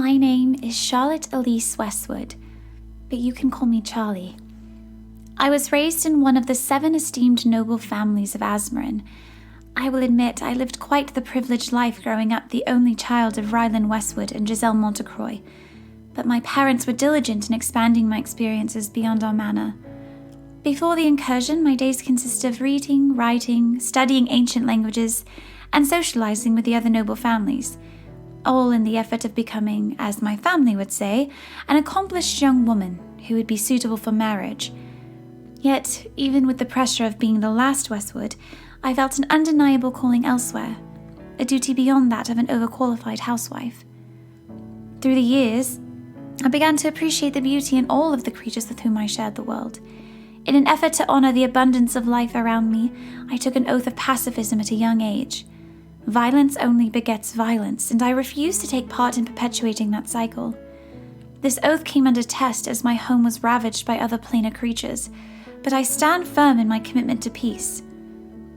My name is Charlotte Elise Westwood, but you can call me Charlie. I was raised in one of the 7 esteemed noble families of Azmarin. I will admit I lived quite the privileged life growing up the only child of Rylan Westwood and Giselle Montecroy, but my parents were diligent in expanding my experiences beyond our manor. Before the incursion, my days consisted of reading, writing, studying ancient languages, and socializing with the other noble families, all in the effort of becoming, as my family would say, an accomplished young woman who would be suitable for marriage. Yet, even with the pressure of being the last Westwood, I felt an undeniable calling elsewhere, a duty beyond that of an overqualified housewife. Through the years, I began to appreciate the beauty in all of the creatures with whom I shared the world. In an effort to honor the abundance of life around me, I took an oath of pacifism at a young age. Violence only begets violence, and I refused to take part in perpetuating that cycle. This oath came under test as my home was ravaged by other planar creatures, but I stand firm in my commitment to peace.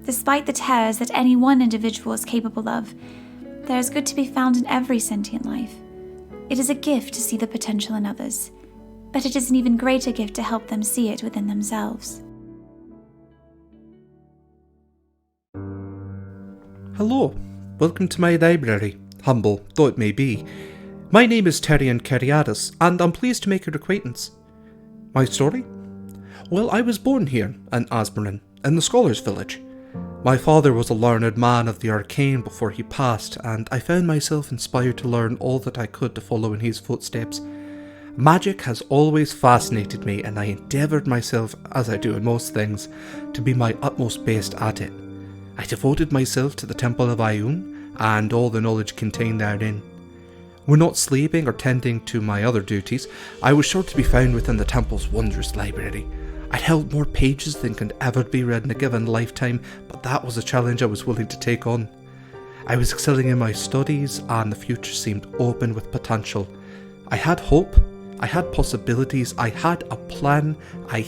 Despite the terrors that any one individual is capable of, there is good to be found in every sentient life. It is a gift to see the potential in others, but it is an even greater gift to help them see it within themselves. Hello, welcome to my library, humble though it may be. My name is Tyrion Cariadis, and I'm pleased to make your acquaintance. My story? Well, I was born here in Azmarin, in the Scholars' Village. My father was a learned man of the arcane before he passed, and I found myself inspired to learn all that I could to follow in his footsteps. Magic has always fascinated me, and I endeavoured myself, as I do in most things, to be my utmost best at it. I devoted myself to the Temple of Ioun, and all the knowledge contained therein. When not sleeping or tending to my other duties, I was sure to be found within the temple's wondrous library. I held more pages than could ever be read in a given lifetime, but that was a challenge I was willing to take on. I was excelling in my studies, and the future seemed open with potential. I had hope, I had possibilities, I had a plan, I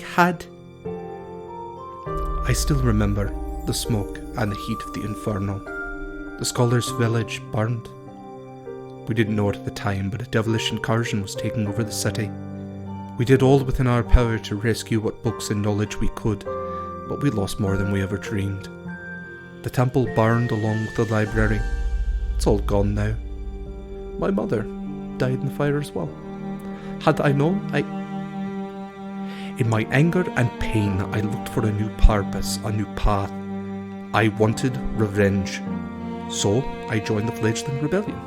still remember the smoke and the heat of the inferno. The Scholars' Village burned. We didn't know it at the time, but a devilish incursion was taking over the city. We did all within our power to rescue what books and knowledge we could, but we lost more than we ever dreamed. The temple burned along with the library. It's all gone now. My mother died in the fire as well. Had I known, in my anger and pain, I looked for a new purpose, a new path. I wanted revenge. So I joined the fledgling rebellion.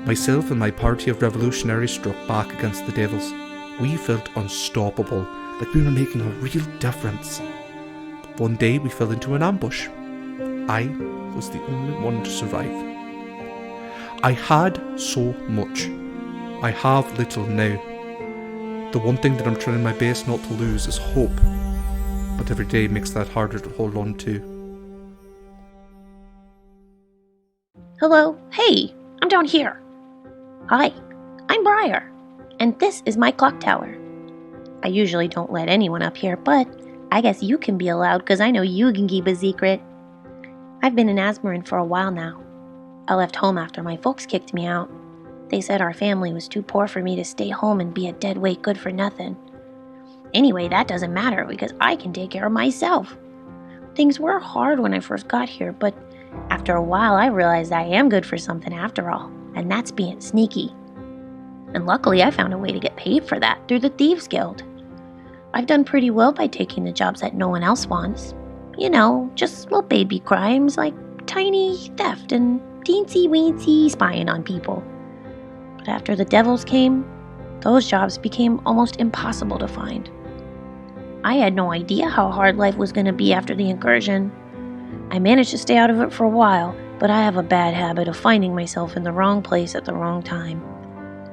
Myself and my party of revolutionaries struck back against the devils. We felt unstoppable, like we were making a real difference. But one day we fell into an ambush. I was the only one to survive. I had so much. I have little now. The one thing that I'm trying my best not to lose is hope, but every day makes that harder to hold on to. Hello, hey, I'm down here. Hi, I'm Briar, and this is my clock tower. I usually don't let anyone up here, but I guess you can be allowed because I know you can keep a secret. I've been in Azmarin for a while now. I left home after my folks kicked me out. They said our family was too poor for me to stay home and be a dead weight good for nothing. Anyway, that doesn't matter because I can take care of myself. Things were hard when I first got here, but after a while I realized I am good for something after all, and that's being sneaky. And luckily I found a way to get paid for that through the Thieves Guild. I've done pretty well by taking the jobs that no one else wants. You know, just little baby crimes like tiny theft and teensy-weensy spying on people. But after the devils came, those jobs became almost impossible to find. I had no idea how hard life was going to be after the incursion. I managed to stay out of it for a while, but I have a bad habit of finding myself in the wrong place at the wrong time.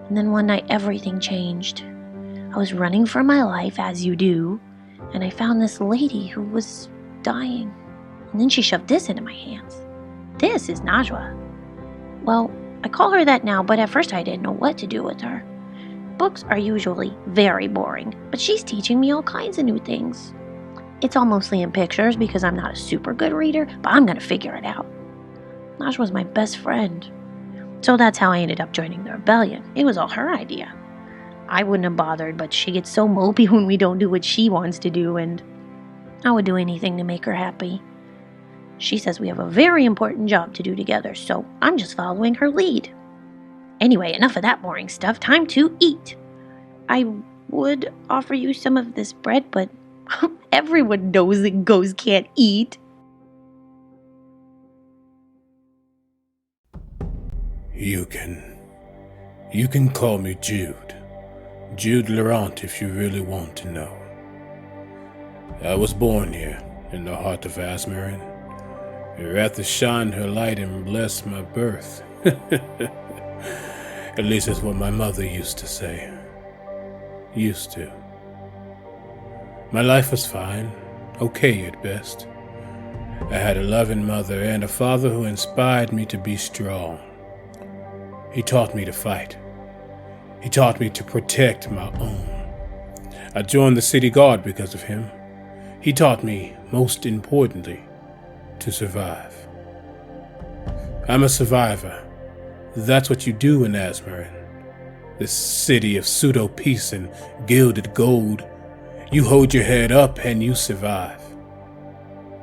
And then one night everything changed. I was running for my life, as you do, and I found this lady who was dying. And then she shoved this into my hands. This is Najwa. Well, I call her that now, but at first I didn't know what to do with her. Books are usually very boring, but she's teaching me all kinds of new things. It's all mostly in pictures because I'm not a super good reader, but I'm going to figure it out. Najwa's my best friend. So that's how I ended up joining the rebellion. It was all her idea. I wouldn't have bothered, but she gets so mopey when we don't do what she wants to do, and I would do anything to make her happy. She says we have a very important job to do together, so I'm just following her lead. Anyway, enough of that boring stuff. Time to eat. I would offer you some of this bread, but everyone knows that ghosts can't eat. You can call me Jude. Jude Laurent if you really want to know. I was born here, in the heart of Azmarin. Rather shine her light and bless my birth. At least that's what my mother used to say. Used to. My life was fine, okay at best. I had a loving mother and a father who inspired me to be strong. He taught me to fight. He taught me to protect my own. I joined the city guard because of him. He taught me, most importantly, to survive. I'm a survivor. That's what you do in Azmarin. This city of pseudo-peace and gilded gold. You hold your head up and you survive.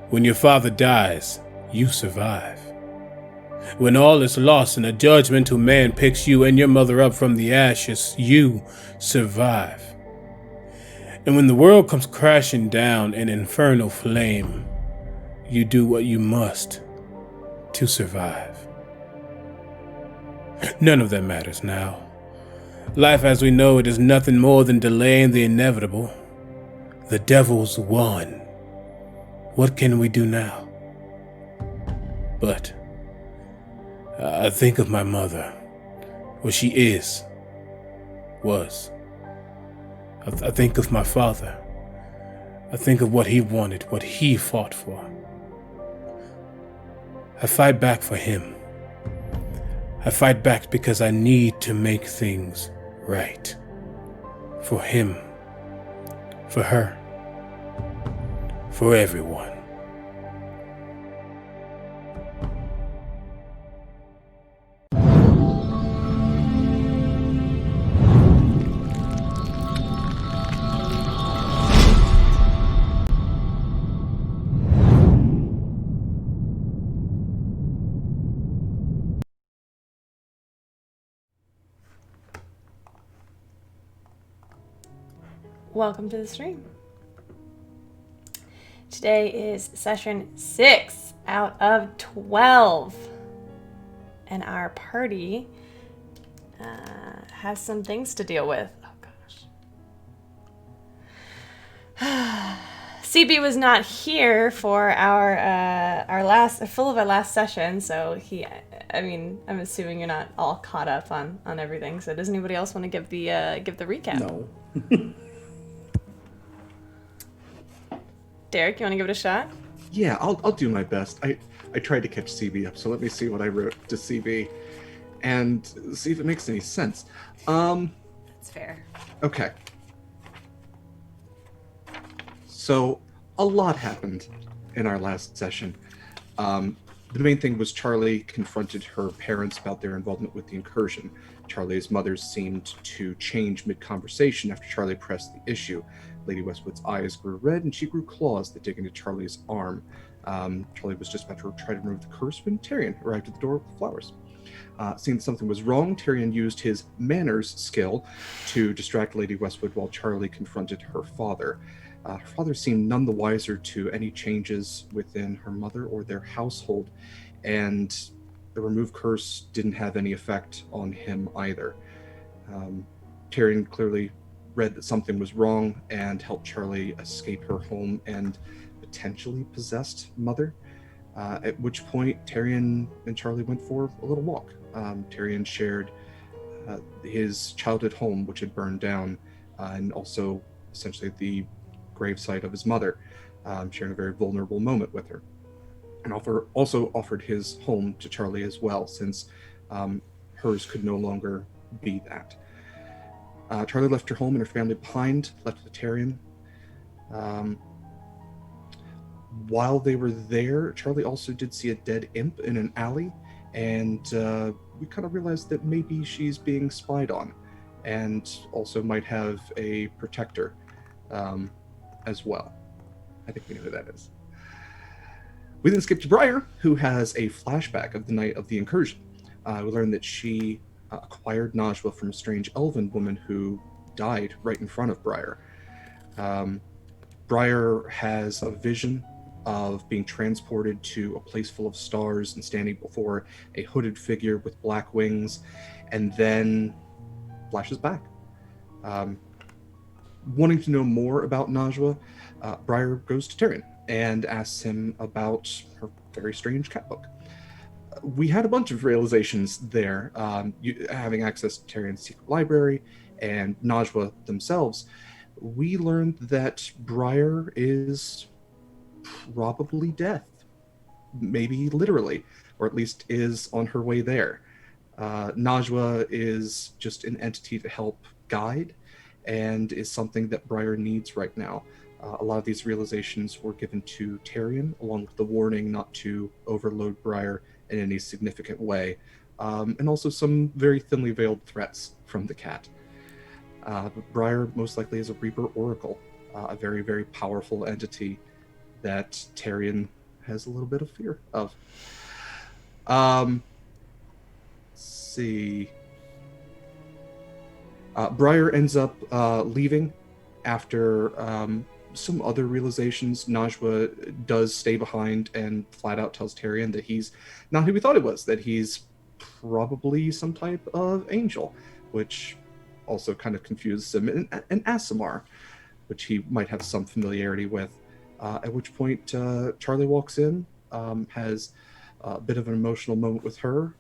When your father dies, you survive. When all is lost and a judgmental man picks you and your mother up from the ashes, you survive. And when the world comes crashing down in infernal flame, you do what you must to survive. None of that matters now. Life as we know it is nothing more than delaying the inevitable. The devil's won. What can we do now? But I think of my mother, what she was. I think of my father. I think of what he wanted, what he fought for. I fight back for him. I fight back because I need to make things right. For him. For her. For everyone. Welcome to the stream. Today is session 6 out of 12. And our party has some things to deal with. Oh gosh. CB was not here for our last session, so I'm assuming you're not all caught up on everything. So does anybody else want to give the recap? No. Derek, you want to give it a shot? Yeah, I'll do my best. I tried to catch CB up, so let me see what I wrote to CB and see if it makes any sense. That's fair. Okay. So, a lot happened in our last session. The main thing was Charlie confronted her parents about their involvement with the incursion. Charlie's mother seemed to change mid-conversation after Charlie pressed the issue. Lady Westwood's eyes grew red and she grew claws that dig into Charlie's arm. Charlie was just about to try to remove the curse when Tyrion arrived at the door with flowers. Seeing that something was wrong, Tyrion used his manners skill to distract Lady Westwood while Charlie confronted her father. Her father seemed none the wiser to any changes within her mother or their household, and the removed curse didn't have any effect on him either. Tyrion clearly read that something was wrong and helped Charlie escape her home and potentially possessed mother, at which point Tyrion and Charlie went for a little walk. Tyrion shared his childhood home, which had burned down, and also essentially the gravesite of his mother, sharing a very vulnerable moment with her. And also offered his home to Charlie as well, since hers could no longer be that. Charlie left her home and her family behind, left with Tyrion. While they were there, Charlie also did see a dead imp in an alley, and we kind of realized that maybe she's being spied on, and also might have a protector as well. I think we know who that is. We then skip to Briar, who has a flashback of the night of the incursion. We learn that she acquired Najwa from a strange elven woman who died right in front of Briar. Briar has a vision of being transported to a place full of stars and standing before a hooded figure with black wings, and then flashes back. Wanting to know more about Najwa, Briar goes to Tyrion and asks him about her very strange cat book. We had a bunch of realizations there, having access to Tyrion's secret library and Najwa themselves. We learned that Briar is probably death, maybe literally, or at least is on her way there. Najwa is just an entity to help guide, and is something that Briar needs right now. A lot of these realizations were given to Tyrion, along with the warning not to overload Briar in any significant way, and also some very thinly veiled threats from the cat. But Briar most likely is a Reaper Oracle, a very, very powerful entity that Tyrion has a little bit of fear of. Let's see. Briar ends up leaving after some other realizations. Najwa does stay behind and flat out tells Tyrion that he's not who we thought he was, that he's probably some type of angel, which also kind of confuses him, and Azmarin, which he might have some familiarity with. At which point Charlie walks in, has a bit of an emotional moment with her.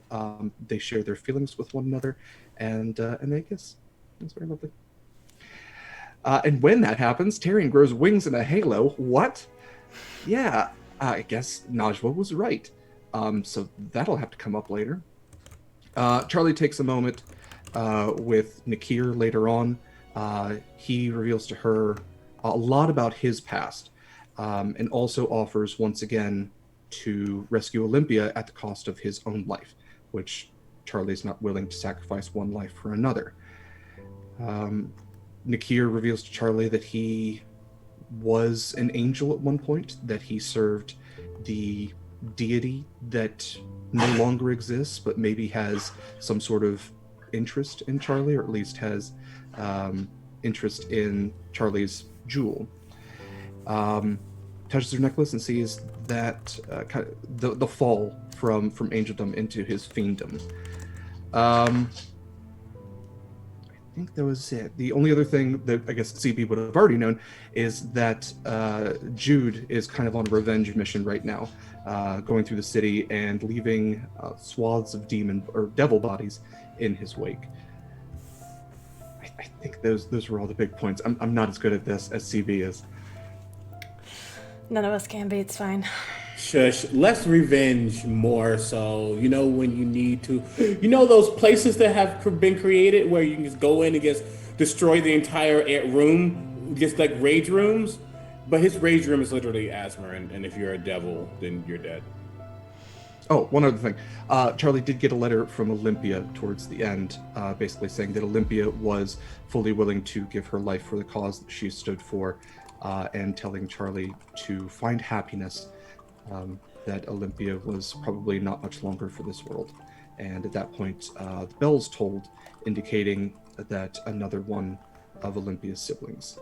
They share their feelings with one another, and they kiss. It's very lovely. And when that happens, Tyrion grows wings and a halo. What? Yeah, I guess Najwa was right. So that'll have to come up later. Charlie takes a moment with Nakir later on. He reveals to her a lot about his past, and also offers once again to rescue Olympia at the cost of his own life, which Charlie's not willing to sacrifice one life for another. Nakir reveals to Charlie that he was an angel at one point, that he served the deity that no longer exists, but maybe has some sort of interest in Charlie, or at least has interest in Charlie's jewel. Touches her necklace and sees that kind of the fall from angeldom into his fienddom. I think that was it. The only other thing that I guess CB would have already known is that Jude is kind of on a revenge mission right now, going through the city and leaving swaths of demon or devil bodies in his wake. I think those were all the big points. I'm not as good at this as CB is. None of us can be. It's fine. Shush. Less revenge, more so. You know, when you need to. You know those places that have been created where you can just go in and just destroy the entire room, just like rage rooms? But his rage room is literally Azmarin, and if you're a devil, then you're dead. Oh, one other thing. Charlie did get a letter from Olympia towards the end, basically saying that Olympia was fully willing to give her life for the cause that she stood for, and telling Charlie to find happiness, that Olympia was probably not much longer for this world. And at that point, the bells tolled, indicating that another one of Olympia's siblings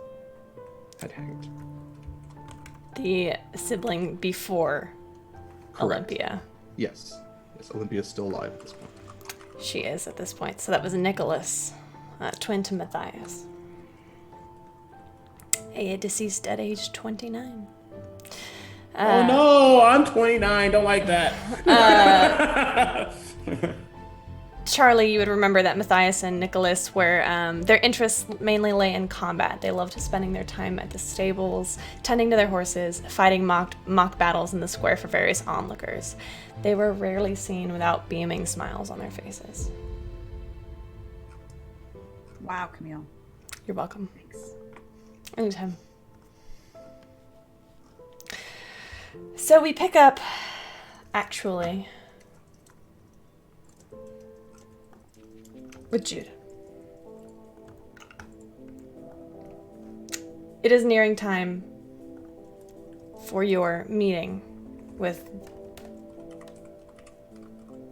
had hanged. The sibling before Correct. Olympia. Yes, Olympia's still alive at this point. She is at this point. So that was Nicholas, twin to Matthias. A deceased at age 29. Oh no, I'm 29. Don't like that. Charlie, you would remember that Matthias and Nicholas were, their interests mainly lay in combat. They loved spending their time at the stables, tending to their horses, fighting mock battles in the square for various onlookers. They were rarely seen without beaming smiles on their faces. Wow, Camille. You're welcome. Thanks. Anytime. So we pick up, actually, With Jude. It is nearing time for your meeting with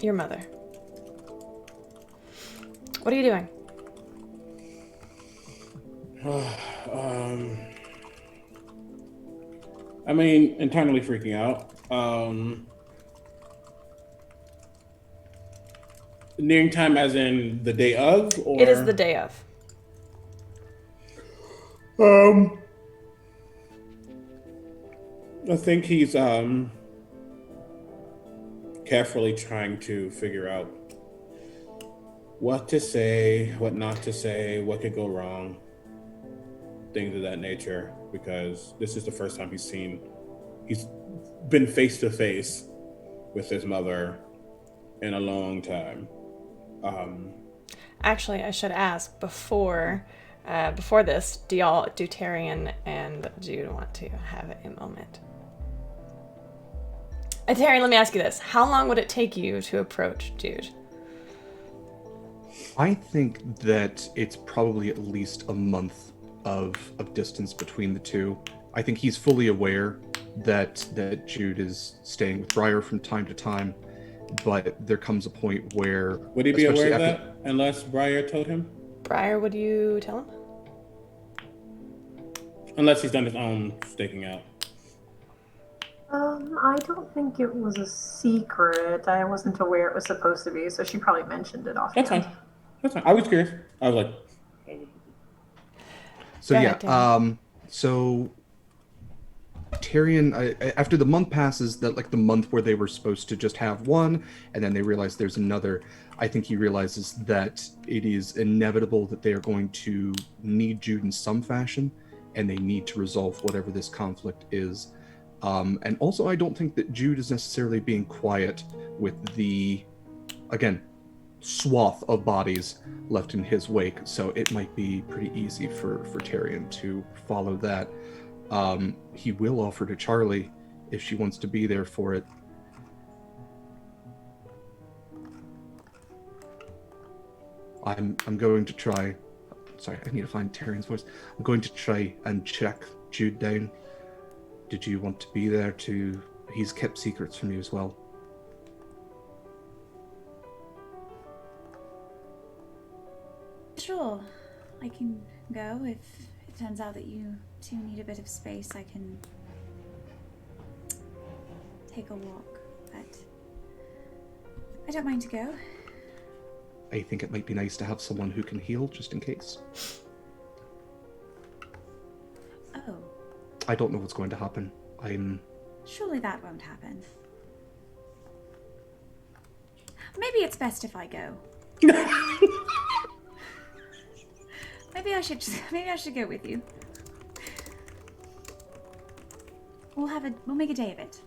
your mother. What are you doing? I mean, internally freaking out. Nearing time as in the day of, or It is the day of. I think he's carefully trying to figure out what to say, what not to say, what could go wrong, things of that nature, because this is the first time he's been face to face with his mother in a long time. Actually, I should ask before this, do Tyrion and Jude want to have a moment? Tyrion, let me ask you this. How long would it take you to approach Jude? I think that it's probably at least a month of distance between the two. I think he's fully aware that Jude is staying with Briar from time to time, but there comes a point where... Would he be aware of that unless Briar told him? Briar, would you tell him? Unless he's done his own staking out. I don't think it was a secret. I wasn't aware it was supposed to be, so she probably mentioned it offhand. That's fine. I was curious. I was like... So Go yeah, ahead, Tyrion. So Tyrion, after the month passes, that like the month where they were supposed to just have one, and then they realize there's another, I think he realizes that it is inevitable that they are going to need Jude in some fashion, and they need to resolve whatever this conflict is. And also, I don't think that Jude is necessarily being quiet with the, again, swath of bodies left in his wake, so it might be pretty easy for Tyrion to follow that. He will offer to Charlie if she wants to be there for it. I'm going to try. Sorry, I need to find Tyrion's voice. I'm going to try and track Jude down. Did you want to be there too? He's kept secrets from you as well. Sure, I can go if it turns out that you two need a bit of space. I can take a walk, but I don't mind to go. I think it might be nice to have someone who can heal just in case. Oh, I don't know what's going to happen. surely that won't happen. Maybe it's best if I go. Maybe I should go with you. We'll make a day of it.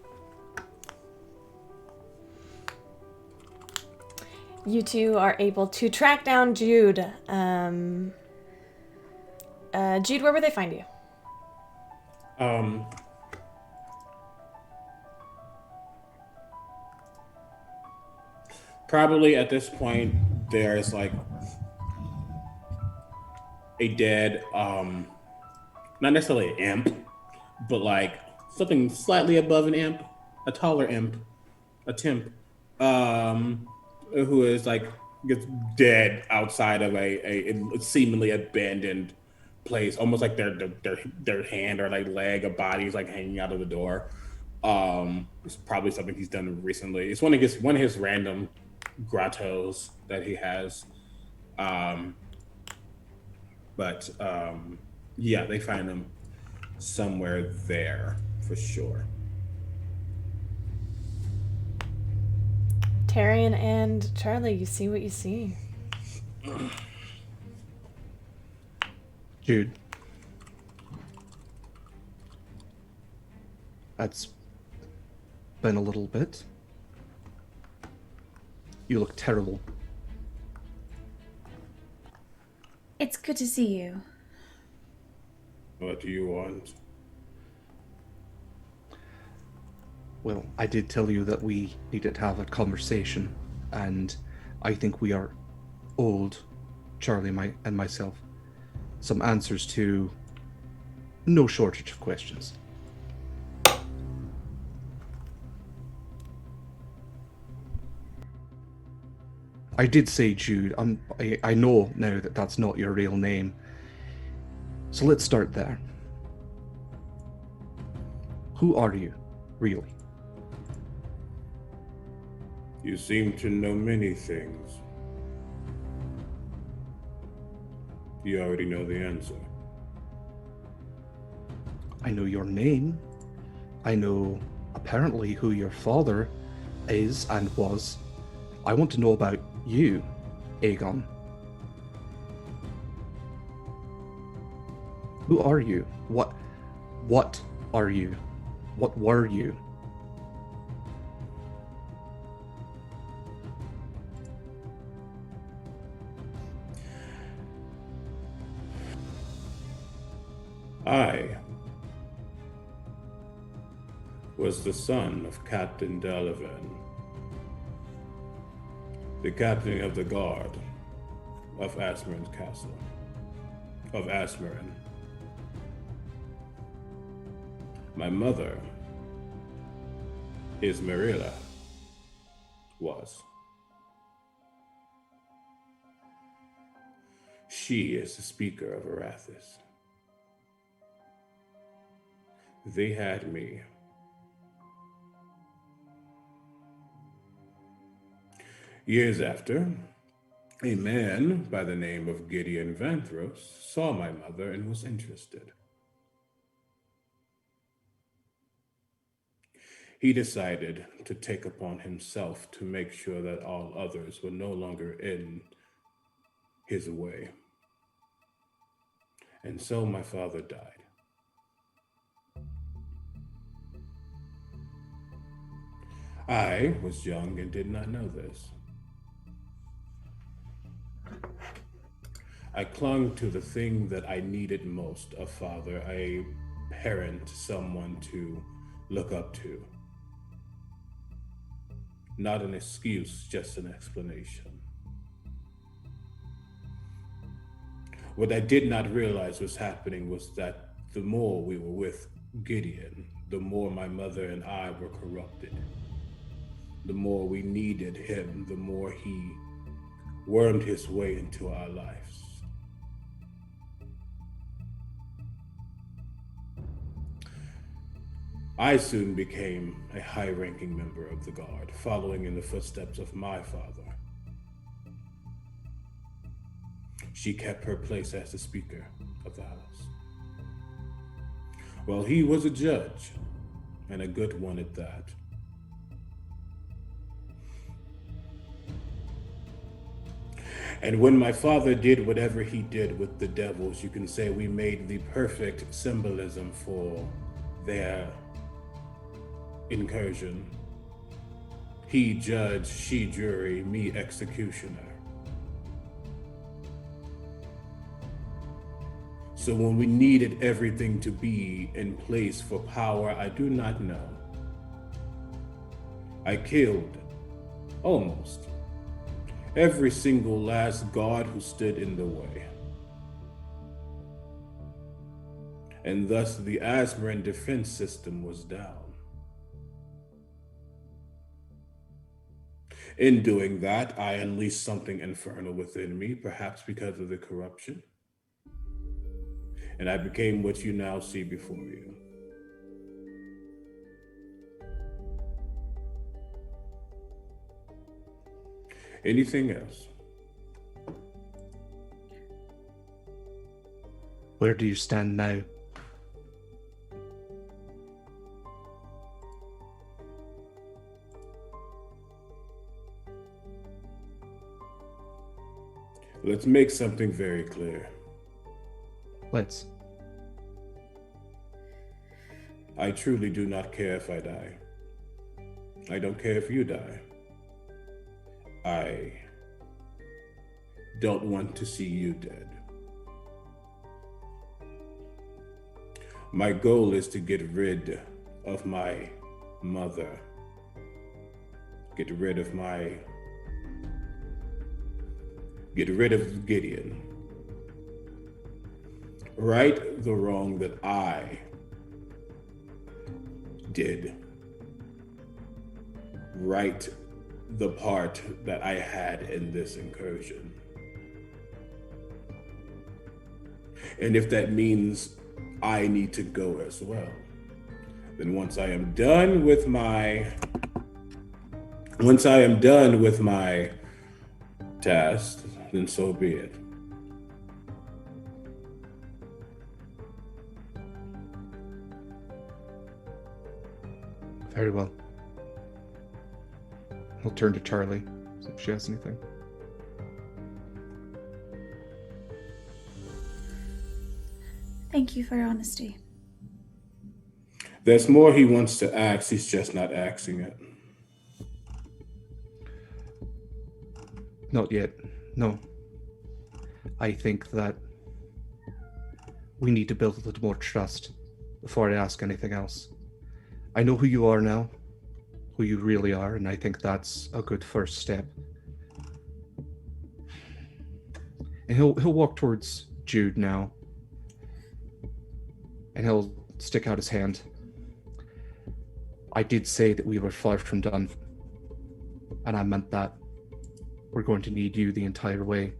You two are able to track down Jude. Jude, where would they find you? Probably at this point, there's like a dead, not necessarily an imp, but like something slightly above an imp, a taller imp, a temp, who is like gets dead outside of a seemingly abandoned place, almost like their hand or like leg or body is like hanging out of the door. It's probably something he's done recently. It's one of his random grottos that he has. But yeah, they find him somewhere there for sure. Tyrion and Charlie, you see what you see. Jude. That's been a little bit. You look terrible. It's good to see you. What do you want? Well, I did tell you that we needed to have a conversation, and I think we are old Charlie and myself some answers to no shortage of questions. I did say Jude. I know now that that's not your real name. So let's start there. Who are you, really? You seem to know many things. You already know the answer. I know your name. I know, apparently, who your father is and was. I want to know about you, Aegon. Who are you? What are you? What were you? I was the son of Captain Delavan, the captain of the guard of Azmarin's castle, of Azmarin. My mother is Marilla, was. She is the speaker of Arathis. They had me. Years after, a man by the name of Gideon Vanthros saw my mother and was interested. He decided to take upon himself to make sure that all others were no longer in his way. And so my father died. I was young and did not know this. I clung to the thing that I needed most: a father, a parent, someone to look up to. Not an excuse, just an explanation. What I did not realize was happening was that the more we were with Gideon, the more my mother and I were corrupted. The more we needed him, the more he wormed his way into our lives. I soon became a high-ranking member of the Guard, following in the footsteps of my father. She kept her place as the Speaker of the House. Well, he was a judge, and a good one at that. And when my father did whatever he did with the devils, you can say we made the perfect symbolism for their incursion. He judge, she jury, me executioner. So when we needed everything to be in place for power, I do not know. I killed, almost, every single last guard who stood in the way. And thus the Azmarin defense system was down. In doing that, I unleashed something infernal within me, perhaps because of the corruption. And I became what you now see before you. Anything else? Where do you stand now? Let's make something very clear. Let's. I truly do not care if I die. I don't care if you die. I don't want to see you dead. My goal is to get rid of my mother, get rid of my Get rid of Gideon. Right the wrong that I did. Right the part that I had in this incursion. And if that means I need to go as well, then once I am done with my task, then so be it. Very well. He'll turn to Charlie, see if she has anything. Thank you for your honesty. There's more he wants to ask, he's just not asking it. Not yet, no. I think that we need to build a little more trust before I ask anything else. I know who you are now, who you really are, and I think that's a good first step. And he'll walk towards Jude now, and he'll stick out his hand. I did say that we were far from done, and I meant that. We're going to need you the entire way.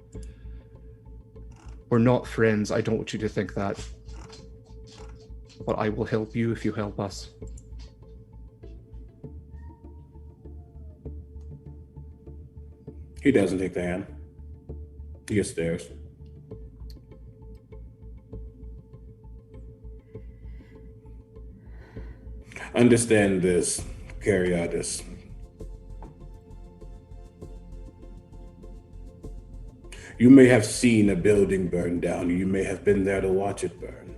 We're not friends, I don't want you to think that. But I will help you if you help us. He doesn't take the hand. He just stares. Understand this, Cariadis. You may have seen a building burn down. You may have been there to watch it burn.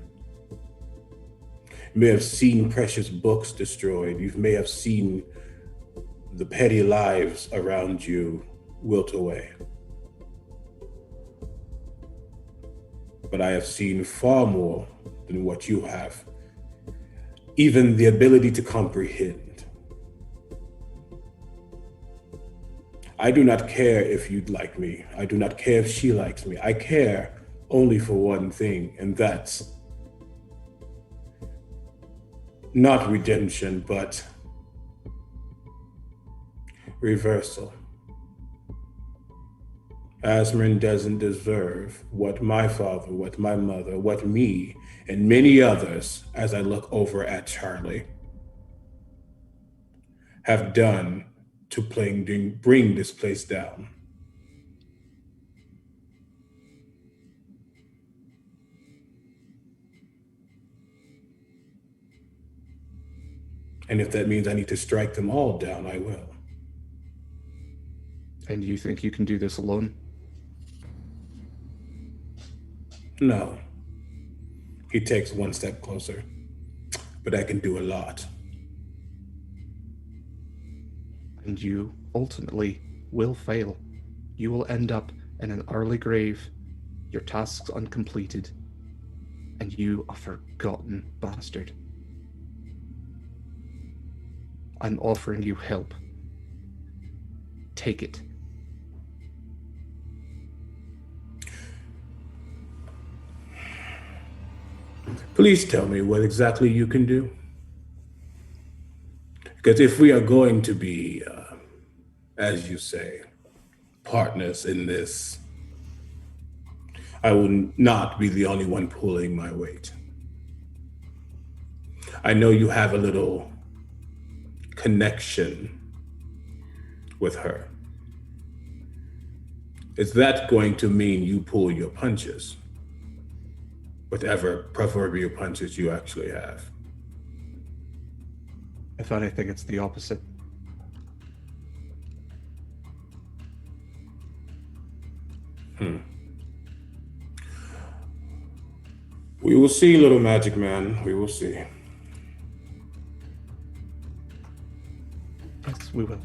You may have seen precious books destroyed. You may have seen the petty lives around you wilt away. But I have seen far more than what you have. Even the ability to comprehend. I do not care if you'd like me. I do not care if she likes me. I care only for one thing, and that's not redemption, but reversal. Azmarin doesn't deserve what my father, what my mother, what me, and many others, as I look over at Charlie, have done to bring this place down. And if that means I need to strike them all down, I will. And you think you can do this alone? No. He takes one step closer, but I can do a lot. And you ultimately will fail. You will end up in an early grave, your tasks uncompleted, and you a forgotten bastard. I'm offering you help. Take it. Please tell me what exactly you can do. Because if we are going to be, as you say, partners in this, I will not be the only one pulling my weight. I know you have a little connection with her. Is that going to mean you pull your punches? Whatever proverbial punches you actually have. If anything, it's the opposite. We will see, little magic man. We will see. Yes, we will.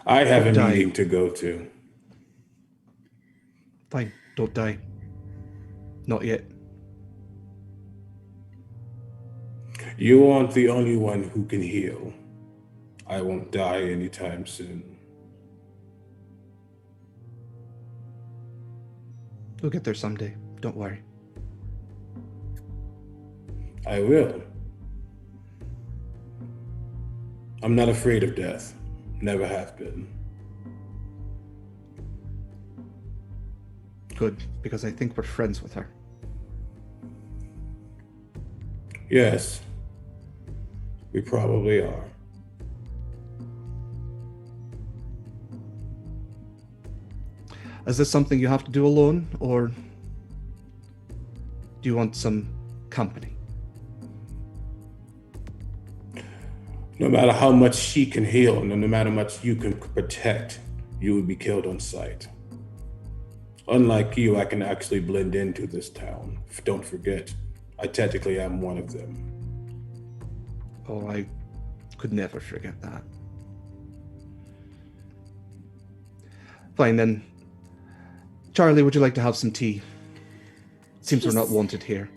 I have a Die. meeting to go to. Fine, don't die. Not yet. You aren't the only one who can heal. I won't die anytime soon. We'll get there someday. Don't worry. I will. I'm not afraid of death. Never have been. Good, because I think we're friends with her. Yes, we probably are. Is this something you have to do alone, or do you want some company? No matter how much she can heal, and no matter how much you can protect, you would be killed on sight. Unlike you, I can actually blend into this town. Don't forget, I technically am one of them. Oh, I could never forget that. Fine then. Charlie, would you like to have some tea? Seems we're not wanted here.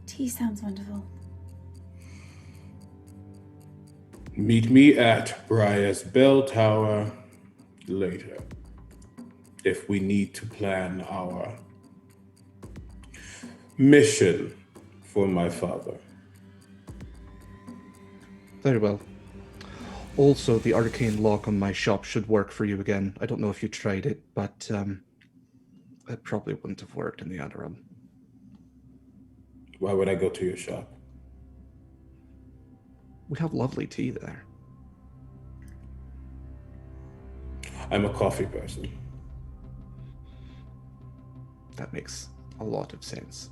Tea sounds wonderful. Meet me at Briar's Bell Tower later, if we need to plan our mission for my father. Very well. Also, the arcane lock on my shop should work for you again. I don't know if you tried it, but it probably wouldn't have worked in the interim. Why would I go to your shop? We have lovely tea there. I'm a coffee person. That makes a lot of sense.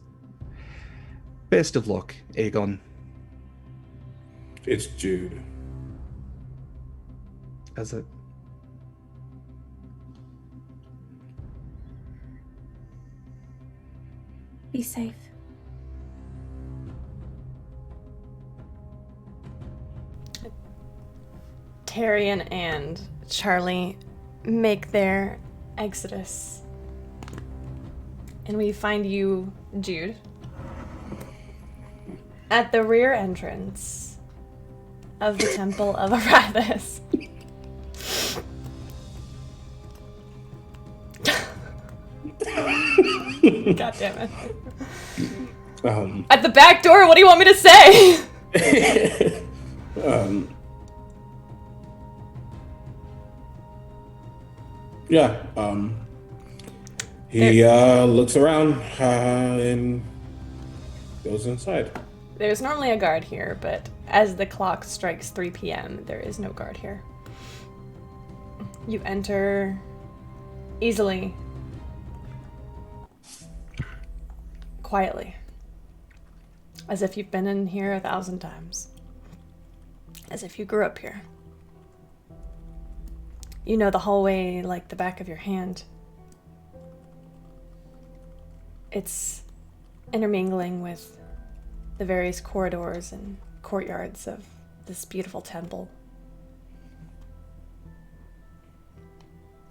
Best of luck, Aegon. It's Jude. Is it? Be safe. Tyrion and Charlie make their exodus. And we find you, Jude, at the rear entrance of the Temple of Arathis. God damn it. At the back door, what do you want me to say? He looks around and goes inside. There's normally a guard here, but as the clock strikes 3 p.m., there is no guard here. You enter easily, quietly, as if you've been in here 1,000 times, as if you grew up here. You know the hallway like the back of your hand. It's intermingling with the various corridors and courtyards of this beautiful temple.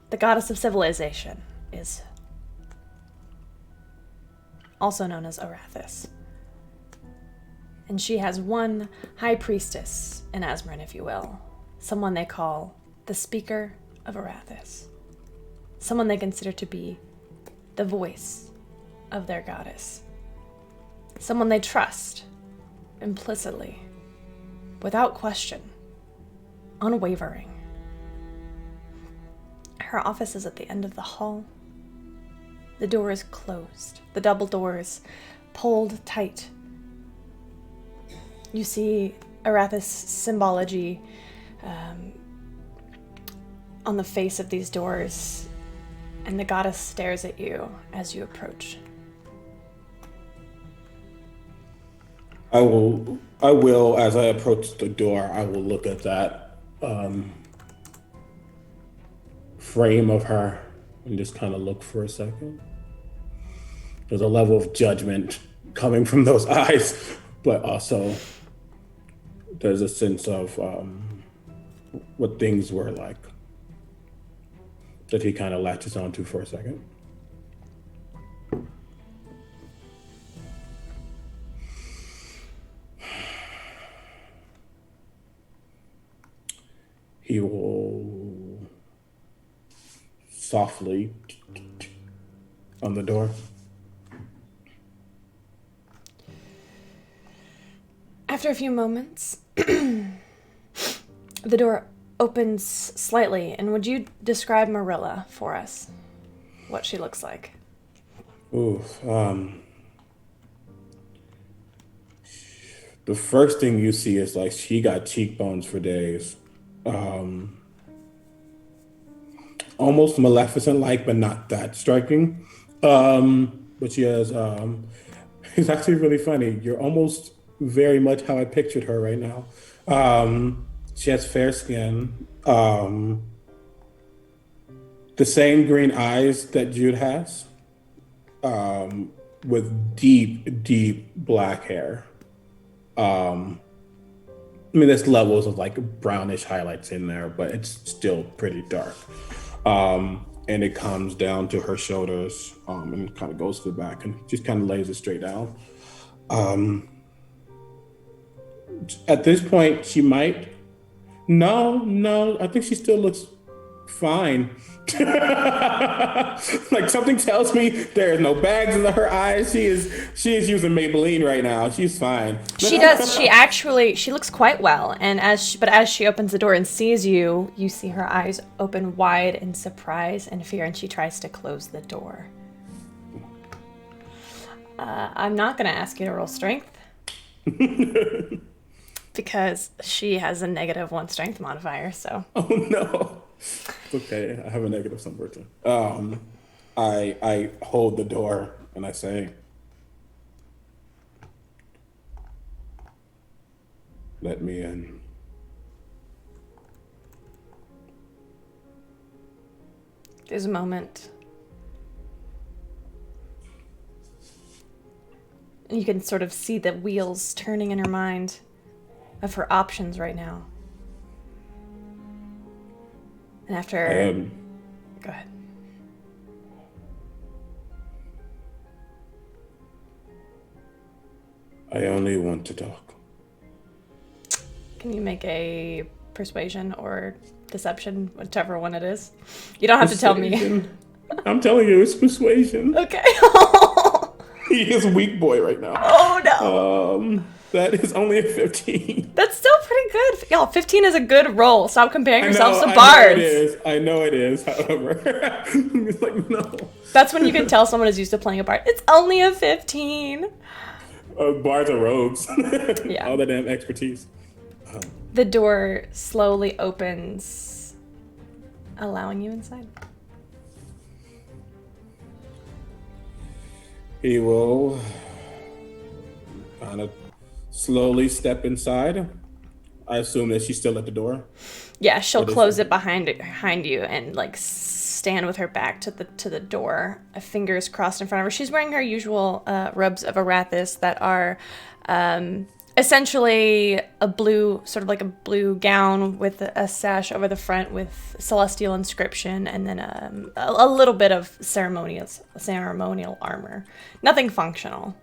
The goddess of civilization is also known as Arathis. And she has one high priestess in Azmarin, if you will. Someone they call the Speaker of Arathis. Someone they consider to be the voice of their goddess. Someone they trust implicitly, without question, unwavering. Her office is at the end of the hall. The door is closed, the double doors pulled tight. You see Arathis symbology on the face of these doors, and the goddess stares at you as you approach. I will, as I approach the door, I will look at that frame of her and just kind of look for a second. There's a level of judgment coming from those eyes, but also there's a sense of what things were like that he kind of latches onto for a second. softly on the door. After a few moments, the door opens slightly, and would you describe Marilla for us? What she looks like? Ooh, the first thing you see is like she got cheekbones for days. Almost Maleficent-like, but not that striking. But she has, it's actually really funny. You're almost very much how I pictured her right now. She has fair skin, the same green eyes that Jude has, with deep, deep black hair. I mean, there's levels of like brownish highlights in there, but it's still pretty dark. And it comes down to her shoulders, and kind of goes to the back and just kind of lays it straight down. At this point, she might. No, I think she still looks fine. Like something tells me there is no bags in her eyes. She is using Maybelline right now. She's fine. She does. She looks quite well. And as she opens the door and sees you, you see her eyes open wide in surprise and fear, and she tries to close the door. I'm not going to ask you to roll strength. Because she has a -1 strength modifier, so. Oh no. It's okay. I have a negative somewhere too. I hold the door and I say, "Let me in." There's a moment. And you can sort of see the wheels turning in her mind of her options right now. And after... Go ahead. I only want to talk. Can you make a persuasion or deception, whichever one it is? You don't have to tell me. I'm telling you, it's persuasion. Okay. He is a weak boy right now. Oh no. That is only a 15. That's still pretty good. Y'all, 15 is a good roll. Stop comparing yourselves to bards. I know it is, however. It's like, no. That's when you can tell someone is used to playing a bard. It's only a 15. Bards are rogues. Yeah. All the damn expertise. The door slowly opens, allowing you inside. He will kind of slowly step inside. I assume that she's still at the door. Yeah, she'll close it behind you and like stand with her back to the door, fingers crossed in front of her. She's wearing her usual robes of Arathis that are essentially a blue, sort of like a blue gown with a sash over the front with celestial inscription, and then a little bit of ceremonial armor. Nothing functional.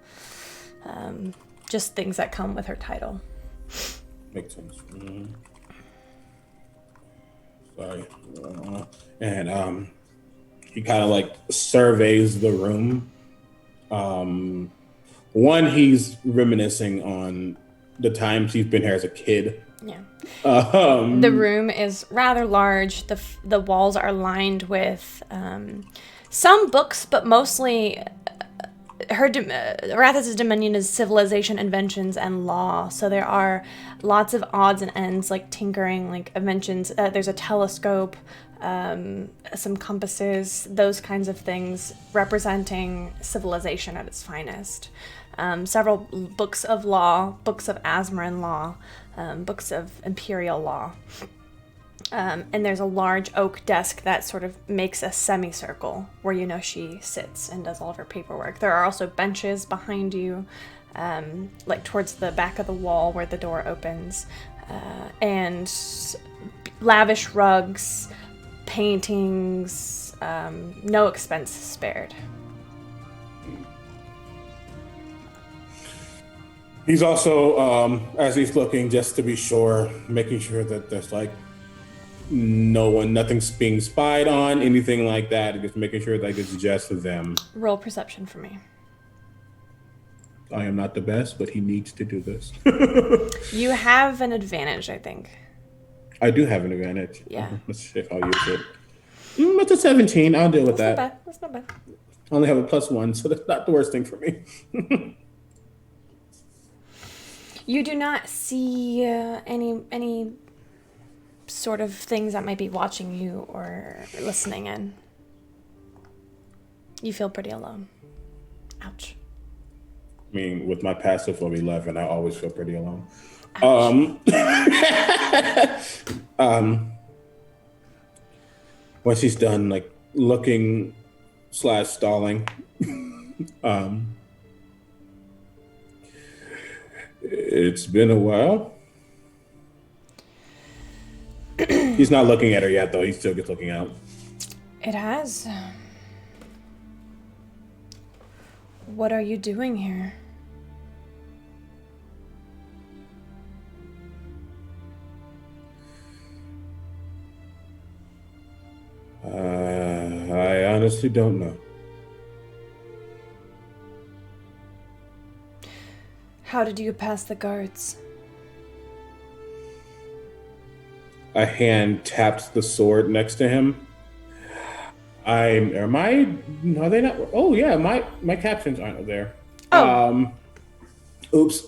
Just things that come with her title. Makes sense. Sorry. And he kind of like surveys the room. One, he's reminiscing on the times he's been here as a kid. Yeah. The room is rather large. The walls are lined with some books, but mostly Arathis' dominion is civilization, inventions, and law. So there are lots of odds and ends, like tinkering, like inventions. There's a telescope, some compasses, those kinds of things representing civilization at its finest. Several books of law, books of Azmarin law, books of imperial law. And there's a large oak desk that sort of makes a semicircle where you know she sits and does all of her paperwork. There are also benches behind you, like towards the back of the wall where the door opens, and lavish rugs, paintings, no expense spared. He's also, as he's looking, just to be sure, making sure that there's like nothing's being spied on, anything like that. Just making sure that it's just them. Roll perception for me. I am not the best, but he needs to do this. You have an advantage, I think. I do have an advantage. Yeah. Let's see if I'll use it. It's a 17. I'll deal with That's that. not bad. That's not bad. I only have a +1, so that's not the worst thing for me. You do not see any sort of things that might be watching you or listening in. You feel pretty alone. Ouch. I mean, with my passive of 11, I always feel pretty alone. When she's done, like, looking / stalling, it's been a while. He's not looking at her yet, though. He still gets looking out. It has. What are you doing here? I honestly don't know. How did you pass the guards? A hand taps the sword next to him. Are they not? Oh yeah, my captions aren't there. Oh. Oops.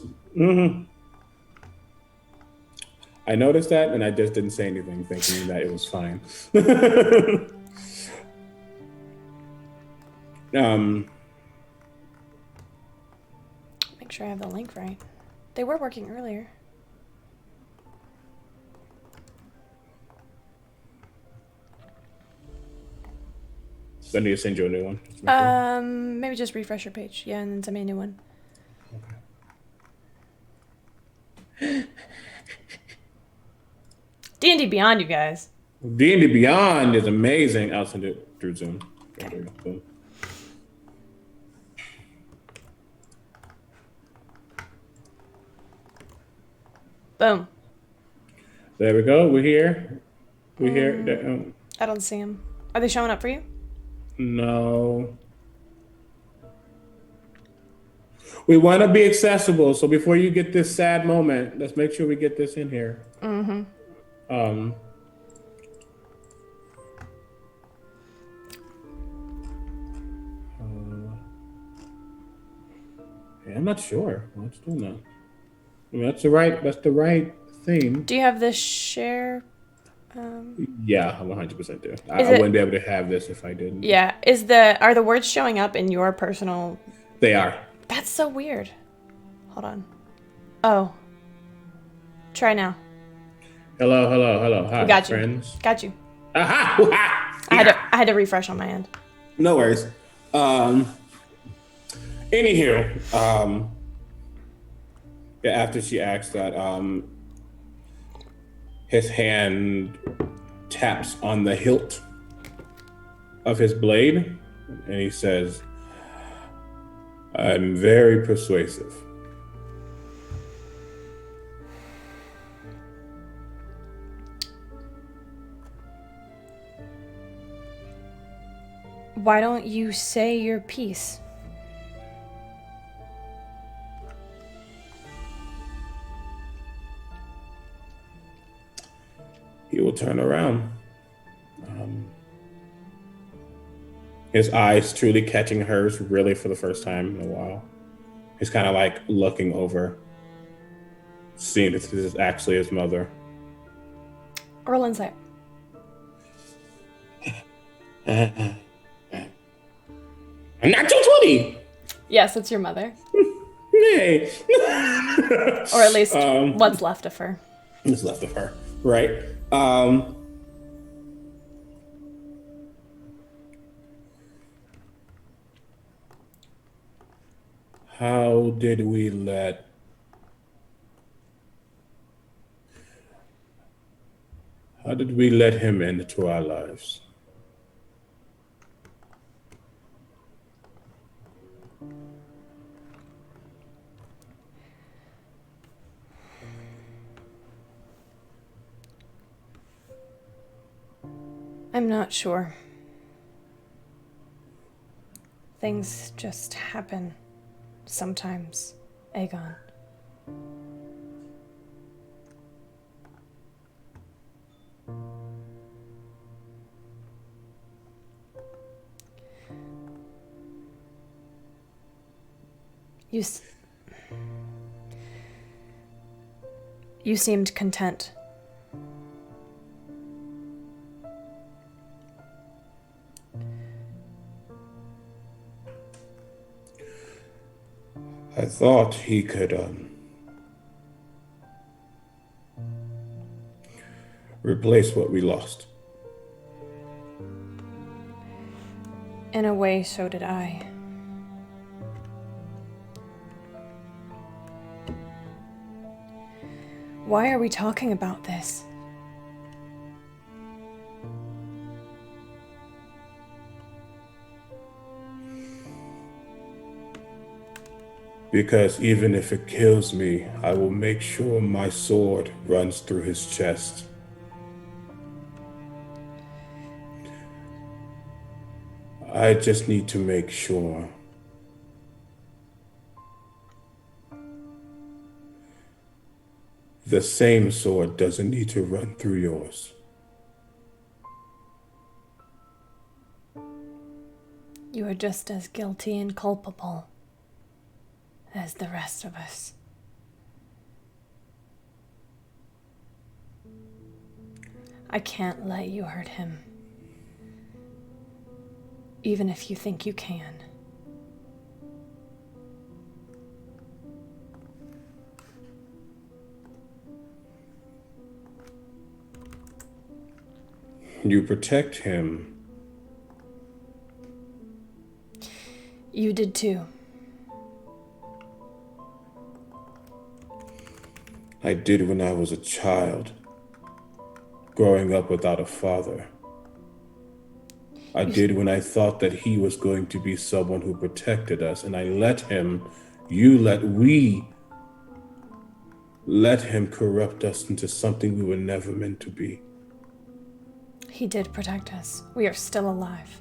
I noticed that, and I just didn't say anything, thinking that it was fine. Make sure I have the link right. They were working earlier. So I need to send you a new one. Maybe just refresh your page. Yeah, and then send me a new one. Okay. D&D Beyond, you guys. D&D Beyond is amazing. I'll send it through Zoom. Okay. Boom. Boom. There we go. We're here. We're here. I don't see them. Are they showing up for you? No. We want to be accessible, so before you get this sad moment, let's make sure we get this in here. Mm-hmm. Yeah, I'm not sure. Let's do that. I mean, that's the right theme. Do you have this share? Yeah, I 100% do. I wouldn't be able to have this if I didn't. Yeah. Are the words showing up in your personal? They are. That's so weird. Hold on. Oh. Try now. Hello. Hi, We got you. friends. Got you. Aha! I had to refresh on my end. No worries. Anywho, yeah, after she asks that, his hand taps on the hilt of his blade, and he says, "I'm very persuasive." Why don't you say your piece? He will turn around. His eyes truly catching hers really for the first time in a while. He's kind of like looking over, seeing if this is actually his mother. Roll insight. I'm not 220! Yes, it's your mother. Hey! Or at least what's left of her. What's left of her, right? How did we let him into our lives? I'm not sure. Things just happen sometimes, Aegon. You seemed content. I thought he could replace what we lost. In a way, so did I. Why are we talking about this? Because even if it kills me, I will make sure my sword runs through his chest. I just need to make sure. The same sword doesn't need to run through yours. You are just as guilty and culpable as the rest of us. I can't let you hurt him, even if you think you can. You protect him. You did too. I did when I was a child, growing up without a father. I did when I thought that he was going to be someone who protected us, and I let him, we let him corrupt us into something we were never meant to be. He did protect us. We are still alive.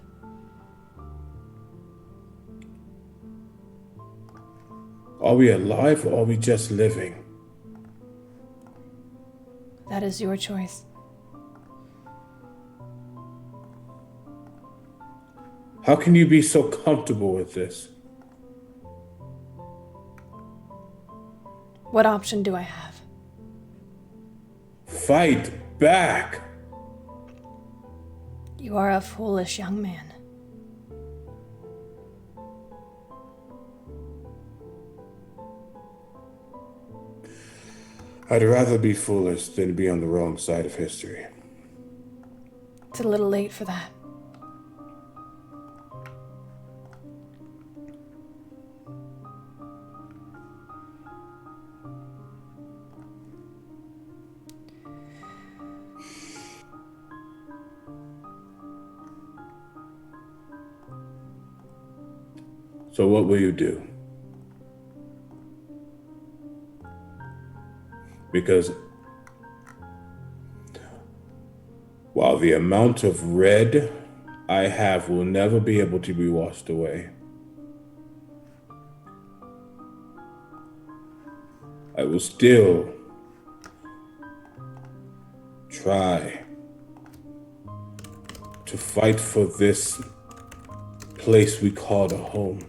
Are we alive or are we just living? That is your choice. How can you be so comfortable with this? What option do I have? Fight back! You are a foolish young man. I'd rather be foolish than be on the wrong side of history. It's a little late for that. So what will you do? Because while the amount of red I have will never be able to be washed away, I will still try to fight for this place we call a home.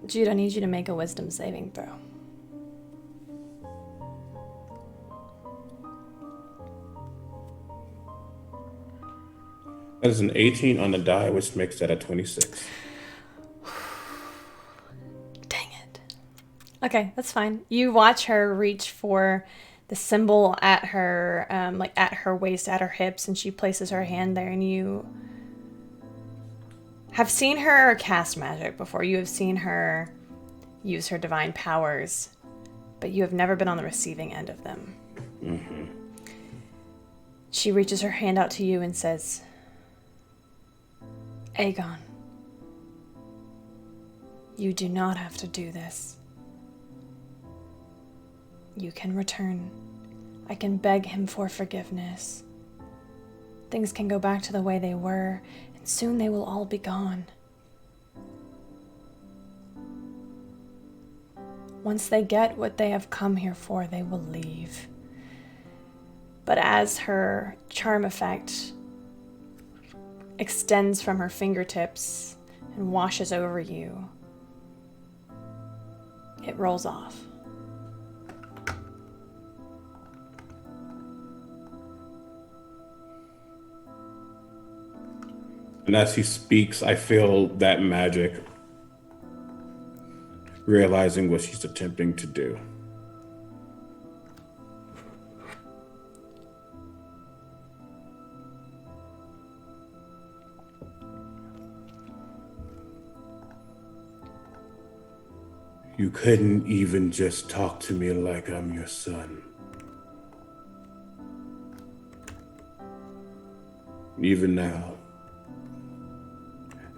Jude, I need you to make a wisdom saving throw. That is an 18 on the die, which makes that a 26. Dang it. Okay, that's fine. You watch her reach for the symbol at her, like at her waist, at her hips, and she places her hand there, and you have seen her cast magic before. You have seen her use her divine powers, but you have never been on the receiving end of them. Mm-hmm. She reaches her hand out to you and says, Aegon, you do not have to do this. You can return. I can beg him for forgiveness. Things can go back to the way they were, and soon they will all be gone. Once they get what they have come here for, they will leave. But as her charm effect extends from her fingertips and washes over you, it rolls off. And as he speaks, I feel that magic, realizing what she's attempting to do. You couldn't even just talk to me like I'm your son. Even now,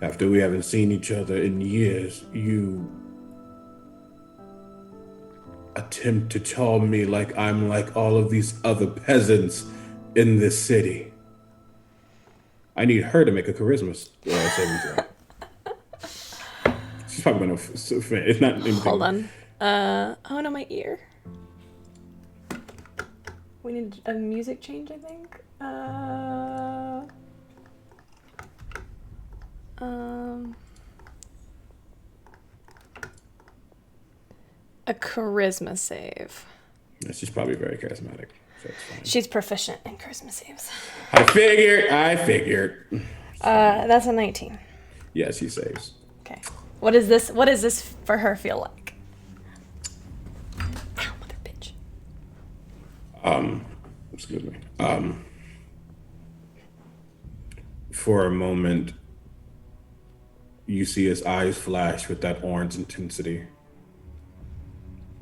after we haven't seen each other in years, you attempt to charm me like I'm like all of these other peasants in this city. I need her to make a charisma saving throw. She's probably gonna. It's not. Anything. Hold on. Oh no, my ear. We need a music change, I think. A charisma save. Yeah, she's probably very charismatic. So it's fine. She's proficient in charisma saves. I figured. That's a 19. Yeah, she saves. Okay. What is this? What does this for her feel like? Ow, mother bitch. Excuse me. For a moment, you see his eyes flash with that orange intensity,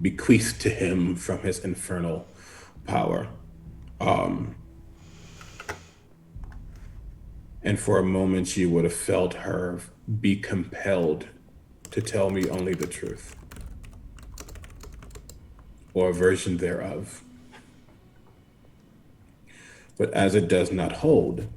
bequeathed to him from his infernal power. And for a moment, you would have felt her be compelled to tell me only the truth, or a version thereof. But as it does not hold,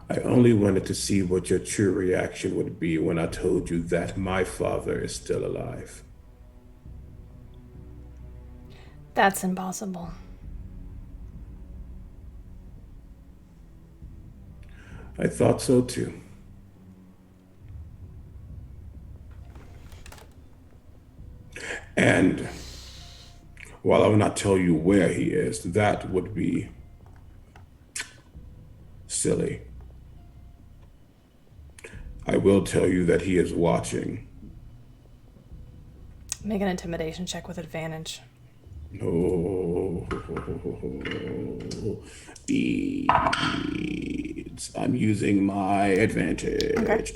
I only wanted to see what your true reaction would be when I told you that my father is still alive. That's impossible. I thought so too. And while I will not tell you where he is, that would be silly. I will tell you that he is watching. Make an intimidation check with advantage. No. Beads. I'm using my advantage. Okay.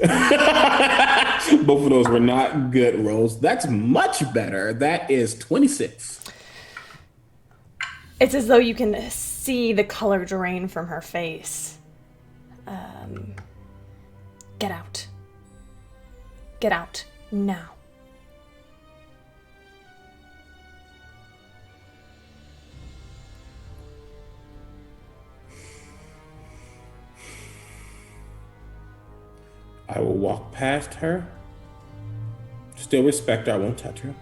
Both of those were not good rolls. That's much better. That is 26. It's as though you can see the color drain from her face. Get out. Get out. Now. I will walk past her. Still respect her. I won't touch her.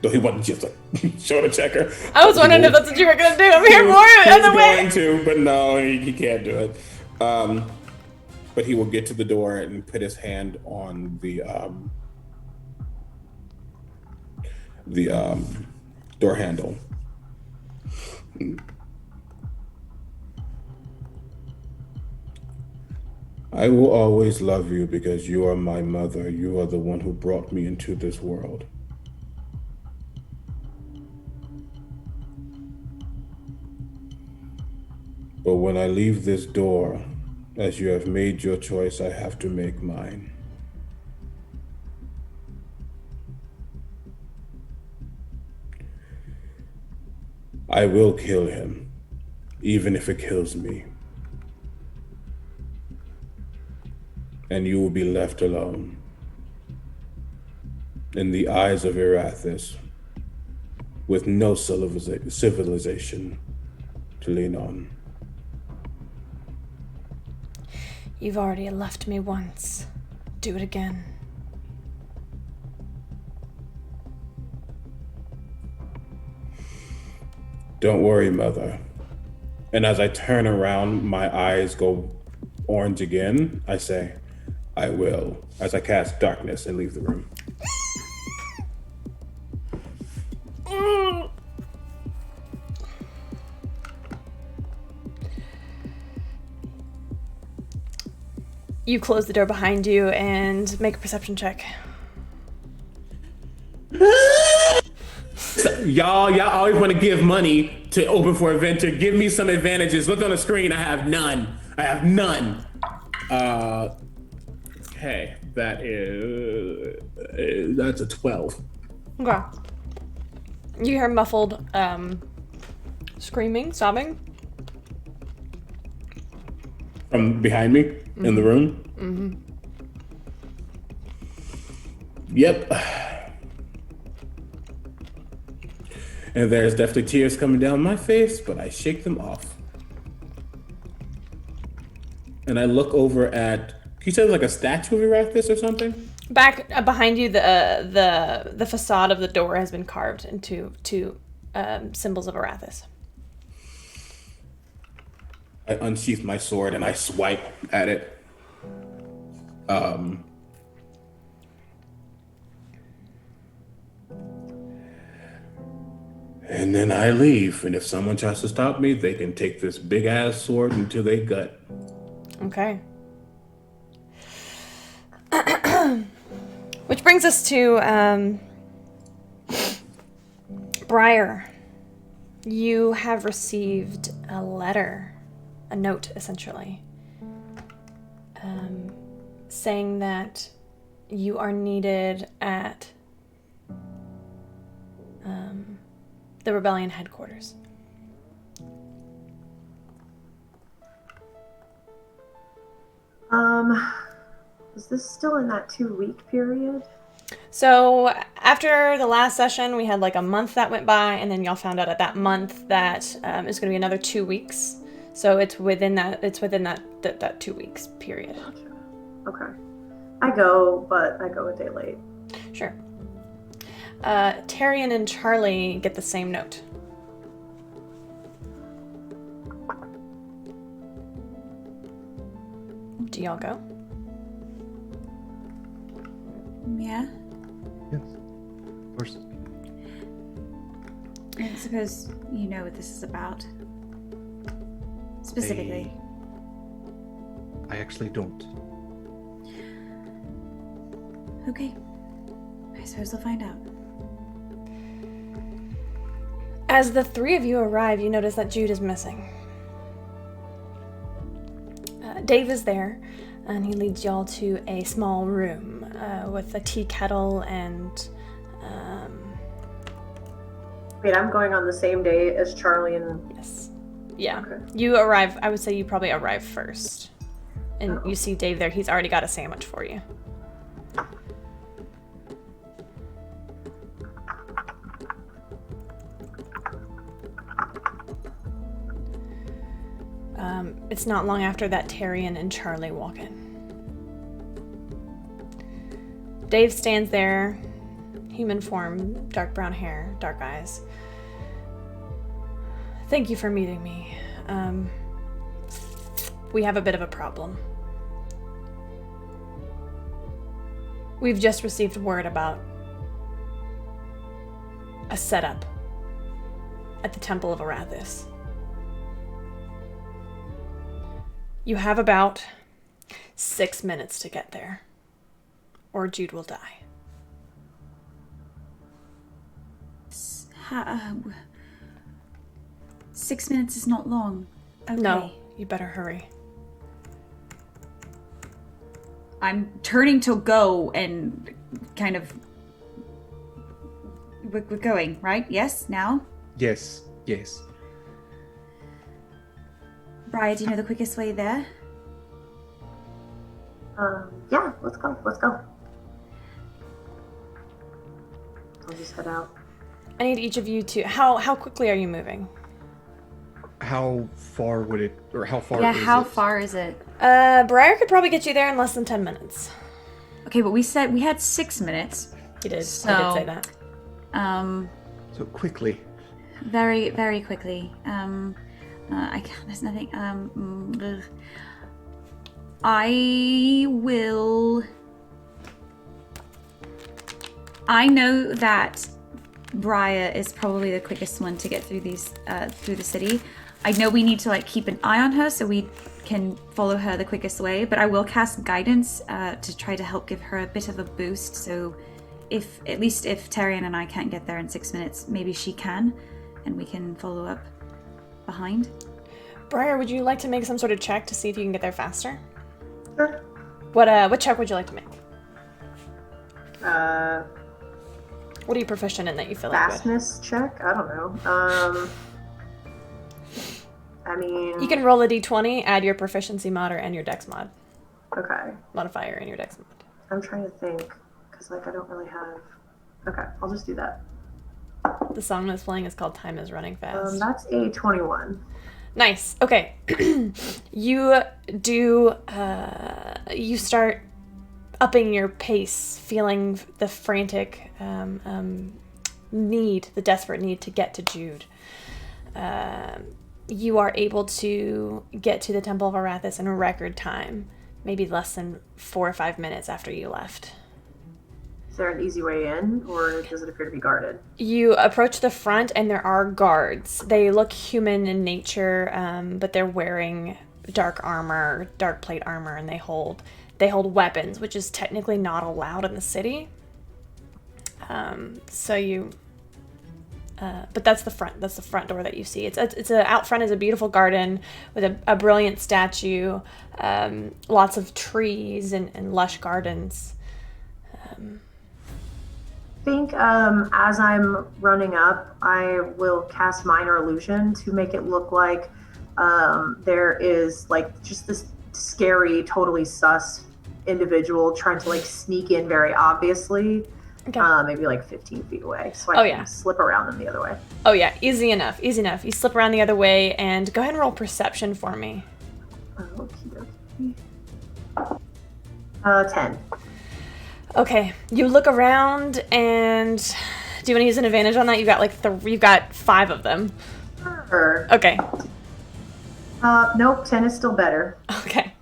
Though he wasn't just like shoulder checker. I was wondering if that's what you were going to do. I'm here for it on the way. He was going to, but no, he can't do it. But he will get to the door and put his hand on the door handle. I will always love you because you are my mother. You are the one who brought me into this world. But when I leave this door, as you have made your choice, I have to make mine. I will kill him, even if it kills me. And you will be left alone. In the eyes of Erathis, with no civilization to lean on. You've already left me once. Do it again. Don't worry, Mother. And as I turn around, my eyes go orange again. I say, I will, as I cast darkness and leave the room. You close the door behind you and make a perception check. Y'all always want to give money to open for a venture. Give me some advantages. Look on the screen. I have none. Okay, that's a 12. Okay. You hear muffled screaming, sobbing. From behind me in the room. Mm-hmm. Yep. And there's definitely tears coming down my face, but I shake them off. And I look over at, you said like a statue of Erathis or something? Back behind you, the facade of the door has been carved into two symbols of Erathis. I unsheath my sword and I swipe at it. And then I leave. And if someone tries to stop me, they can take this big ass sword into their gut. Okay. Which brings us to Briar. You have received a letter, a note essentially, saying that you are needed at the rebellion headquarters. Is this still in that 2-week period? So after the last session, we had like a month that went by, and then y'all found out at that month that it's going to be another 2 weeks. So it's within that 2 weeks period. Gotcha. Okay. I go, but I go a day late. Sure. Tyrion and Charlie get the same note. Do y'all go? Yeah. Yes, of course. I suppose you know what this is about. Specifically. I actually don't. Okay. I suppose we'll find out. As the three of you arrive, you notice that Jude is missing. Dave is there, and he leads y'all to a small room with a tea kettle and... Wait, I'm going on the same day as Charlie and... Yes. Yeah. Okay. You arrive, I would say you probably arrive first. And you see Dave there, he's already got a sandwich for you. It's not long after that Tyrion and Charlie walk in. Dave stands there, human form, dark brown hair, dark eyes. Thank you for meeting me. We have a bit of a problem. We've just received word about a setup at the Temple of Erathis. You have about 6 minutes to get there, or Jude will die. 6 minutes is not long. Okay. No, you better hurry. I'm turning to go and kind of... We're going, right? Yes, now? Yes, Yes. Briar, do you know the quickest way there? Yeah, let's go. I'll just head out. I need each of you to... How quickly are you moving? How far would it, or how far Yeah, is how it? far is it? Briar could probably get you there in less than 10 minutes. Okay, but we said we had 6 minutes. You did. So, I did say that. So quickly. Very, very quickly. There's nothing. I know that Briar is probably the quickest one to get through through the city. I know we need to like keep an eye on her so we can follow her the quickest way, but I will cast guidance to try to help give her a bit of a boost. So, if Tyrion and I can't get there in 6 minutes, maybe she can, and we can follow up behind. Briar, would you like to make some sort of check to see if you can get there faster? Sure. What check would you like to make? What are you proficient in that you feel like fastness check? I don't know. I mean... You can roll a d20, add your proficiency mod and your dex mod. Okay. Modifier and your dex mod. I'm trying to think, because, like, I don't really have... Okay, I'll just do that. The song that's playing is called Time is Running Fast. That's a 21. Nice. Okay. You start upping your pace, feeling the frantic need, the desperate need to get to Jude. You are able to get to the Temple of Arathis in record time, maybe less than 4 or 5 minutes after you left. Is there an easy way in, or does it appear to be guarded? You approach the front and there are guards. They look human in nature, but they're wearing dark armor, dark plate armor, and they hold weapons, which is technically not allowed in the city. But that's the front. That's the front door that you see. Out front is a beautiful garden with a brilliant statue, lots of trees and lush gardens. I think as I'm running up, I will cast Minor Illusion to make it look like there is like just this scary, totally sus individual trying to like sneak in very obviously. Okay. Maybe like 15 feet away, so I can slip around them the other way. Oh yeah, easy enough. You slip around the other way, and go ahead and roll perception for me. Okay. 10. Okay, you look around, and do you want to use an advantage on that? You've got 5 of them. Sure. Okay. Nope, 10 is still better. Okay.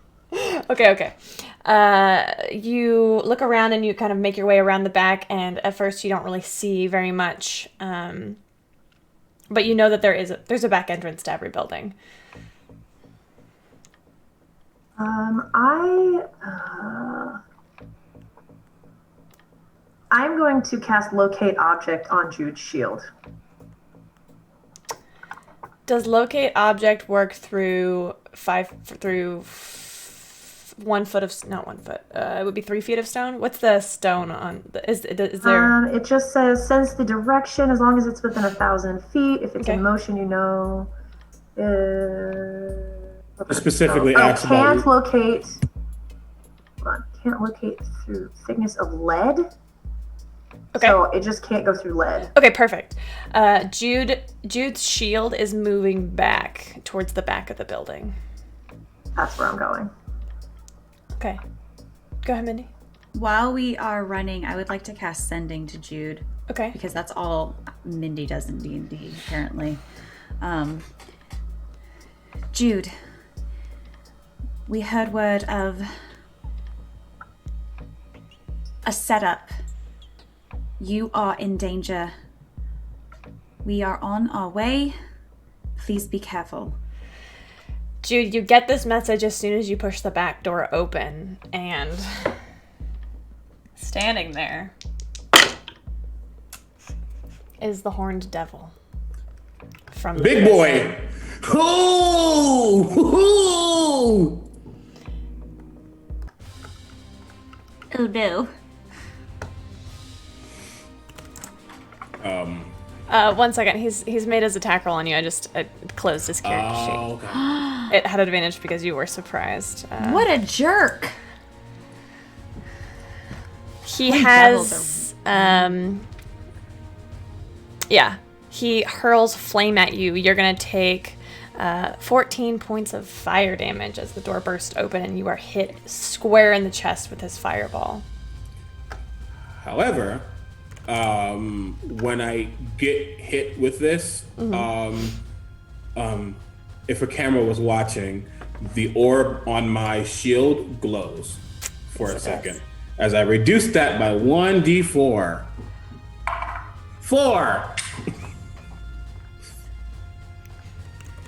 You look around and you kind of make your way around the back, and at first you don't really see very much, but you know that there's a back entrance to every building. I'm going to cast Locate Object on Jude's shield. Does Locate Object work through 1 foot of, not 1 foot, it would be 3 feet of stone? What's the stone on, is there? It just says, sense the direction as long as it's within 1,000 feet. If it's in motion, you know. Specifically can't locate. Hold on. Can't locate through thickness of lead. Okay. So it just can't go through lead. Okay, perfect. Jude's shield is moving back towards the back of the building. That's where I'm going. Okay. Go ahead, Mindy. While we are running, I would like to cast Sending to Jude. Okay. Because that's all Mindy does in D&D, apparently. Jude, we heard word of a setup. You are in danger. We are on our way. Please be careful. Jude, you get this message as soon as you push the back door open, and standing there is the horned devil from Big boy. Oh! Oh no. 1 second. He's made his attack roll on you. I just closed his character sheet. Oh, okay. It had advantage because you were surprised. What a jerk! He My has, yeah, he hurls flame at you. You're gonna take 14 points of fire damage as the door bursts open and you are hit square in the chest with his fireball. However, when I get hit with this, if a camera was watching, the orb on my shield glows for a second. As I reduce that by 1d4. 4!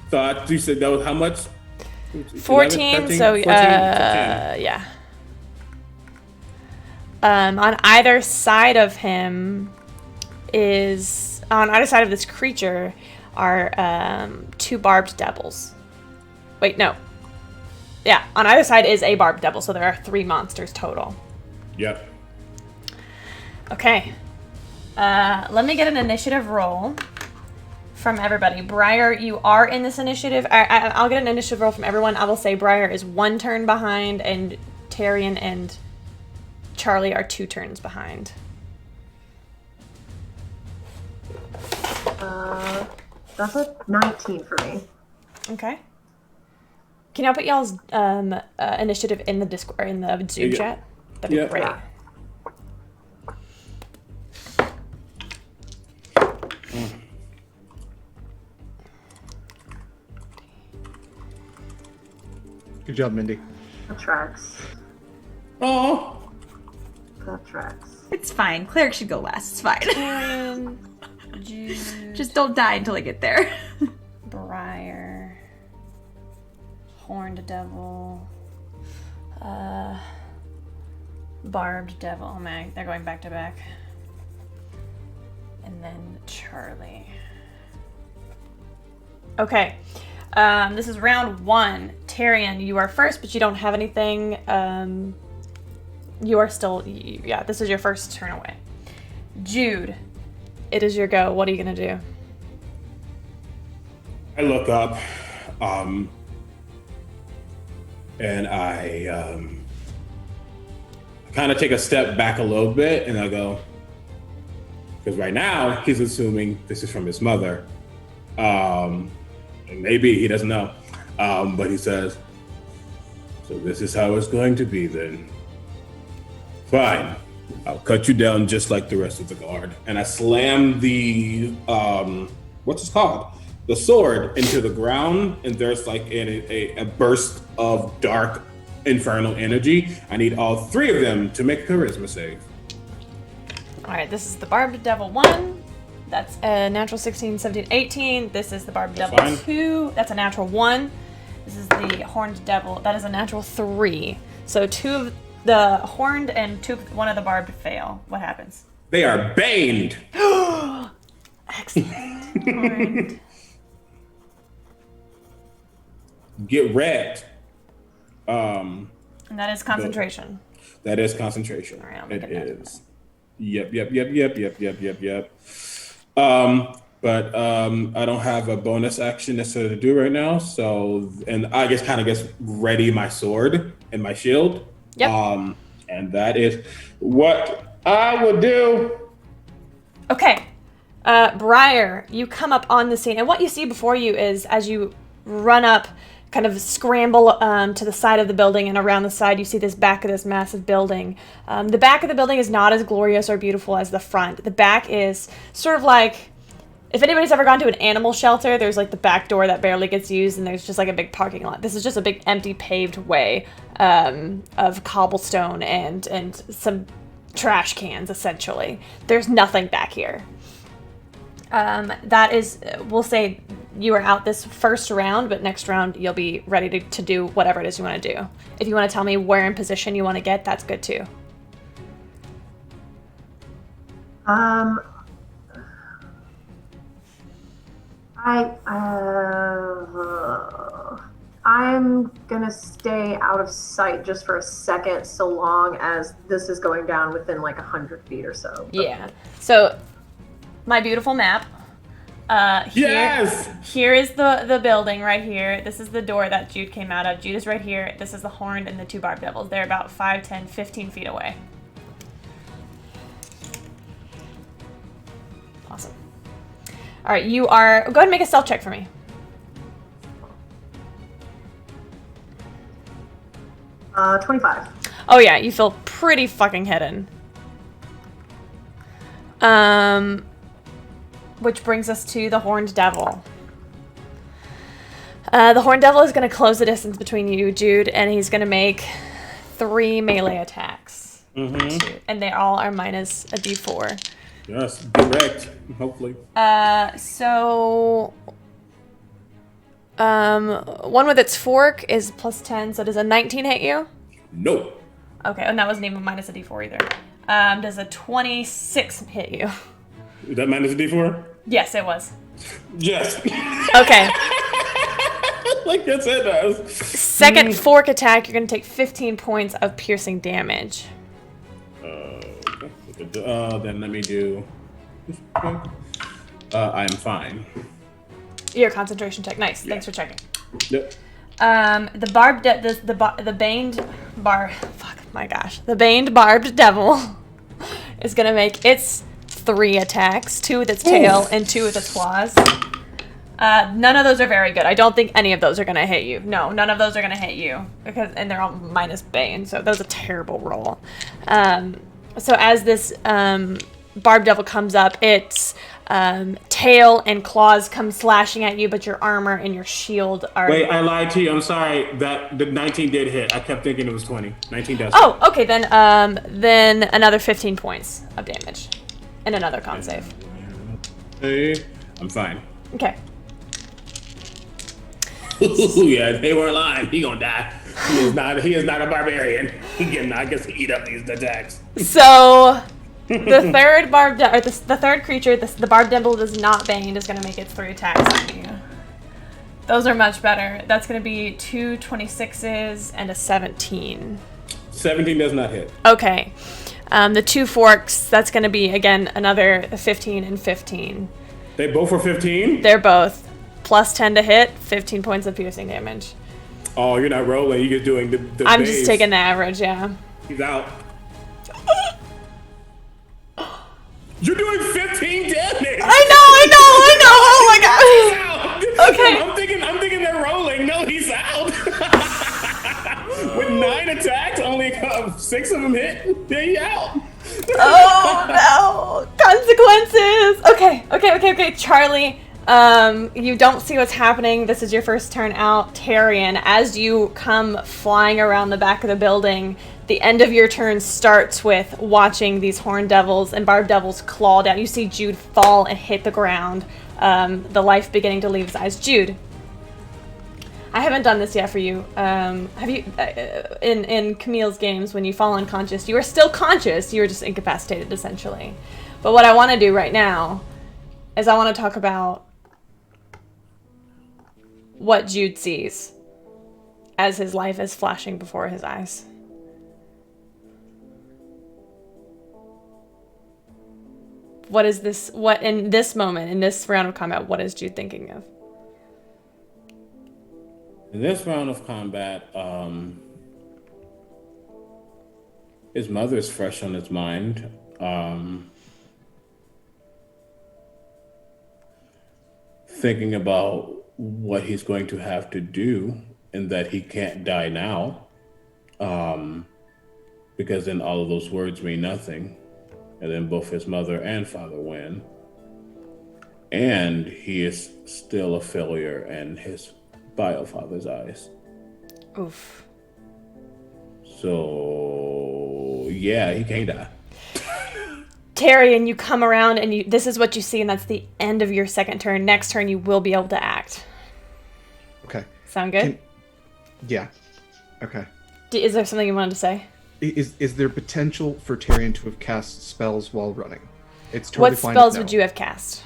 So you said that was how much? 14, 11, 13, so 14? yeah. On either side of him on either side of this creature are 2 barbed devils. Wait, no. Yeah, on either side is a barbed devil, so there are 3 monsters total. Yep. Okay. Let me get an initiative roll from everybody. Briar, you are in this initiative. I'll get an initiative roll from everyone. I will say Briar is 1 turn behind, and Tyrion and Charlie are 2 turns behind. That's a 19 for me. Okay. Can y'all put y'all's initiative in the Discord or in the Zoom chat? That'd be great. Yeah. Good job, Mindy. That tracks. Oh. That tracks. It's fine. Cleric should go last. It's fine. Just don't die until I get there. Briar, Horned Devil, Barbed Devil. Oh man, they're going back to back. And then Charlie. Okay. This is round 1. Tyrion, you are first, but you don't have anything. You are still... Yeah, this is your first turn away. Jude, it is your go. What are you going to do? I look up, and I kind of take a step back a little bit, and I go, because right now he's assuming this is from his mother. And maybe he doesn't know, but he says, so this is how it's going to be then. Fine, I'll cut you down just like the rest of the guard. And I slam the, what's it called? The sword into the ground, and there's like a burst of dark infernal energy. I need all 3 of them to make a charisma save. All right, this is the Barbed Devil 1. That's a natural 16, 17, 18. This is the Barbed Devil fine. 2. That's a natural 1. This is the Horned Devil. That is a natural 3. So 2 of the Horned and 1 of the Barbed fail. What happens? They are baned. Excellent. Horned. Get wrecked. And that is concentration. That is concentration. All right, I'll make It a note of is. Yep. But I don't have a bonus action necessarily to do right now. So, and I just kind of gets ready my sword and my shield. Yep. And that is what I would do. Okay. Briar, you come up on the scene, and what you see before you is, as you run up, kind of scramble to the side of the building, and around the side you see this back of this massive building. The back of the building is not as glorious or beautiful as the front. The back is sort of like, if anybody's ever gone to an animal shelter, there's like the back door that barely gets used, and there's just like a big parking lot. This is just a big empty paved way of cobblestone and some trash cans, essentially. There's nothing back here. That is, we'll say you are out this first round, but next round you'll be ready to do whatever it is you want to do. If you want to tell me where in position you want to get, that's good too. I'm gonna stay out of sight just for a second, so long as this is going down within like 100 feet or so. Yeah. So, my beautiful map. Here is the building right here. This is the door that Jude came out of. Jude is right here. This is the horn and the 2 barb devils. They're about 5, 10, 15 feet away. Awesome. All right, you are... Go ahead and make a stealth check for me. 25. Oh yeah, you feel pretty fucking hidden. Which brings us to the Horned Devil. The Horned Devil is going to close the distance between you, Jude, and he's going to make 3 melee attacks. Mm-hmm. And they all are minus a d4. Yes, direct, hopefully. One with its fork is plus 10, so does a 19 hit you? No. Okay, and that wasn't even minus a d4 either. Does a 26 hit you? Is that minus a d4? Yes, it was. Yes. Okay. Like I said, does. Second fork attack, you're going to take 15 points of piercing damage. Then let me do... I'm fine. Your concentration check. Nice. Yeah. Thanks for checking. Yep. The baned barbed devil is gonna make its 3 attacks, 2 with its tail and 2 with its claws. None of those are very good. I don't think any of those are gonna hit you. No, none of those are gonna hit you and they're all minus bane, so that was a terrible roll. So as this barbed devil comes up, its tail and claws come slashing at you, but your armor and your shield are... Wait, I lied to you. I'm sorry. The 19 did hit. I kept thinking it was 20. 19 does. Oh, okay. Then another 15 points of damage and another con save. Hey, I'm fine. Okay. Yeah, they weren't lying. He gonna die. He is not a barbarian. He cannot get to eat up these attacks. So... The third creature, the barbed devil is not banged, is going to make its 3 attacks on you. Those are much better. That's going to be 2 26s and a 17. 17 does not hit. Okay. The 2 forks, that's going to be, again, another 15 and 15. They both are 15? They're both. Plus 10 to hit, 15 points of piercing damage. Oh, you're not rolling. You're just doing the I'm base. just taking the average, yeah. He's out. You're doing 15 damage. I know. Oh my god. Okay. I'm thinking they're rolling. No, he's out. With 9 attacks, only 6 of them hit. Yeah, he's out. Oh no! Consequences. Okay. Charlie, you don't see what's happening. This is your first turn out. Tyrion, as you come flying around the back of the building, the end of your turn starts with watching these horned devils and barbed devils claw down. You see Jude fall and hit the ground, the life beginning to leave his eyes. Jude, I haven't done this yet for you. Have you, in Camille's games, when you fall unconscious, you are still conscious, you are just incapacitated, essentially. But what I want to do right now is I want to talk about what Jude sees as his life is flashing before his eyes. What is this? What in this moment, in this round of combat, what is Jude thinking of? In this round of combat, his mother is fresh on his mind. Thinking about what he's going to have to do and that he can't die now. Because then all of those words mean nothing. And then both his mother and father win. And he is still a failure in his bio-father's eyes. Oof. So, yeah, he can't die. Terry, and you come around and this is what you see, and that's the end of your second turn. Next turn, you will be able to act. Okay. Sound good? Yeah. Okay. Is there something you wanted to say? Is there potential for Tyrion to have cast spells while running? It's totally what fine. What spells would you have cast?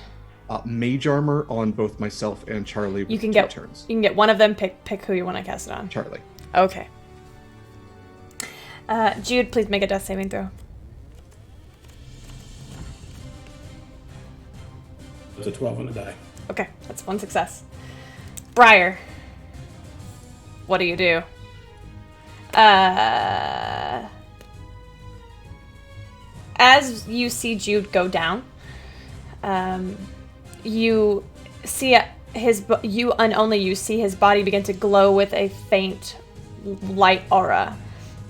Mage armor on both myself and Charlie. You can get turns. You can get one of them. Pick who you want to cast it on. Charlie. Okay. Jude, please make a death saving throw. It's a 12 on the die. Okay, that's one success. Briar, what do you do? As you see Jude go down, you see you see his body begin to glow with a faint light aura.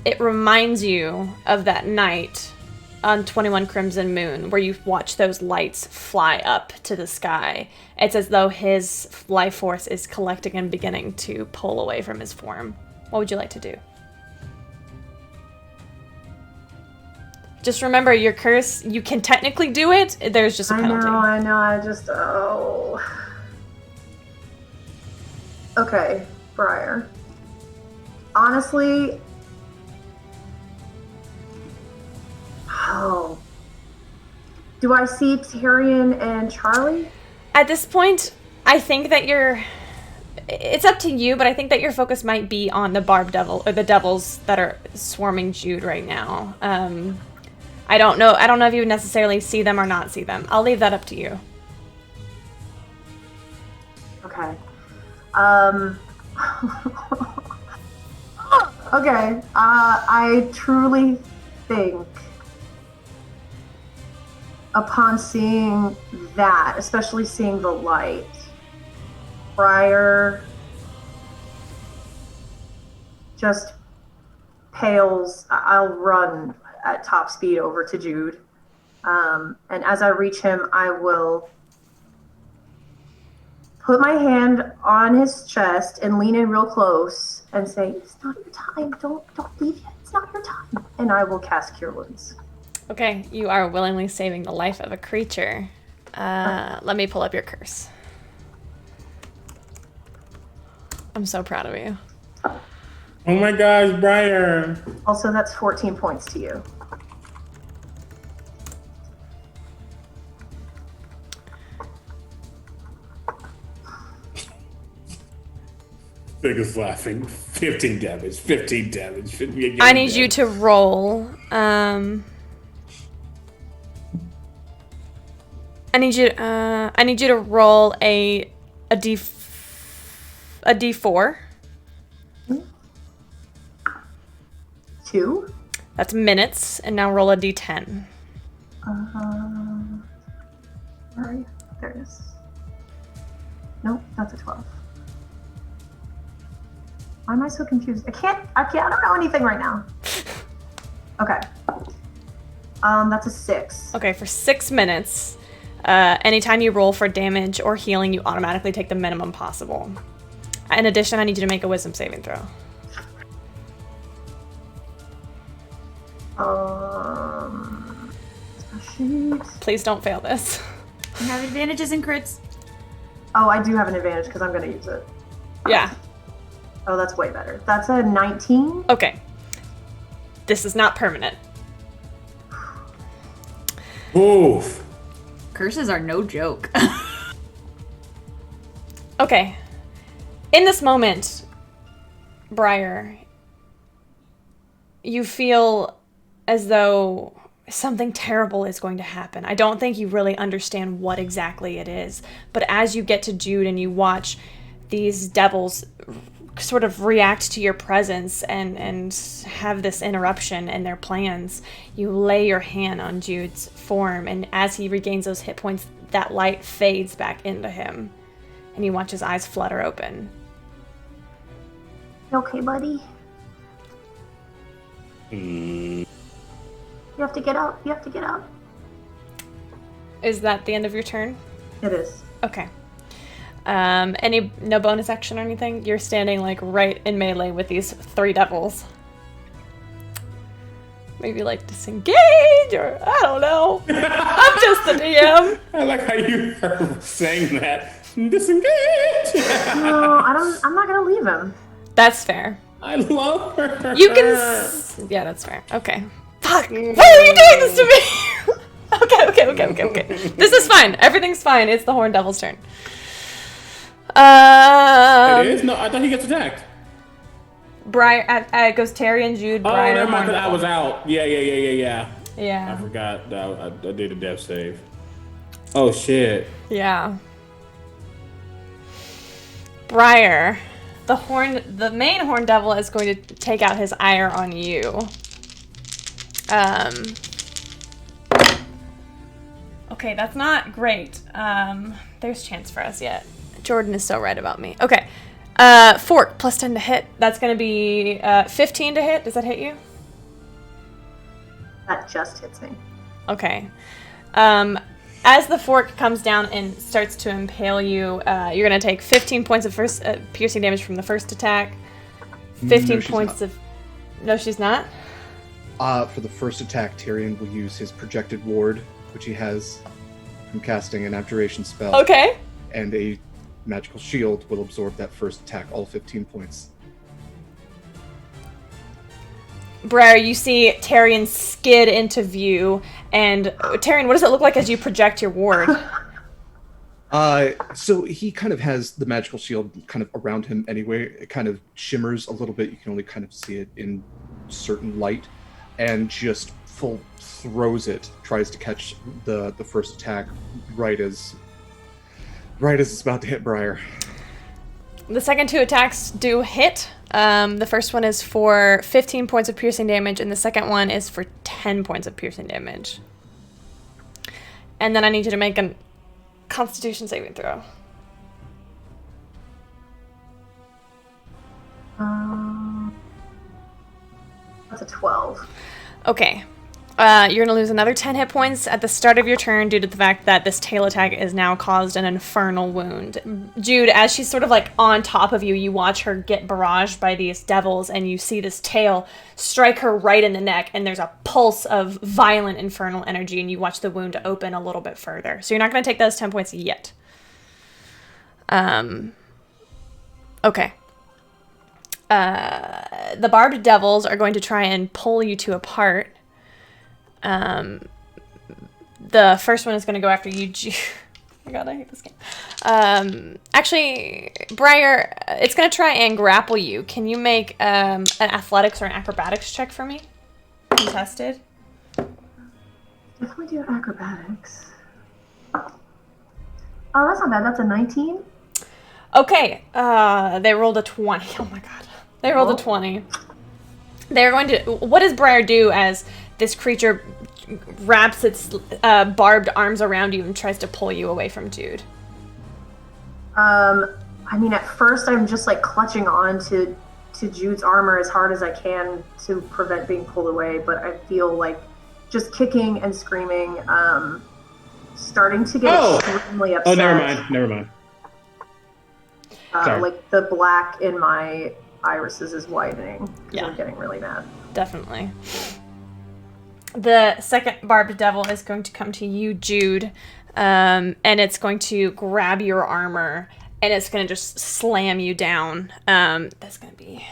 It reminds you of that night on 21 Crimson Moon where you watch those lights fly up to the sky. It's as though his life force is collecting and beginning to pull away from his form. What would you like to do? Just remember, your curse, you can technically do it, there's just a penalty. I know, Okay, Briar. Honestly... Oh. Do I see Tyrion and Charlie? At this point, I think that it's up to you, but I think that your focus might be on the barb devil, or the devils that are swarming Jude right now. I don't know if you would necessarily see them or not see them. I'll leave that up to you. Okay. Okay. I truly think upon seeing that, especially seeing the light, Briar just pales. I'll run at top speed over to Jude. And as I reach him, I will put my hand on his chest and lean in real close and say, "It's not your time. Don't leave yet. It's not your time." And I will cast Cure Wounds. Okay, you are willingly saving the life of a creature. Let me pull up your curse. I'm so proud of you. Oh my gosh, Briar. Also, that's 14 points to you. Biggest laughing. 15 damage. 15 damage. I need you to roll. I need you to roll a d4. 2. That's minutes, and now roll a d10. Where are you? There it is. Nope, that's a 12. Why am I so confused? I don't know anything right now. Okay. That's a 6. Okay, for 6 minutes, anytime you roll for damage or healing, you automatically take the minimum possible. In addition, I need you to make a wisdom saving throw. Shoot. Please don't fail this. You have advantages in crits. Oh, I do have an advantage because I'm going to use it. Yeah. Oh, that's way better. That's a 19. Okay. This is not permanent. Oof. Curses are no joke. Okay. In this moment, Briar, you feel as though something terrible is going to happen. I don't think you really understand what exactly it is. But as you get to Jude and you watch these devils sort of react to your presence and have this interruption in their plans, you lay your hand on Jude's form, and as he regains those hit points, that light fades back into him, and you watch his eyes flutter open. You okay, buddy? You have to get up. You have to get up. Is that the end of your turn? It is. Okay. No bonus action or anything? You're standing like right in melee with these 3 devils. Maybe like disengage, or I don't know. I'm just the DM. I like how you are saying that. Disengage. No, I'm not gonna leave him. That's fair. I love her. You can. Yeah, that's fair. Okay. Fuck. Why are you doing this to me? Okay. This is fine. Everything's fine. It's the Horned Devil's turn. It is? No, I thought he gets attacked. Briar, it goes Terry and Jude. Briar, never mind, 'cause Horned I was Devil. out. Yeah. Yeah. I forgot that I did a death save. Oh, shit. Yeah. Briar, the main horn devil is going to take out his ire on you. Okay, that's not great. There's chance for us yet. Jordan is so right about me. Okay. Fork, plus 10 to hit. That's going to be 15 to hit. Does that hit you? That just hits me. Okay. As the fork comes down and starts to impale you, you're going to take 15 points of first piercing damage from the first attack. 15 points of... No, she's not? For the first attack, Tyrion will use his projected ward, which he has from casting an abjuration spell. Okay. And a magical shield will absorb that first attack, all 15 points. Briar, you see Tyrion skid into view, and Tyrion, what does it look like as you project your ward? So he kind of has the magical shield kind of around him anyway. It kind of shimmers a little bit. You can only kind of see it in certain light, and just full throws it, tries to catch the first attack right as it's about to hit Briar. The second two attacks do hit. The first one is for 15 points of piercing damage, and the second one is for 10 points of piercing damage. And then I need you to make a Constitution saving throw. That's a 12. Okay. You're going to lose another 10 hit points at the start of your turn due to the fact that this tail attack has now caused an infernal wound. Jude, as she's sort of like on top of you, you watch her get barraged by these devils, and you see this tail strike her right in the neck, and there's a pulse of violent infernal energy, and you watch the wound open a little bit further. So you're not going to take those 10 points yet. Okay. The barbed devils are going to try and pull you two apart. The first one is going to go after you. Oh my god, I hate this game. Actually, Briar, it's going to try and grapple you. Can you make an athletics or an acrobatics check for me? Contested. If we do acrobatics. Oh, that's not bad. That's a 19. Okay, they rolled a 20. Oh my god. They rolled a 20. They're going to... What does Briar do as this creature wraps its barbed arms around you and tries to pull you away from Jude? I mean, at first I'm just like clutching on to Jude's armor as hard as I can to prevent being pulled away, but I feel like just kicking and screaming, starting to get extremely upset. Oh, never mind. Sorry. Like the black in my irises is widening. Yeah. I'm getting really mad. Definitely. The second barbed devil is going to come to you, Jude, and it's going to grab your armor, and it's going to just slam you down. That's going to be...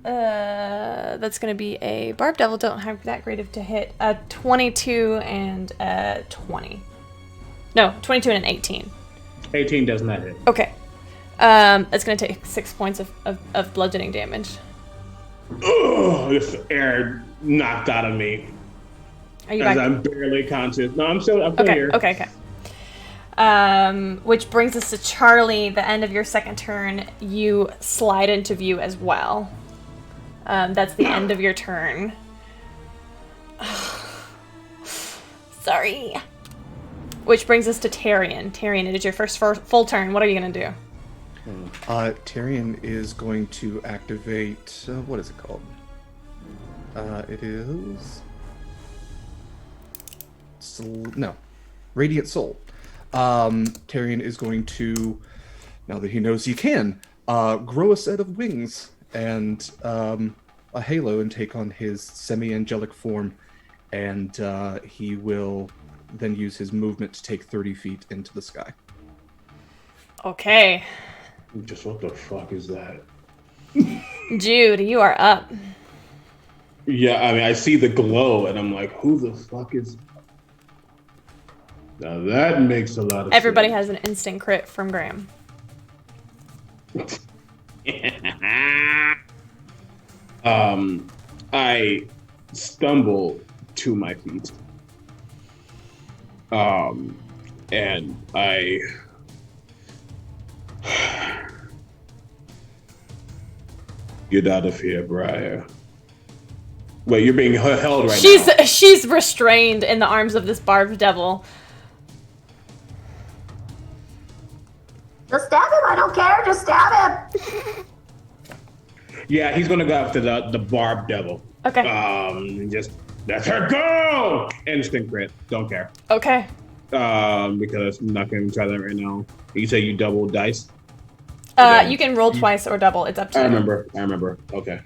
that's going to be a barbed devil. Don't have that great of to hit. A 22 and a 20. No, 22 and an 18. 18 does not hit. Okay. It's going to take 6 points of bludgeoning damage. Ugh, this air knocked out of me. Are you as back? I'm barely conscious. No, I'm still okay, here. Okay. Which brings us to Charlie. The end of your second turn, you slide into view as well. That's the end of your turn. Sorry. Which brings us to Tyrion. Tyrion, it is your first full turn. What are you going to do? Tyrion is going to activate... what is it called? It is... Radiant Soul. Tyrion is going to, now that he knows he can, grow a set of wings and a halo and take on his semi-angelic form, and he will then use his movement to take 30 feet into the sky. Okay. Just what the fuck is that? Jude, you are up. Yeah, I mean, I see the glow, and I'm like, who the fuck is... Now that makes a lot of Everybody sense. has an instant crit from Graham. I stumble to my feet. And I Get out of here, Briar. Wait, you're being held right now. She's restrained in the arms of this barbed devil. Just stab him. I don't care. Just stab him. Yeah, he's gonna go after the barbed devil. Okay. Just let her go. Instant crit. Don't care. Okay. Because I'm not gonna try that right now. You say you double dice. You can roll twice or double. It's up to you. I remember. Okay.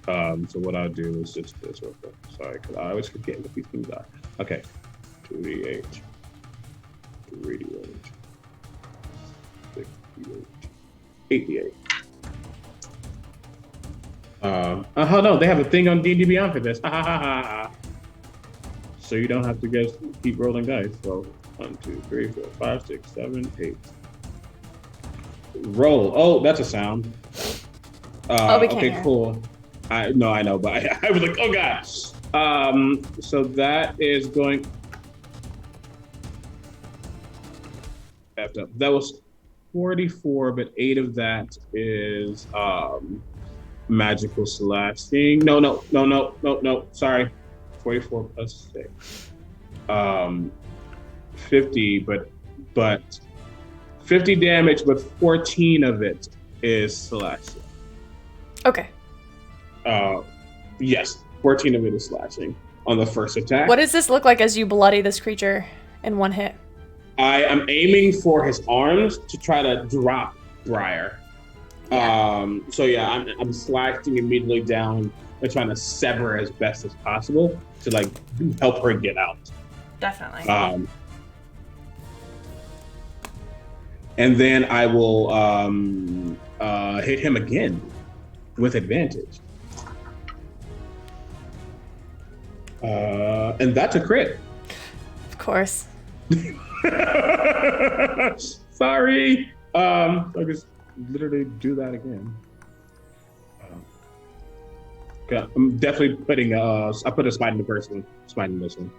So what I'll do is just this real quick. Sorry, because I always forget what these things are. Okay. 2d8. 3d8. 6d8. 8d8. Oh no, they have a thing on D&D Beyond for this. So you don't have to guys keep rolling dice. So 1, 2, 3, 4, 5, 6, 7, 8. Roll. Oh, that's a sound. We can't okay, hear. cool. I know, but I was like, oh god. So that is going. That was 44, but 8 of that is magical slashing. No. Sorry, 44 plus 6. 50, but 50 damage, but 14 of it is slashing. Okay. Yes, 14 of it is slashing on the first attack. What does this look like as you bloody this creature in one hit? I am aiming for his arms to try to drop Briar. Yeah. So yeah, I'm slashing immediately down and trying to sever as best as possible to like help her get out. Definitely. And then I will hit him again with advantage. And that's a crit. Of course. Sorry. I just literally do that again. Okay, I'm definitely putting I put a smite in the first one, smite in this one.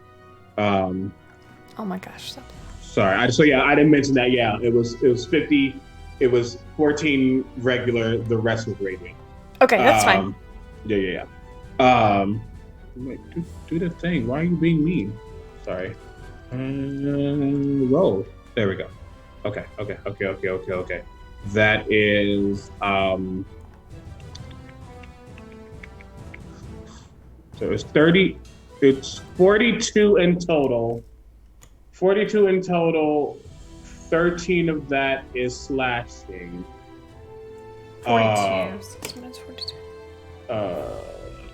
Oh my gosh. Sorry. I didn't mention that. Yeah, it was 50. It was 14 regular. The rest was radiant. Okay, that's fine. Yeah. Wait, do the thing. Why are you being mean? Sorry. Roll. There we go. Okay. That is so it's 30. It's 42 in total. 42 in total. 13 of that is slashing. 42. 6 minutes, 42.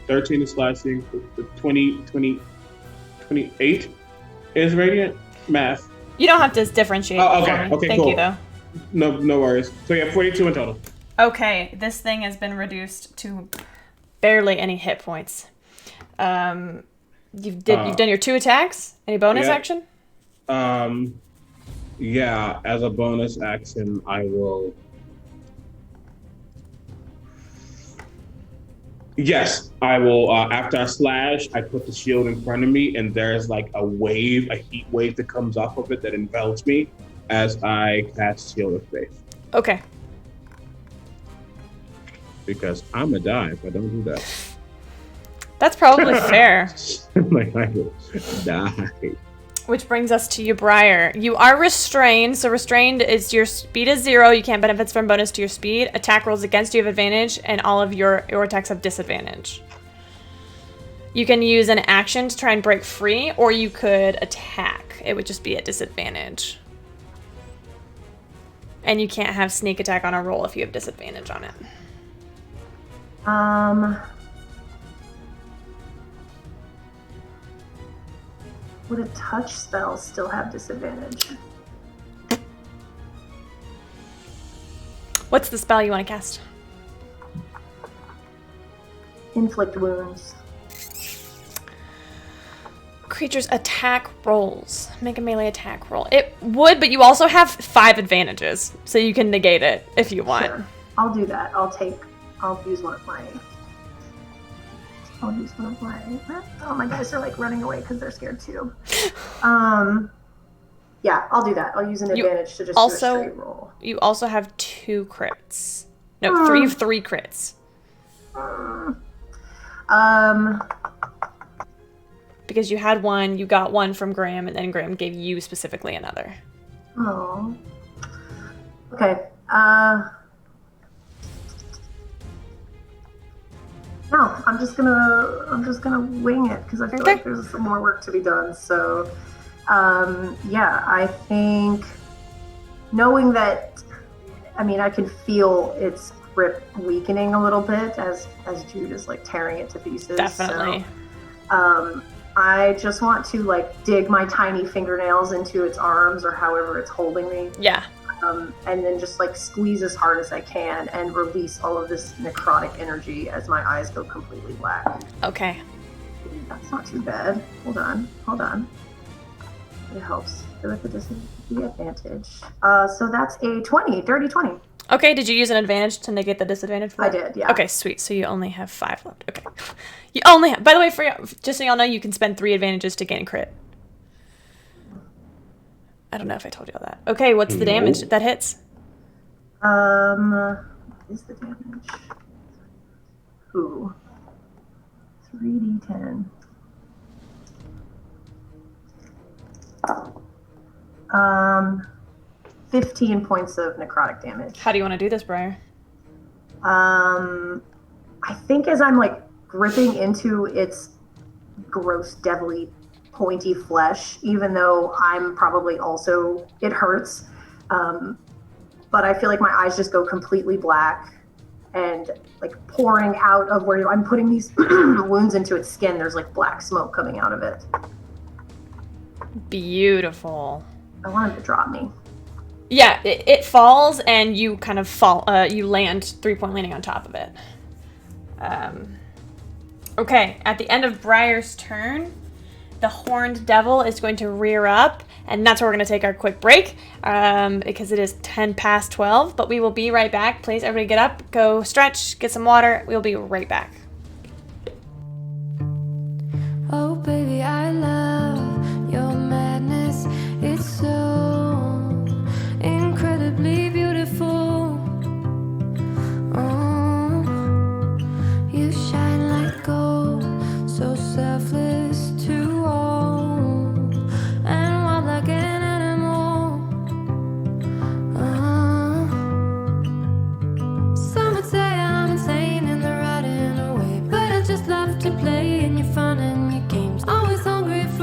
13 is slashing. 28 is radiant. Math. You don't have to differentiate. Oh, okay. For me. Okay, Thank cool. No worries. So yeah, 42 in total. Okay, this thing has been reduced to barely any hit points. You've done your 2 attacks. Any bonus action? Yeah. As a bonus action, I will. Yes, I will. After I slash, I put the shield in front of me, and there's like a heat wave that comes off of it that envelops me as I cast Shield of Faith. Okay. Because I'm gonna die if I don't do that. That's probably fair. Like I will die. Which brings us to you, Briar. You are restrained, so restrained is your speed is 0. You can't benefit from bonus to your speed. Attack rolls against you have advantage, and all of your attacks have disadvantage. You can use an action to try and break free, or you could attack. It would just be at disadvantage. And you can't have sneak attack on a roll if you have disadvantage on it. Would a touch spell still have disadvantage? What's the spell you want to cast? Inflict wounds. Creature's attack rolls. Make a melee attack roll. It would, but you also have 5 advantages, so you can negate it if you want. Sure. I'll do that. I'll use one of my. Oh, my guys are like running away because they're scared too. Yeah, I'll do that. I'll use an advantage to just do a straight roll. You also have 2 crits. No, three of 3 crits. Because you had one, you got one from Graham, and then Graham gave you specifically another. Oh. Okay. No, I'm just gonna wing it because I feel like there's some more work to be done. So, yeah, I think knowing that, I mean, I can feel its grip weakening a little bit as Jude is like tearing it to pieces. Definitely. So, I just want to like dig my tiny fingernails into its arms or however it's holding me. Yeah. And then just like squeeze as hard as I can and release all of this necrotic energy as my eyes go completely black. Okay. That's not too bad. Hold on. It helps with the advantage. So that's a 20, dirty 20. Okay, did you use an advantage to negate the disadvantage for that? I did, yeah. Okay, sweet. So you only have 5 left. Okay. You only have, by the way, just so y'all know, you can spend 3 advantages to gain crit. I don't know if I told you all that. Okay, what's the damage that hits? What is the damage? Ooh. 3d10. 15 points of necrotic damage. How do you want to do this, Briar? I think as I'm like gripping into its gross, devilly, pointy flesh, even though I'm probably also, it hurts. But I feel like my eyes just go completely black and like pouring out of where I'm putting these wounds into its skin. There's like black smoke coming out of it. Beautiful. I want him to drop me. Yeah, it falls and you kind of fall. You land 3-point landing on top of it. Okay, at the end of Briar's turn, the horned devil is going to rear up, and that's where we're going to take our quick break because it is 10 past 12. But we will be right back. Please, everybody get up, go stretch, get some water. We'll be right back. Oh, baby, I love your madness. It's so incredibly beautiful. Oh, you shine like gold, so selfless to all, and wild like an animal. Some would say I'm insane in the right and way, but I just love to play in your fun and your games. Always hungry for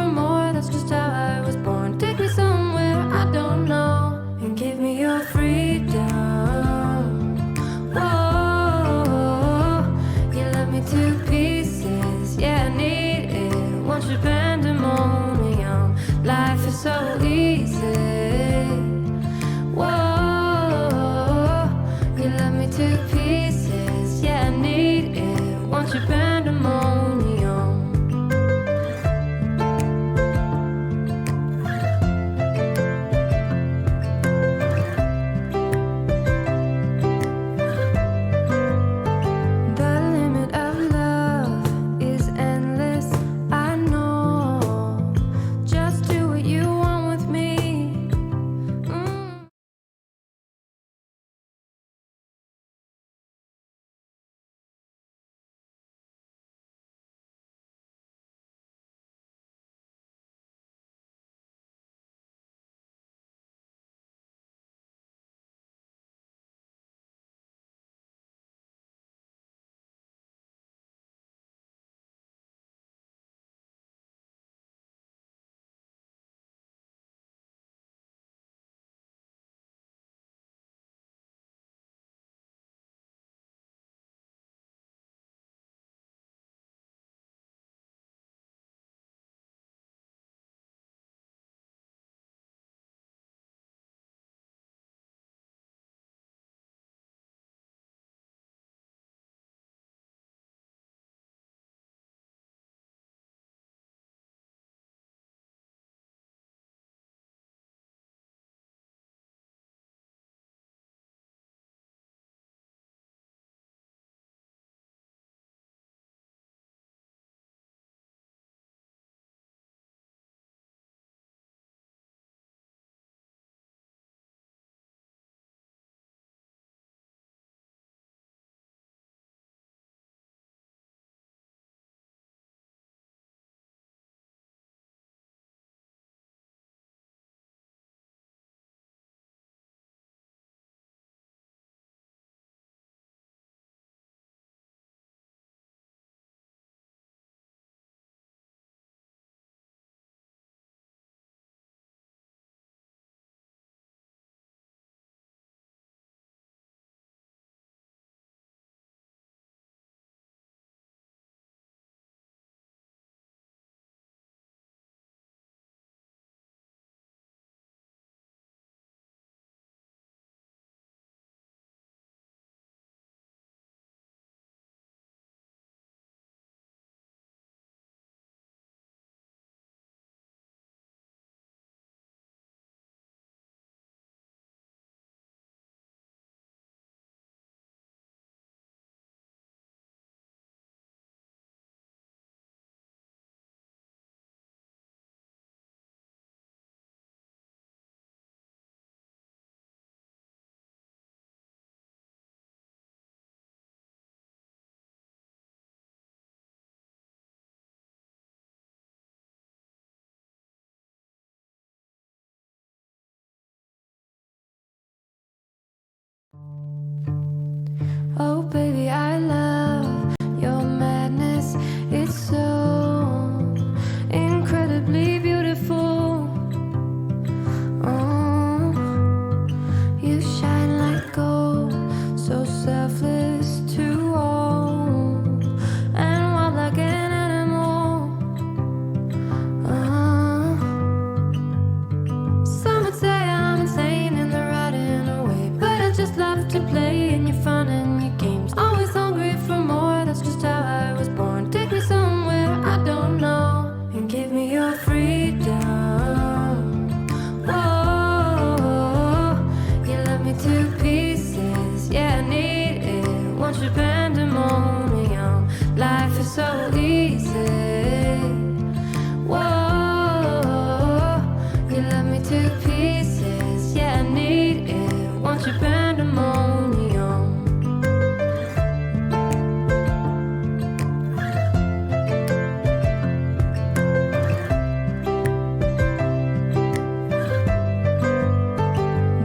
me to pieces. Yeah, I need it. Want your pandemonium.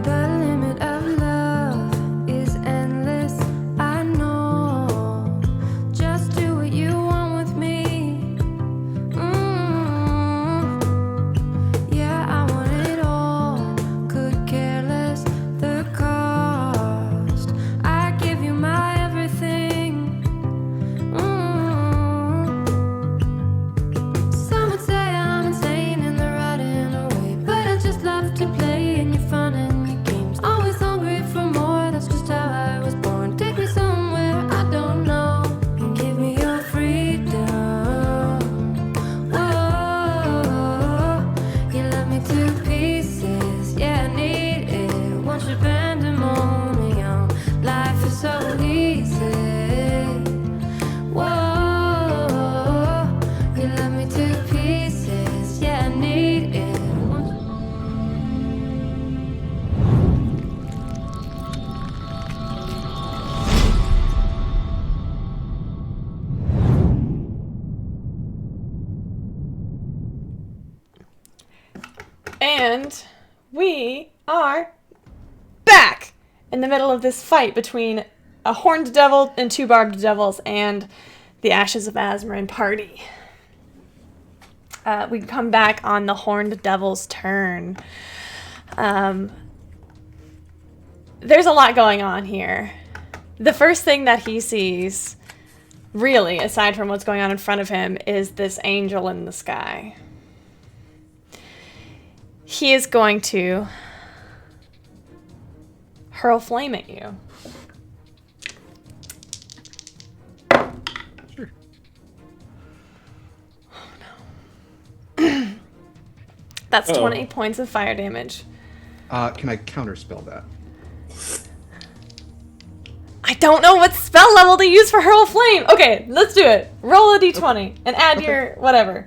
The limit of love is endless. I know. Just do what you want with me. Yeah, I want it all. Could care less the cost. I give you my everything. Some would say I'm insane in the right and a way, but I just love to play in your fun and your games. Always hungry for more. That's just how I was born. Take me somewhere I don't know and give me your freedom. Whoa, you love me to pieces. Yeah, I need it. Want your pandemonium. Life is so easy. Whoa, you love me to pieces. Yeah, I need it. And we are back in the middle of this fight between a horned devil and two barbed devils and the Ashes of Azmarin party. We come back on the horned devil's turn. There's a lot going on here. The first thing that he sees, really, aside from what's going on in front of him, is this angel in the sky. He is going to hurl flame at you. Sure. That's 20 points of fire damage. Can I counterspell that? I don't know what spell level to use for hurl flame. Okay, let's do it. Roll a d20 and add your whatever.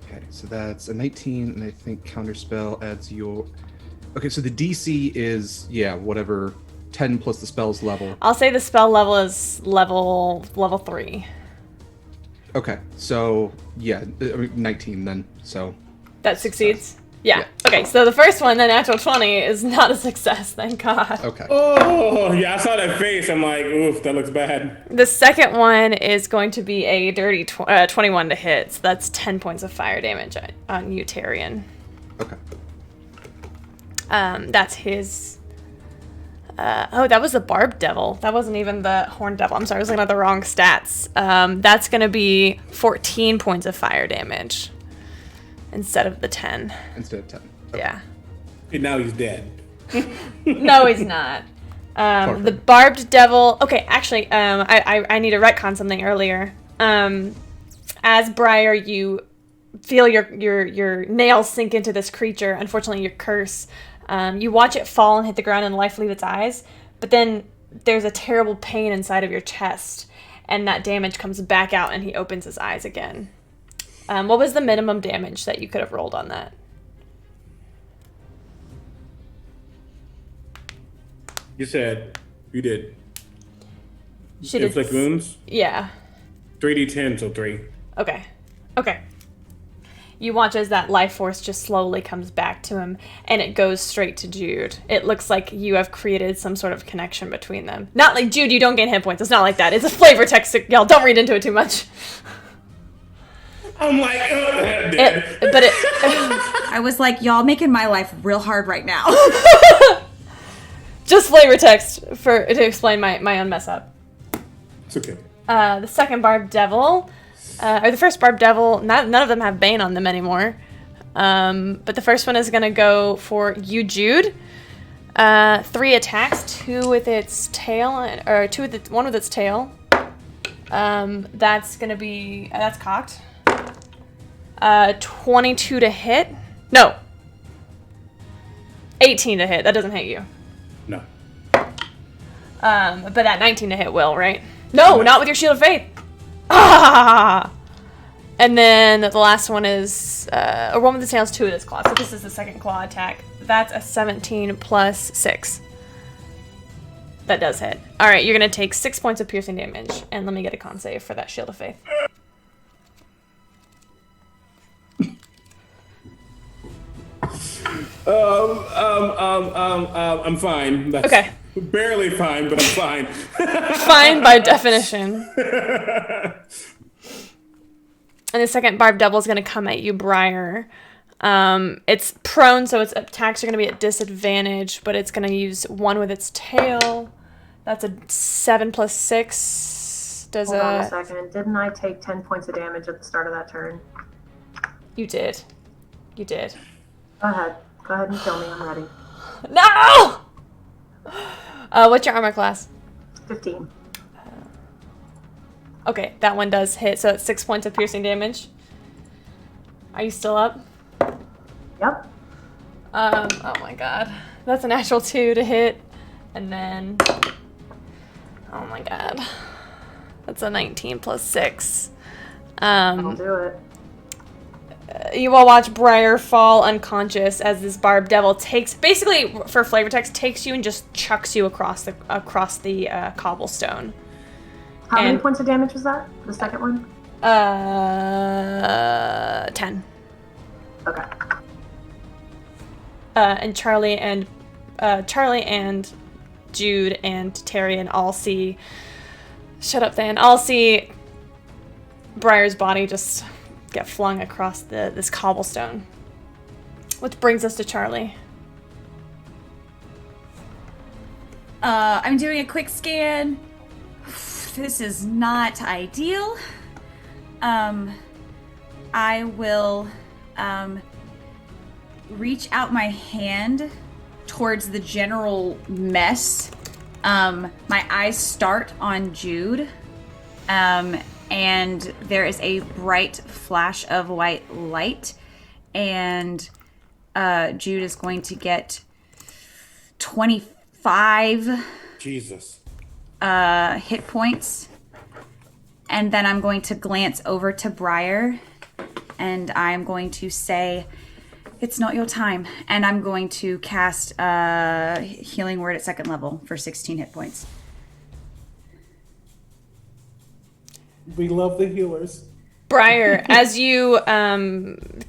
Okay, so that's a 19, and I think counterspell adds your... Okay, so the DC is, whatever, 10 plus the spell's level. I'll say the spell level is level 3. Okay, so, 19 then, so... That succeeds? Yeah. Okay, so the first one, the natural 20, is not a success, thank God. Okay. Oh, yeah, I saw that face. I'm like, oof, that looks bad. The second one is going to be a dirty 21 to hit, so that's 10 points of fire damage on you, Tyrion. Okay. That's his... that was the barbed devil. That wasn't even the horned devil. I'm sorry, I was looking at the wrong stats. That's going to be 14 points of fire damage instead of the 10. Instead of 10. Okay. Yeah. And now he's dead. No, he's not. The barbed devil... Okay, actually, I need to retcon something earlier. As Briar, you feel your nails sink into this creature. Unfortunately, your curse... you watch it fall and hit the ground and life leave its eyes, but then there's a terrible pain inside of your chest, and that damage comes back out and he opens his eyes again. What was the minimum damage that you could have rolled on that? You said you did. She did. Inflict wounds? Yeah. 3d10, so 3. Okay. You watch as that life force just slowly comes back to him, and it goes straight to Jude. It looks like you have created some sort of connection between them. Not like, Jude, you don't gain hit points. It's not like that. It's a flavor text. Y'all, don't read into it too much. I'm like, I was like, y'all making my life real hard right now. Just flavor text to explain my own mess up. It's okay. The second barbed devil... or the first barbed devil, none of them have Bane on them anymore. But the first one is going to go for you, Jude. 3 attacks, 2 with its tail, or 1 with its tail. That's going to be, that's cocked. 22 to hit. No. 18 to hit. That doesn't hit you. No. But that 19 to hit will, right? No, not with your Shield of Faith. Ah! And then the last one is a one with the snails, 2 of its claws. So this is the second claw attack. That's a 17 plus 6. That does hit. All right, you're going to take 6 points of piercing damage. And let me get a con save for that Shield of Faith. I'm fine. That's Okay. barely fine, but I'm fine. Fine by definition. And the second Barb Devil is going to come at you, Briar. It's prone, so its attacks are going to be at disadvantage, but it's going to use 1 with its tail. That's a 7 plus 6. Hold on a second. Didn't I take 10 points of damage at the start of that turn? You did. You did. Go ahead. Go ahead and kill me. I'm ready. No! What's your armor class? 15. Okay, that one does hit, so it's 6 points of piercing damage. Are you still up? Yep. Oh my god. That's a natural 2 to hit. And then... Oh my god. That's a 19 plus 6. I'll do it. You will watch Briar fall unconscious as this Barb Devil basically for flavor text, takes you and just chucks you across the cobblestone. How many points of damage was that? The second one? 10. Okay. And Charlie and Jude and Tyrion all see. Shut up, Than. All see Briar's body just get flung across this cobblestone. Which brings us to Charlie. I'm doing a quick scan. This is not ideal. I will reach out my hand towards the general mess. My eyes start on Jude. And there is a bright flash of white light. And Jude is going to get 25 Jesus. hit points. And then I'm going to glance over to Briar. And I'm going to say, it's not your time. And I'm going to cast Healing Word at 2nd level for 16 hit points. We love the healers. Briar, as you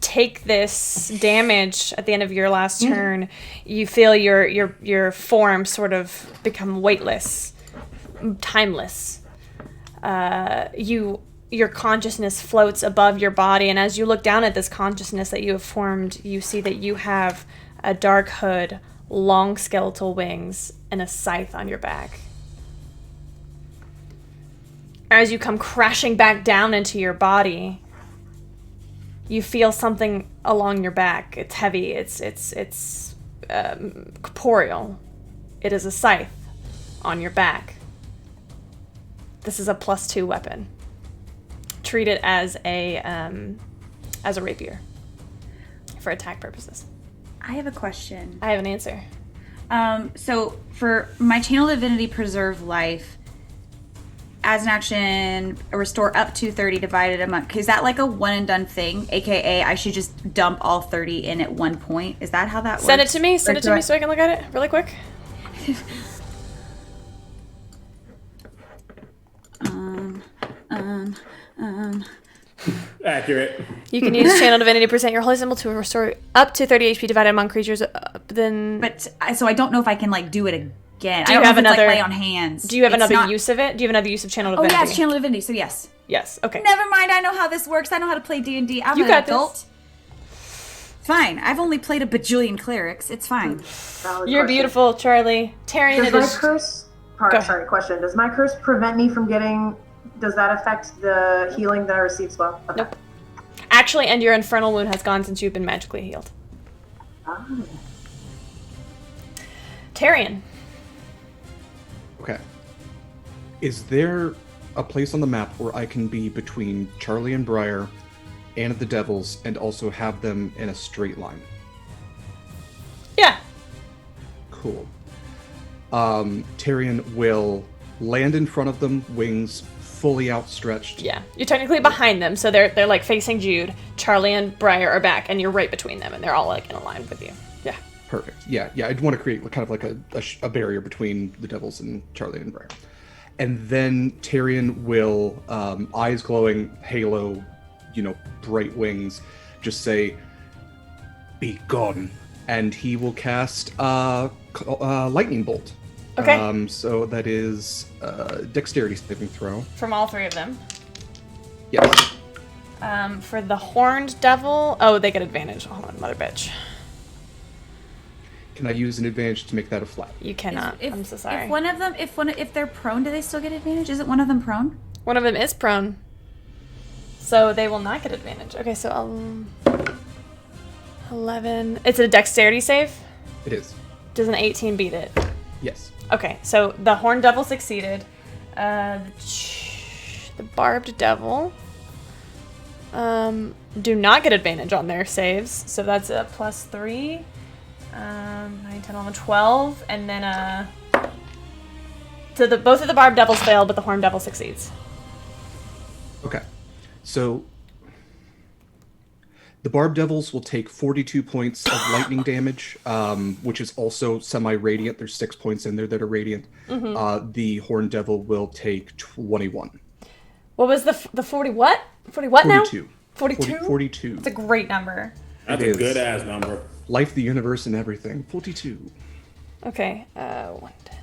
take this damage at the end of your last turn, you feel your form sort of become weightless, timeless. Your consciousness floats above your body, and as you look down at this consciousness that you have formed, you see that you have a dark hood, long skeletal wings, and a scythe on your back. As you come crashing back down into your body, you feel something along your back. It's heavy. It's corporeal. It is a scythe on your back. This is a +2 weapon. Treat it as a rapier for attack purposes. I have a question. I have an answer. So for my Channel Divinity Preserve Life, as an action, restore up to 30 divided among. Is that like a one and done thing? AKA, I should just dump all 30 in at one point. Is that how that works? Send it to me. Send it to me so I can look at it really quick. Accurate. You can use Channel Divinity present your holy symbol to restore up to 30 HP divided among creatures. So I don't know if I can like do it again. Do you have another lay on hands? Do you have another use of it? Do you have another use of Channel Divinity? Oh yeah, it's Channel Divinity. So yes. Yes. Okay. Never mind. I know how this works. I know how to play D&D. I'm an adult. Fine. I've only played a bajillion clerics. It's fine. You're beautiful, Charlie. Tyrion, Does my curse? Question. Does my curse prevent me from getting? Does that affect the healing that I receive as well? Okay. Nope. Actually, and your infernal wound has gone since you've been magically healed. Tyrion. Okay. Is there a place on the map where I can be between Charlie and Briar and the Devils and also have them in a straight line? Yeah. Cool. Tyrion will land in front of them, wings fully outstretched. Yeah, you're technically behind them, so they're like facing Jude. Charlie and Briar are back, and you're right between them, and they're all like in a line with you. Yeah. Perfect. Yeah. I'd want to create kind of like a barrier between the devils and Charlie and Briar. And then Tyrion will, eyes glowing, halo, bright wings, just say, "Be gone," and he will cast lightning bolt. Okay. So that is dexterity saving throw. From all three of them. Yes. For the horned devil, oh, they get advantage. Hold on, mother bitch. Can I use an advantage to make that a flat? You cannot. I'm so sorry. If one of them, if they're prone, do they still get advantage? Isn't one of them prone? One of them is prone, so they will not get advantage. Okay, so 11. It's a dexterity save. It is. Does an 18 beat it? Yes. Okay, so the horned devil succeeded. The barbed devil do not get advantage on their saves, so that's a +3. 9, 10, 11, 12, and then so both of the barbed devils fail, but the horned devil succeeds. Okay, so the barbed devils will take 42 points of lightning damage, which is also semi-radiant. There's 6 points in there that are radiant. The horned devil will take 21. What was the 40 what? 40 what 42. now? 42? 42. It's a great number. That's a good ass number. Life, the universe, and everything. 42. Okay, 110.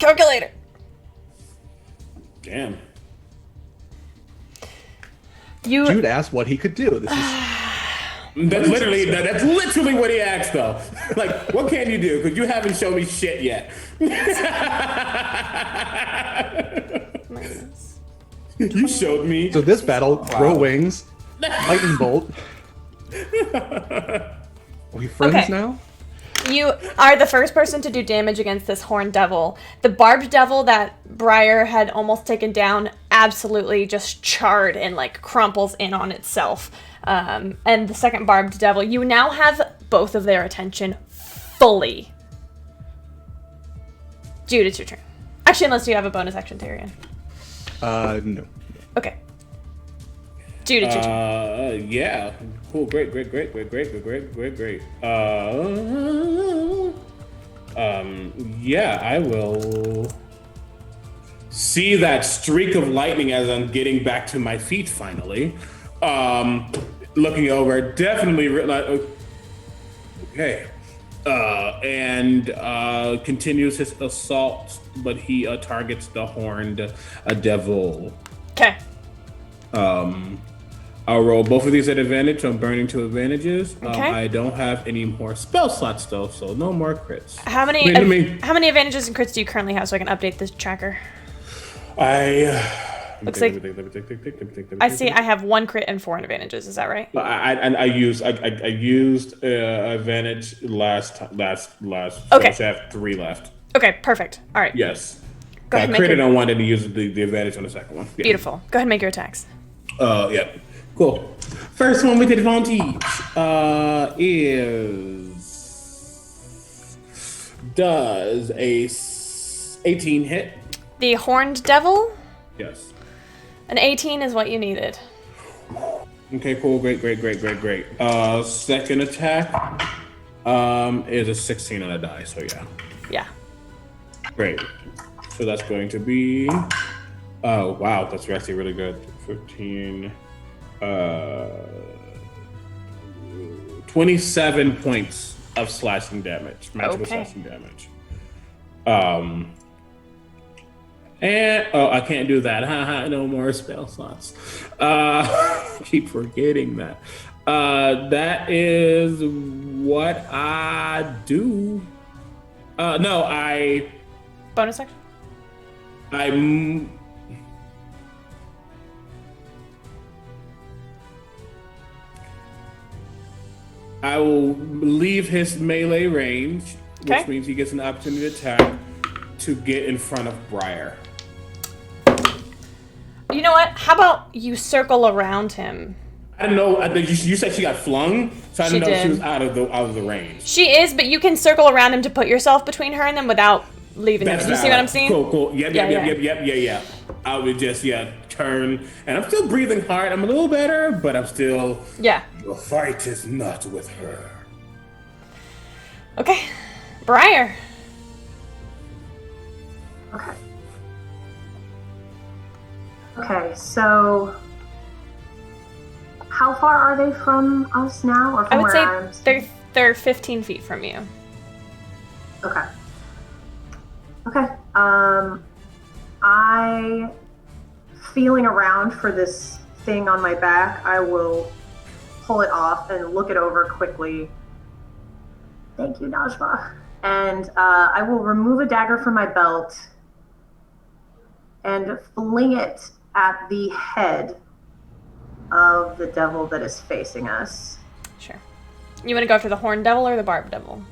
Calculator. Damn. Jude asked what he could do. This is That's literally what he asked, though. Like, what can you do? Because you haven't shown me shit yet. You showed me. So this battle, throw wings, lightning bolt. Are we friends now? You are the first person to do damage against this horned devil. The barbed devil that Briar had almost taken down absolutely just charred and like crumples in on itself. And the second barbed devil, you now have both of their attention fully. Jude, it's your turn. Actually, unless you have a bonus action, Tyrion. No. Okay. Jude, it's your turn. Yeah. Cool. Great. Yeah, I will see that streak of lightning as I'm getting back to my feet finally. Looking over, definitely okay. And continues his assault, but he targets the horned devil. Okay. I'll roll both of these at advantage, so I'm burning 2 advantages. Okay. I don't have any more spell slots though, so no more crits. How many advantages and crits do you currently have so I can update this tracker? Looks like I see I have 1 crit and 4 advantages. Is that right? I used advantage last. Okay. So I should have 3 left. Okay, perfect. All right. Yes. Go ahead I and make critted on one and used the advantage on the second one. Yeah. Beautiful. Go ahead and make your attacks. Yeah. Cool. First one with advantage does a 18 hit. The horned devil? Yes. An 18 is what you needed. Okay, cool. Great. Second attack is a 16 on a die, so yeah. Yeah. Great. So that's going to be... Oh, wow. That's actually really good. 15... 27 points of slashing damage. Magical slashing damage. And I can't do that. No more spell slots. Keep forgetting that. That is what I do. No, I bonus action. I will leave his melee range, which means he gets an opportunity to attack to get in front of Briar. You know what? How about you circle around him? I don't know. You said she got flung, so I didn't know she was out of the range. She is, but you can circle around him to put yourself between her and them without leaving him. Do you see what I'm saying? Cool. Yep. I would just turn, and I'm still breathing hard. I'm a little better, but I'm still. Yeah. Your fight is not with her. Okay. Briar. Okay. Okay, so how far are they from us now, or from I would where say they're 15 feet from you. Okay. Okay. I feeling around for this thing on my back. I will pull it off and look it over quickly. Thank you, Najma. And I will remove a dagger from my belt and fling it at the head of the devil that is facing us. Sure. You want to go after the horned devil or the barbed devil?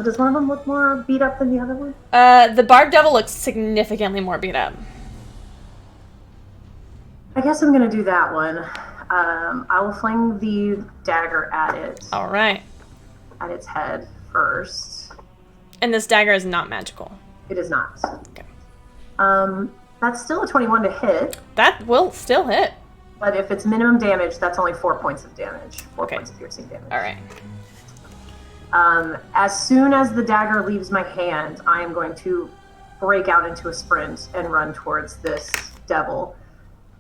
Does one of them look more beat up than the other one? The barbed devil looks significantly more beat up. I guess I'm gonna do that one. I will fling the dagger at it. All right. At its head first. And this dagger is not magical. It is not. Okay. That's still a 21 to hit. That will still hit. But if it's minimum damage, that's only 4 points of damage. 4 Okay. points of piercing damage. All right. As soon as the dagger leaves my hand, I am going to break out into a sprint and run towards this devil,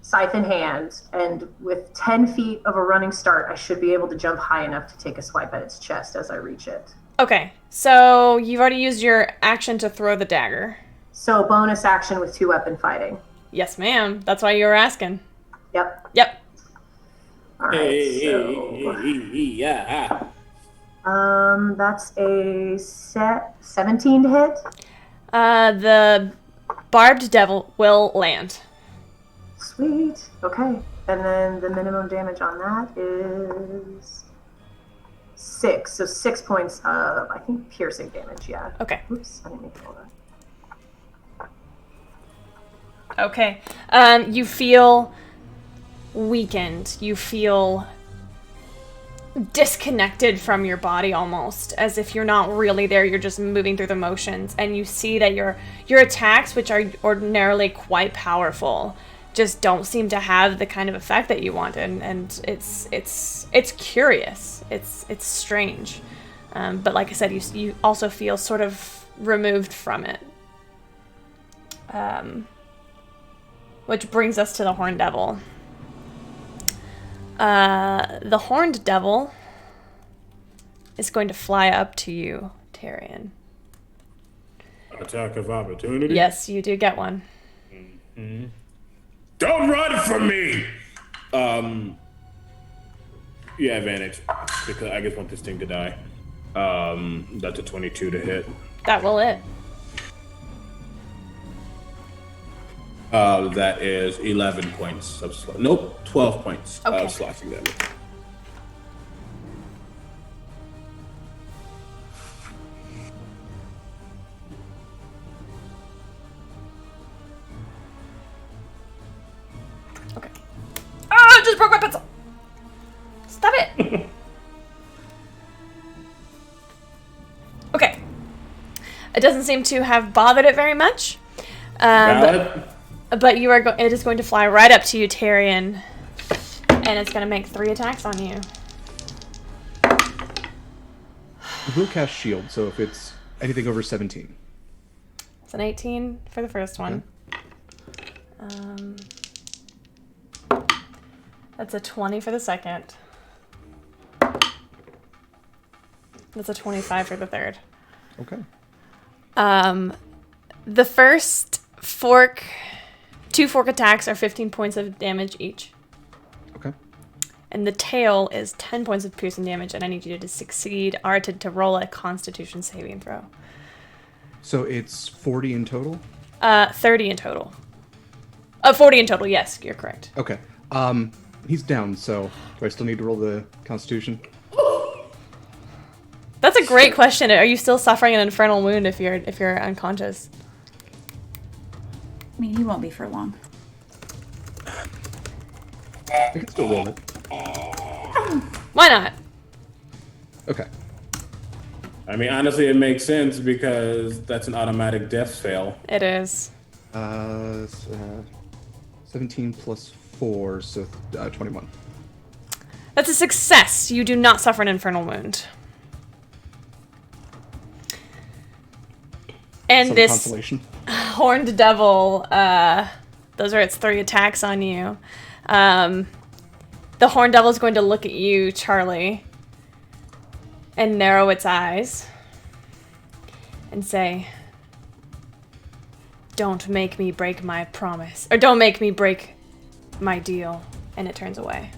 scythe in hand. And with 10 feet of a running start, I should be able to jump high enough to take a swipe at its chest as I reach it. Okay. So you've already used your action to throw the dagger. So bonus action with 2-weapon fighting. Yes, ma'am. That's why you were asking. Yep. Yep. All right. That's a 17 to hit. The barbed devil will land. Sweet. Okay. And then the minimum damage on that is 6. So 6 points of, I think, piercing damage. Yeah. Okay. Oops. I didn't make all that. Okay. You feel weakened. You feel disconnected from your body almost, as if you're not really there, you're just moving through the motions, and you see that your attacks, which are ordinarily quite powerful, just don't seem to have the kind of effect that you wanted, and it's curious. It's strange. But like I said, you also feel sort of removed from it. Which brings us to the Horned Devil. The Horned Devil is going to fly up to you, Tyrion. Attack of opportunity? Yes, you do get one. Mm-hmm. Don't run from me! Yeah, advantage. Because I just want this thing to die. That's a 22 to hit. That will hit. That is 11 points of 12 points of slashing damage. Okay. Oh, I just broke my pencil! Stop it! Okay. It doesn't seem to have bothered it very much. But you are it is going to fly right up to you, Tyrion, and it's going to make 3 attacks on you. We'll cast shield, so if it's anything over 17. It's an 18 for the first one. That's a 20 for the second. That's a 25 for the third. Okay. The first two fork attacks are 15 points of damage each. Okay. And the tail is 10 points of piercing damage, and I need you to succeed or to roll a Constitution saving throw. So it's 40 in total? 30 in total. 40 in total, yes, you're correct. Okay. He's down, so do I still need to roll the Constitution? That's a great question. Are you still suffering an infernal wound if you're unconscious? I mean, he won't be for long. I can still roll it. Why not? Okay. I mean, honestly, it makes sense because that's an automatic death fail. It is. Uh, 17 plus 4, so 21. That's a success. You do not suffer an infernal wound. And Some this consolation. horned devil, those are its 3 attacks on you. The horned devil is going to look at you, Charlie, and narrow its eyes and say, "Don't make me break my promise. Or don't make me break my deal." And it turns away.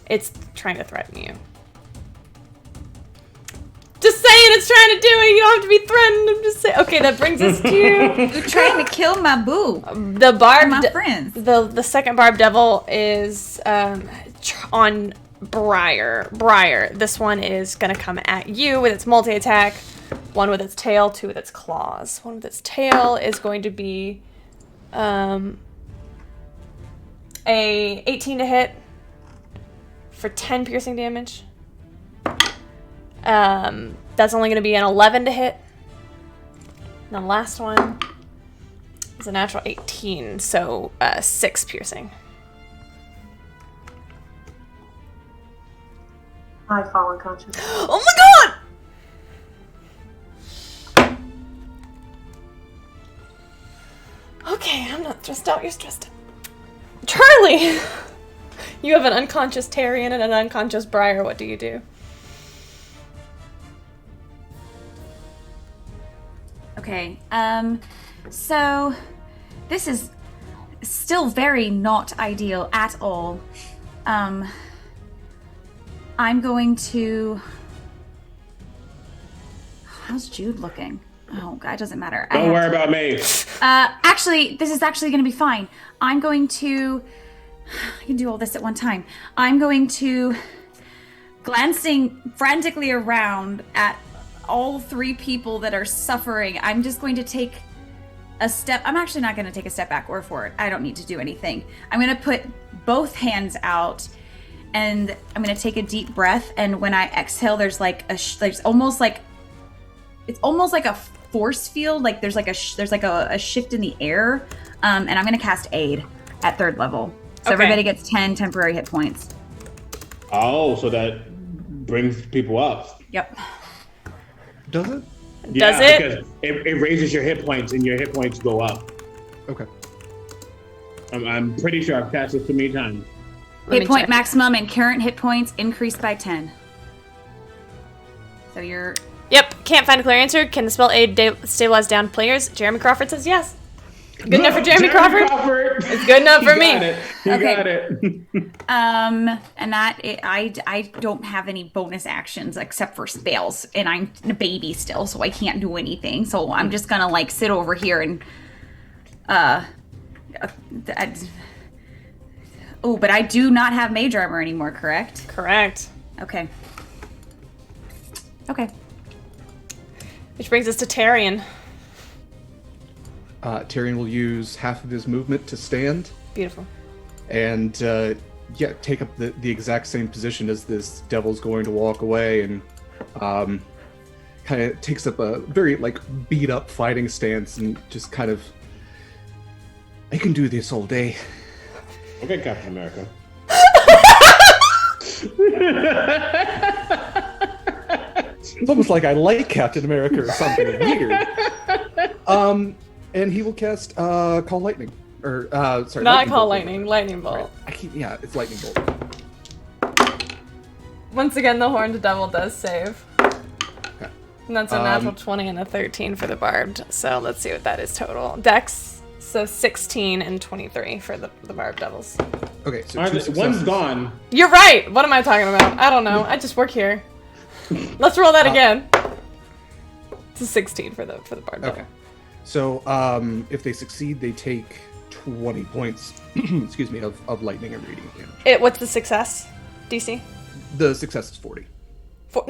It's trying to threaten you. Just saying it's trying to do it. You don't have to be threatened. I'm just saying. Okay, that brings us to You're trying to kill my boo. the barb. My friends. The second barb devil is on Briar. Briar. This one is gonna come at you with its multi-attack. 1 with its tail, 2 with its claws. 1 with its tail is going to be a 18 to hit for 10 piercing damage. That's only going to be an 11 to hit. And the last one is a natural 18, so 6 piercing. I fall unconscious. Oh my god! Okay, I'm not stressed out. You're stressed out. Charlie! You have an unconscious Tarian and an unconscious Briar. What do you do? Okay, so this is still very not ideal at all. I'm going to... How's Jude looking? Oh, God, it doesn't matter. Don't worry about me. Actually, this is actually going to be fine. I'm going to... I can do all this at one time. I'm going to... Glancing frantically around at all 3 people that are suffering, I'm just going to take a step. I'm actually not going to take a step back or forward. I don't need to do anything. I'm going to put both hands out and I'm going to take a deep breath. And when I exhale, there's like there's almost like, it's almost like a force field. Like there's like a shift in the air. And I'm going to cast Aid at 3rd level. So everybody gets 10 temporary hit points. Oh, so that brings people up. Yep. Does it? Does it? Because it raises your hit points and your hit points go up. Okay. I'm pretty sure I've cast it too many times. Hit point maximum and current hit points increased by 10. So you're... Yep, can't find a clear answer. Can the spell Aid stabilize down players? Jeremy Crawford says yes. Good enough for Jeremy Crawford? It's good enough for me. You got it. And that I don't have any bonus actions except for spells, and I'm a baby still, so I can't do anything. So I'm just gonna like sit over here and oh, but I do not have mage armor anymore, correct? Correct. Okay. Which brings us to Tarian. Tyrion will use half of his movement to stand. Beautiful. And, take up the exact same position as this devil's going to walk away and kind of takes up a very, beat up fighting stance and just kind of... I can do this all day. Okay, Captain America. It's almost like I like Captain America or something weird. And he will cast Call Lightning. Or, sorry. Not lightning Call bolt. Lightning, Lightning Bolt. Right. It's Lightning Bolt. Once again, the Horned Devil does save. Okay. And that's a natural 20 and a 13 for the Barbed. So let's see what that is total. Dex, so 16 and 23 for the Barbed Devils. Okay, so one's gone. You're right! What am I talking about? I don't know. I just work here. Let's roll that again. It's a 16 for the Barbed Devil. Okay. So, if they succeed, they take 20 points, excuse me, of lightning and radiant damage. What's the success? DC? The success is 40. What's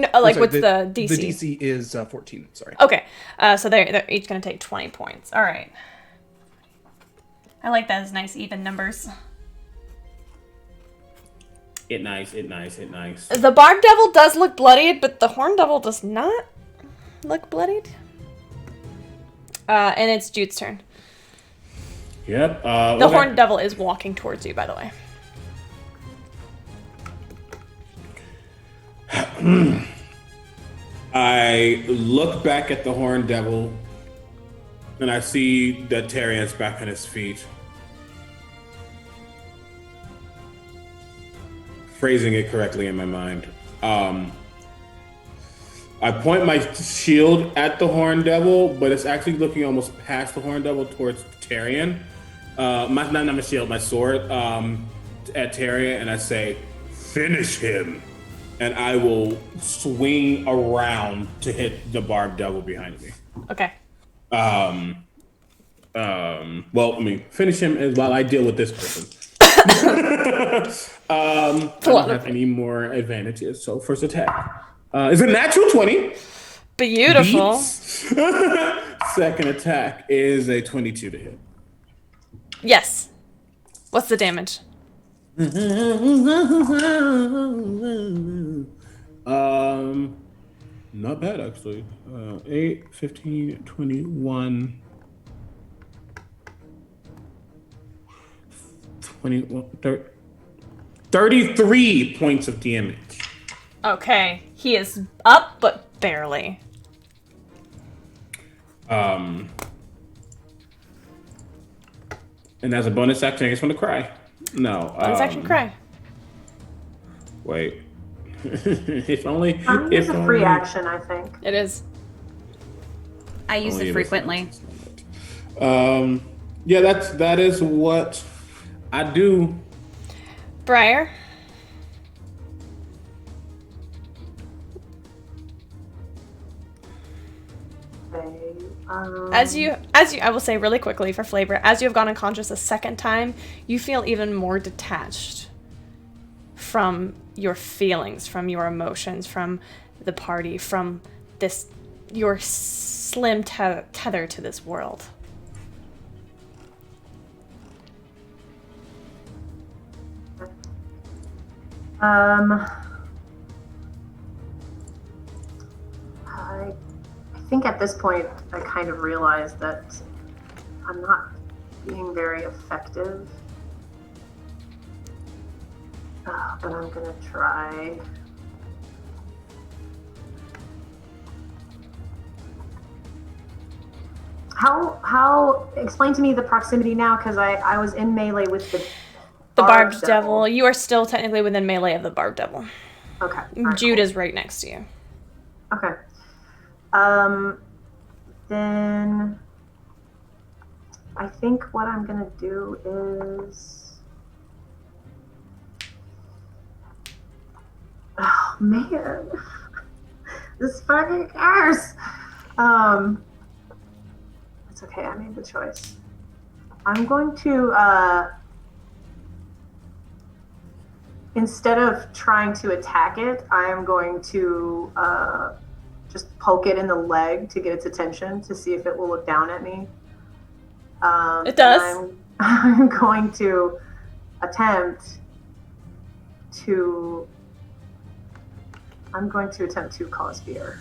the DC? The DC is 14, sorry. Okay, so they're each going to take 20 points. All right. I like that as nice, even numbers. It nice. The Barb Devil does look bloodied, but the Horn Devil does not look bloodied. And it's Jude's turn. Yep. The horned devil is walking towards you, by the way. I look back at the horned devil, and I see that Tarian's back on his feet. Phrasing it correctly in my mind. I point my shield at the horned devil, but it's actually looking almost past the horned devil towards Tarian. Not my shield, my sword at Tarian, and I say, "Finish him!" And I will swing around to hit the barbed devil behind me. Okay. Well, I mean, finish him while I deal with this person. I don't have any more advantages. So first attack is a natural 20. Beautiful. Beats. Second attack is a 22 to hit. Yes. What's the damage? Not bad actually. 8, 15, 21, 21, 33 points of damage. Okay. He is up, but barely. And as a bonus action, I just want to cry. No. Bonus action cry. Wait. If only. It's a free action, I think. It is. I use it frequently. Yeah, that is what I do. Briar. As you, I will say really quickly for flavor, as you have gone unconscious a second time, you feel even more detached from your feelings, from your emotions, from the party, from this, your slim tether to this world. I think at this point I kind of realized that I'm not being very effective. But I'm gonna try. How explain to me the proximity now, because I was in melee with the barbed devil. You are still technically within melee of the barbed devil. Okay. Jude is right next to you. Okay. Then I think what I'm gonna do is, oh man, this fucking curse. It's okay. I made the choice. I'm going to instead of trying to attack it, I am going to just poke it in the leg to get its attention to see if it will look down at me. It does. I'm going to attempt to cause fear.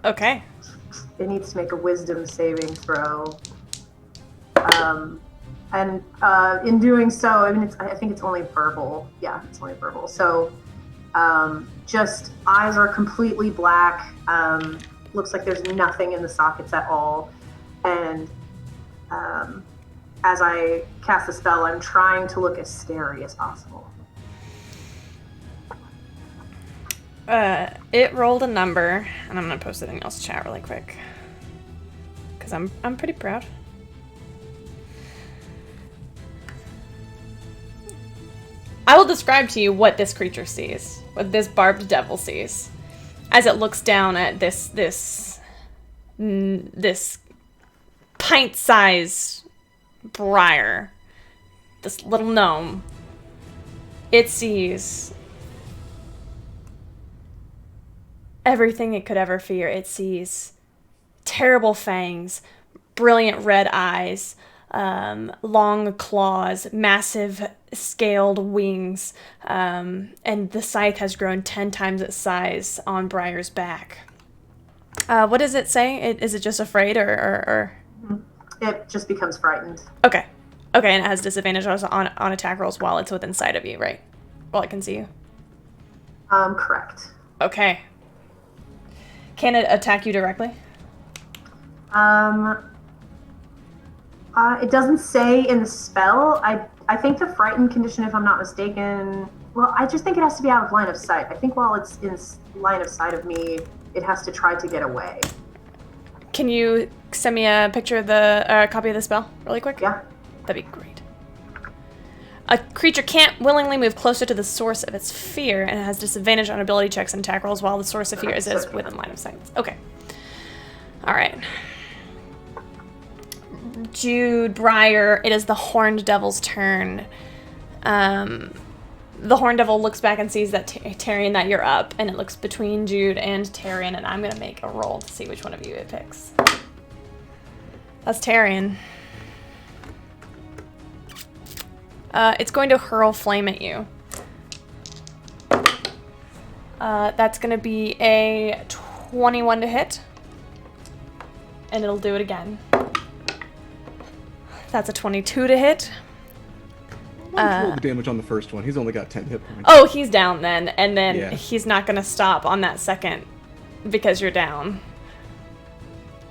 Okay. It needs to make a wisdom saving throw. And in doing so, I mean, I think it's only verbal. Yeah, it's only verbal. So just eyes are completely black. Looks like there's nothing in the sockets at all. And as I cast the spell, I'm trying to look as scary as possible. It rolled a number, and I'm gonna post it in y'all's chat really quick, because I'm pretty proud. I will describe to you what this creature sees, what this barbed devil sees, as it looks down at this pint-sized briar, this little gnome. It sees everything it could ever fear. It sees terrible fangs, brilliant red eyes, long claws, massive scaled wings, and the scythe has grown 10 times its size on Briar's back. What does it say? Is it just afraid or? It just becomes frightened. Okay. Okay, and it has disadvantage on attack rolls while it's within sight of you, right? While it can see you. Correct. Okay. Can it attack you directly? It doesn't say in the spell. I think the frightened condition, if I'm not mistaken, well, I just think it has to be out of line of sight. I think while it's in line of sight of me, it has to try to get away. Can you send me a picture of the copy of the spell really quick? Yeah. That'd be great. A creature can't willingly move closer to the source of its fear and has disadvantage on ability checks and attack rolls while the source of fear is within line of sight. Okay. All right. Jude, Briar, it is the Horned Devil's turn. The Horned Devil looks back and sees that Tyrion, that you're up, and it looks between Jude and Tyrion, and I'm going to make a roll to see which one of you it picks. That's Tyrion. It's going to hurl flame at you. That's going to be a 21 to hit. And it'll do it again. That's a 22 to hit. Roll the damage on the first one. He's only got 10 hit points. Oh, he's down then. And then Yeah. he's not going to stop on that second because you're down.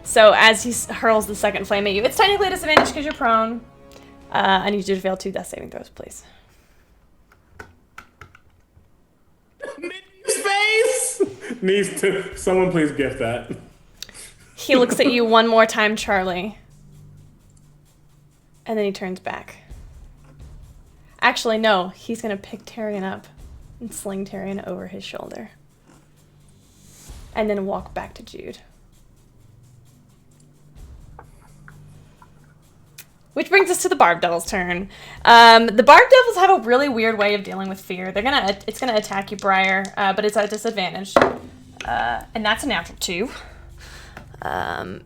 So as he hurls the second flame at you, it's technically a disadvantage because you're prone. I need you to fail 2 death saving throws, please. Space needs to. Someone please gift that. He looks at you one more time, Charlie. And then he turns back. Actually, no. He's going to pick Tyrion up and sling Tyrion over his shoulder. And then walk back to Jude. Which brings us to the Barb Devil's turn. The Barb Devils have a really weird way of dealing with fear. It's gonna attack you, Briar, but it's at a disadvantage, and that's a natural 2.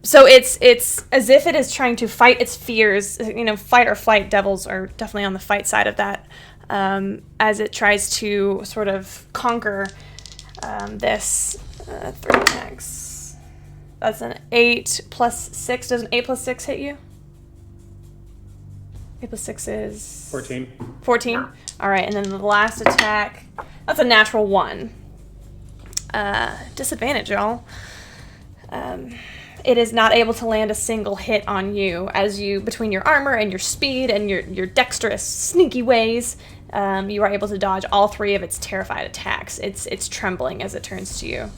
So it's as if it is trying to fight its fears. You know, fight or flight. Devils are definitely on the fight side of that, as it tries to sort of conquer this 3 attacks. That's an 8 plus 6. Does an 8 plus 6 hit you? 8 plus 6 is... 14. 14? Alright, and then the last attack, that's a natural 1. Disadvantage, y'all. It is not able to land a single hit on you, as you, between your armor and your speed and your dexterous, sneaky ways, you are able to dodge all 3 of its terrified attacks. It's trembling as it turns to you.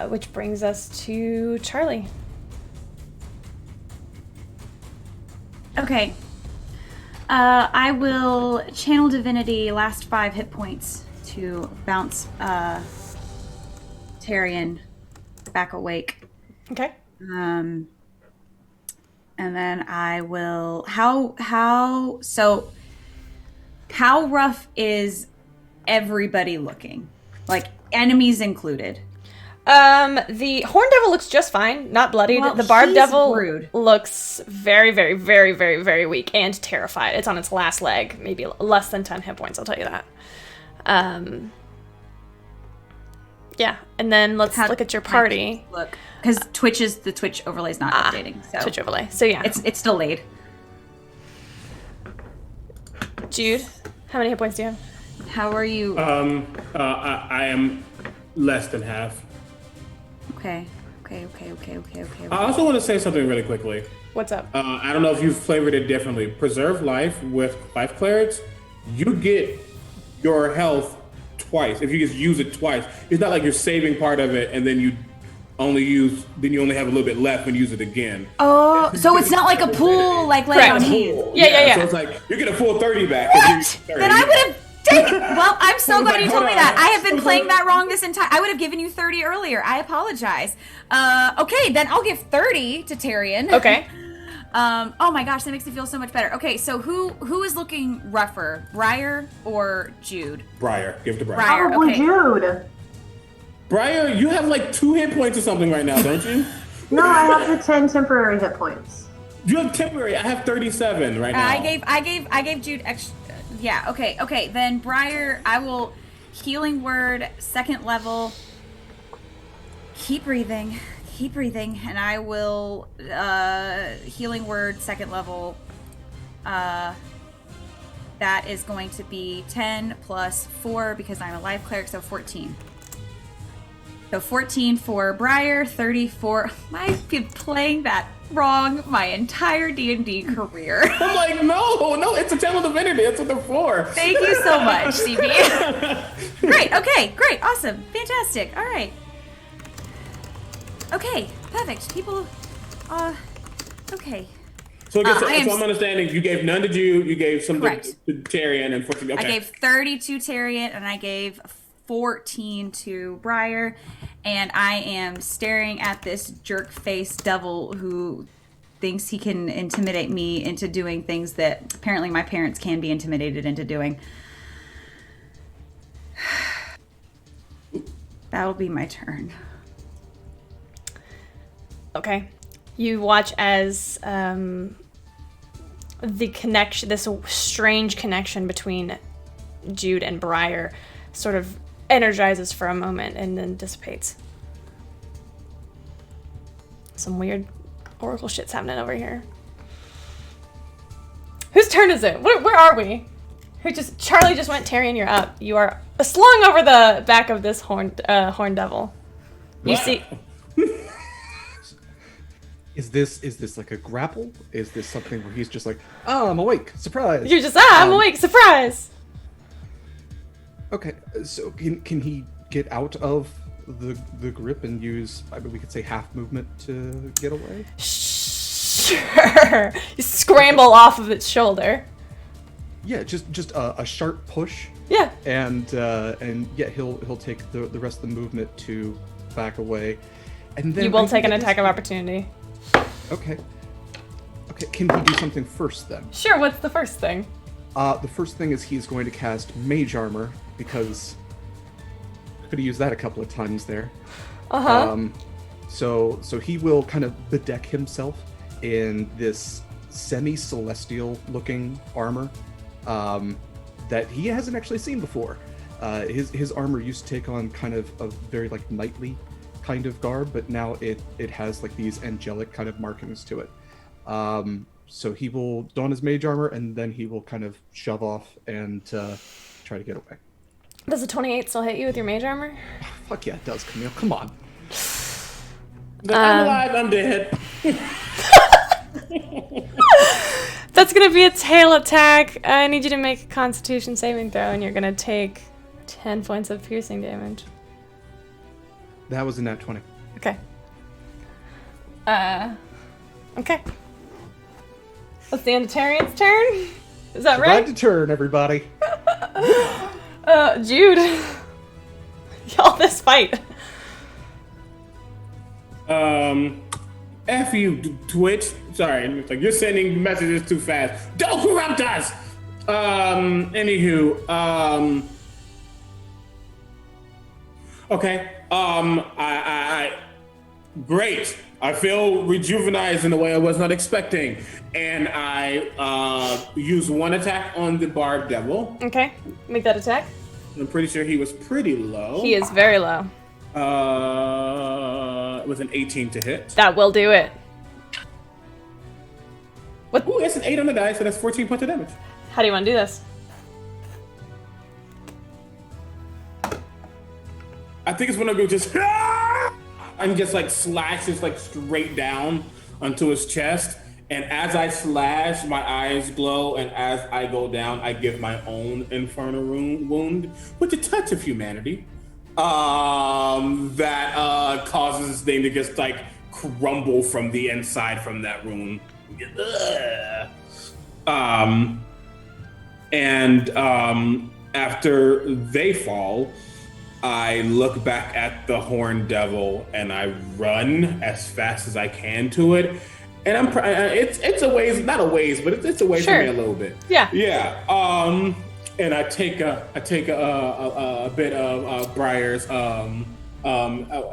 Which brings us to Charlie. Okay. I will channel divinity last 5 hit points to bounce Tyrion back awake. Okay. And then I will how rough is everybody looking? Like enemies included. The Horned Devil looks just fine, not bloodied. Well, the Barb he's Devil rude. looks very, very, very, very, very weak and terrified. It's on its last leg, maybe less than 10 hit points, I'll tell you that. Yeah, and then let's look at your party. Look, because the Twitch overlay is not updating. So Twitch overlay. So yeah, it's delayed. Jude, how many hit points do you have? How are you? I am less than half. Okay. I also want to say something really quickly. What's up? I don't know if you've flavored it differently. Preserve life with life clerics, you get your health twice. If you just use it twice, it's not like you're saving part of it and then you only have a little bit left and use it again. Oh, so it's not like a pool, like laying on hands. Yeah. So it's like you get a full 30 back. What? Then I would have taken. Well, I'm so glad you told me that. I have been playing that wrong this entire. I would have given you 30 earlier. I apologize. Okay, then I'll give 30 to Tyrion. Okay. Oh my gosh, that makes me feel so much better. Okay, so who is looking rougher, Briar or Jude? Briar. Give it to Briar. Briar. Probably Okay. Jude. Briar, you have like 2 hit points or something right now, don't you? No, I have the 10 temporary hit points. You have temporary. I have 37 right now. I gave Jude extra. Yeah. Okay. Then Briar, I will healing word 2nd level. Keep breathing. Keep breathing. And I will, healing word, 2nd level. That is going to be 10 plus 4 because I'm a life cleric, so 14. So 14 for Briar, 34. I've been playing that wrong my entire D&D career. I'm like, no, it's a Channel Divinity. That's what they're for. Thank you so much, CB. Great, okay, great, awesome, fantastic, all right. Okay, perfect, people, okay. So I guess, so I'm understanding you gave none to Jude, you gave some to Tyrion, and 14. Okay. I gave 30 to Tyrion, and I gave 14 to Briar, and I am staring at this jerk-faced devil who thinks he can intimidate me into doing things that apparently my parents can be intimidated into doing. That'll be my turn. Okay. You watch as the connection, this strange connection between Jude and Briar sort of energizes for a moment and then dissipates. Some weird oracle shit's happening over here. Whose turn is it? Where are we? Charlie just went. Tyrion, you're up. You are slung over the back of this horn devil. You see. Is this like a grapple? Is this something where he's just like, oh, I'm awake, surprise? You're just, I'm awake, surprise! Okay, so can he get out of the grip and use, I mean, we could say half movement to get away? Sure. You scramble off of its shoulder. Yeah, just a sharp push. Yeah. And yeah, he'll take the rest of the movement to back away, and then you will take an attack of opportunity. Okay. Can he do something first then? Sure. What's the first thing? The first thing is he's going to cast Mage Armor because I could have used that a couple of times there. So he will kind of bedeck himself in this semi-celestial looking armor that he hasn't actually seen before. His armor used to take on kind of a very like knightly kind of garb, but now it has like these angelic kind of markings to it. So he will don his mage armor and then he will kind of shove off and try to get away. Does a 28 still hit you with your mage armor? Fuck yeah, it does, Camille. Come on. I'm alive, I'm dead. That's gonna be a tail attack. I need you to make a Constitution saving throw, and you're gonna take 10 points of piercing damage. That was a nat 20. Okay. Okay. That's the end of Tyrion's turn? Is that right? Survive to turn, everybody. Jude. Y'all, this fight. F you, Twitch. Sorry, it's like you're sending messages too fast. Don't corrupt us! Anywho, okay. Great. I feel rejuvenized in a way I was not expecting. And I use one attack on the Barb Devil. Okay, make that attack. I'm pretty sure he was pretty low. He is very low. With an 18 to hit. That will do it. What? Ooh, it's an 8 on the die, so that's 14 points of damage. How do you want to do this? I think it's when I go just and just like slashes like straight down onto his chest. And as I slash, my eyes glow, and as I go down, I give my own infernal wound with a touch of humanity. That causes this thing to just like crumble from the inside from that wound. After they fall, I look back at the Horned Devil and I run as fast as I can to it. And it's a ways, not a ways, but it's a ways for me a little bit. Yeah. Yeah. And I take a bit of Briar's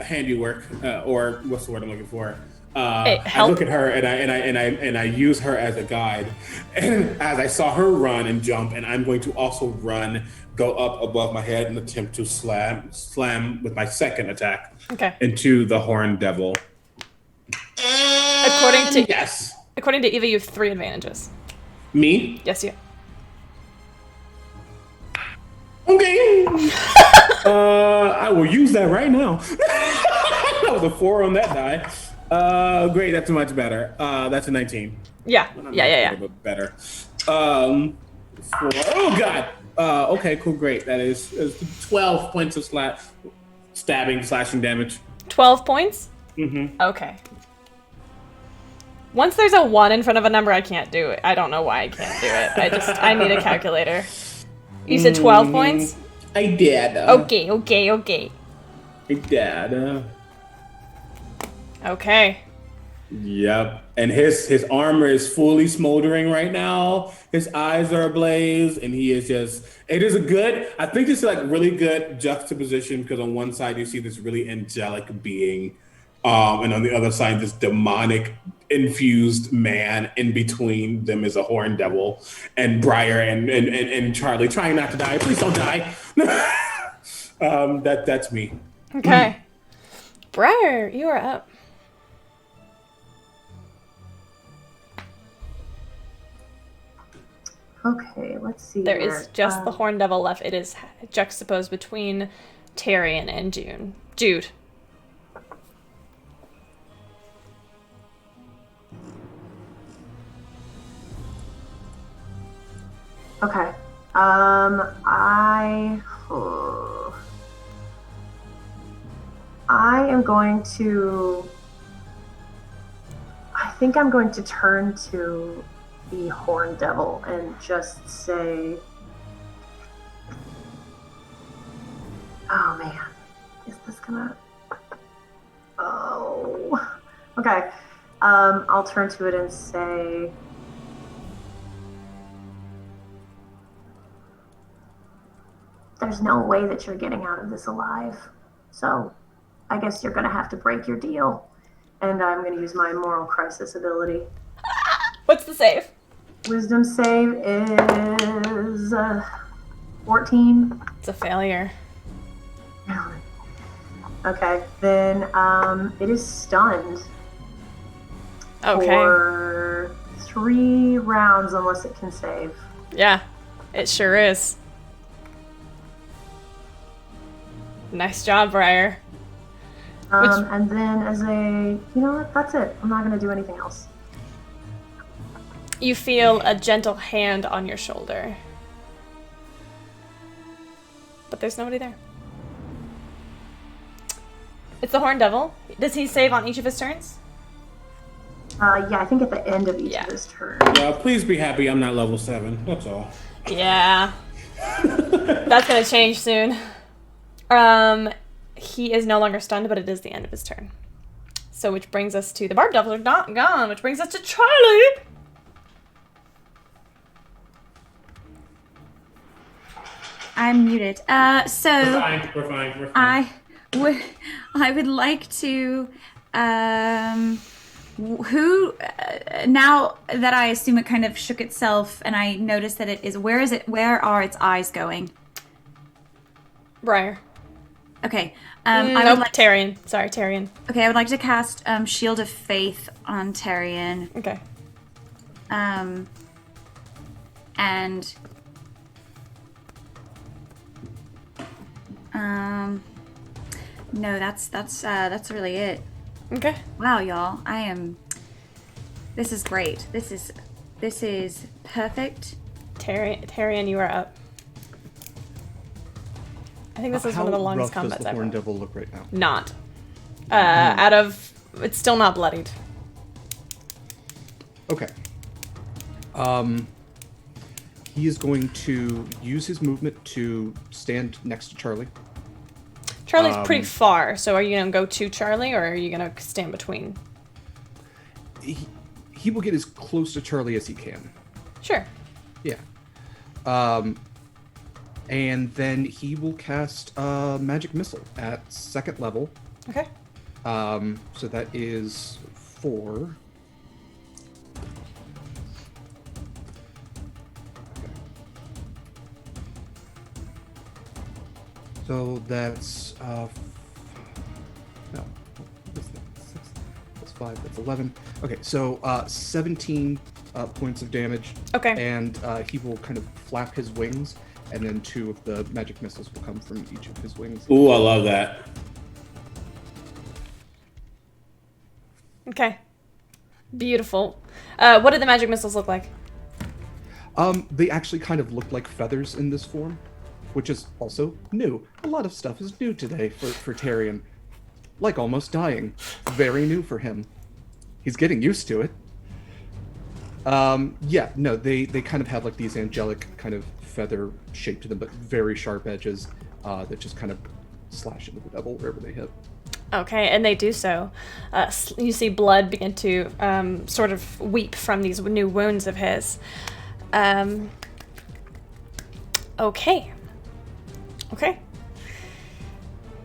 handiwork, or what's the word I'm looking for? Hey, I help. look at her and I use her as a guide. And as I saw her run and jump, and I'm going to also run, go up above my head and attempt to slam with my second attack Okay. into the horned devil. Yes. According to Eva, you have 3 advantages. Me? Yes, you. Okay. I will use that right now. That was a 4 on that die. Great, that's much better. That's a 19. Yeah. Yeah. But better. 4. Oh god. Okay, cool, great. That is 12 points of slashing damage. 12 points? Mm-hmm. Okay. Once there's a 1 in front of a number, I can't do it. I don't know why I can't do it. I need a calculator. You said 12 points? I did. Okay. I did. Okay. Yep. And his armor is fully smoldering right now. His eyes are ablaze, and he is just. It is I think it's like really good juxtaposition because on one side you see this really angelic being, and on the other side this demonic infused man. In between them is a horned devil, and Briar and Charlie trying not to die. Please don't die. That's me. Okay. Briar, you are up. Okay, let's see. There here. is just the horned devil left. It is juxtaposed between Tyrion and Jude. Okay. I am going to. I think I'm going to turn to the horned devil and just say, "Oh man, is this gonna? Oh, okay." I'll turn to it and say, "There's no way that you're getting out of this alive. So, I guess you're gonna have to break your deal." And I'm gonna use my moral crisis ability. What's the save? Wisdom save is 14. It's a failure. Okay, then it is stunned Okay. for 3 rounds unless it can save. Yeah, it sure is. Nice job, Briar. And then as you know what, that's it. I'm not gonna do anything else. You feel a gentle hand on your shoulder. But there's nobody there. It's the Horned Devil. Does he save on each of his turns? Yeah, I think at the end of each of his turns. Yeah, please be happy I'm not level 7. That's all. Yeah. That's gonna change soon. He is no longer stunned, but it is the end of his turn. So, which brings us to the Barb Devils are not gone, which brings us to Charlie. I'm muted. We're fine. I would like to, who, now that I assume it kind of shook itself and I noticed that where are its eyes going? Briar. Okay. Tyrion. Sorry, Tyrion. Okay, I would like to cast Shield of Faith on Tyrion. Okay. And no, that's really it. Okay. Wow, y'all. This is great. This is perfect. Tyrion, you are up. I think this is one of the longest combats ever. How rough does the Horned ever. Devil look right now? Not. It's still not bloodied. Okay. He is going to use his movement to stand next to Charlie. Charlie's pretty far, so are you going to go to Charlie, or are you going to stand between? He will get as close to Charlie as he can. Sure. Yeah. And then he will cast a magic missile at 2nd level. Okay. So that is 4. So that's no. What is that? 6 plus 5. That's 11. Okay, so 17 points of damage. Okay. And he will kind of flap his wings, and then 2 of the magic missiles will come from each of his wings. Ooh, I love that. Okay. Beautiful. What did the magic missiles look like? They actually kind of look like feathers in this form, which is also new. A lot of stuff is new today for Tyrion. Like almost dying. Very new for him. He's getting used to it. Yeah, no, they kind of have like these angelic kind of feather shape to them, but very sharp edges that just kind of slash into the devil wherever they hit. Okay, and they do so. You see blood begin to sort of weep from these new wounds of his. Okay.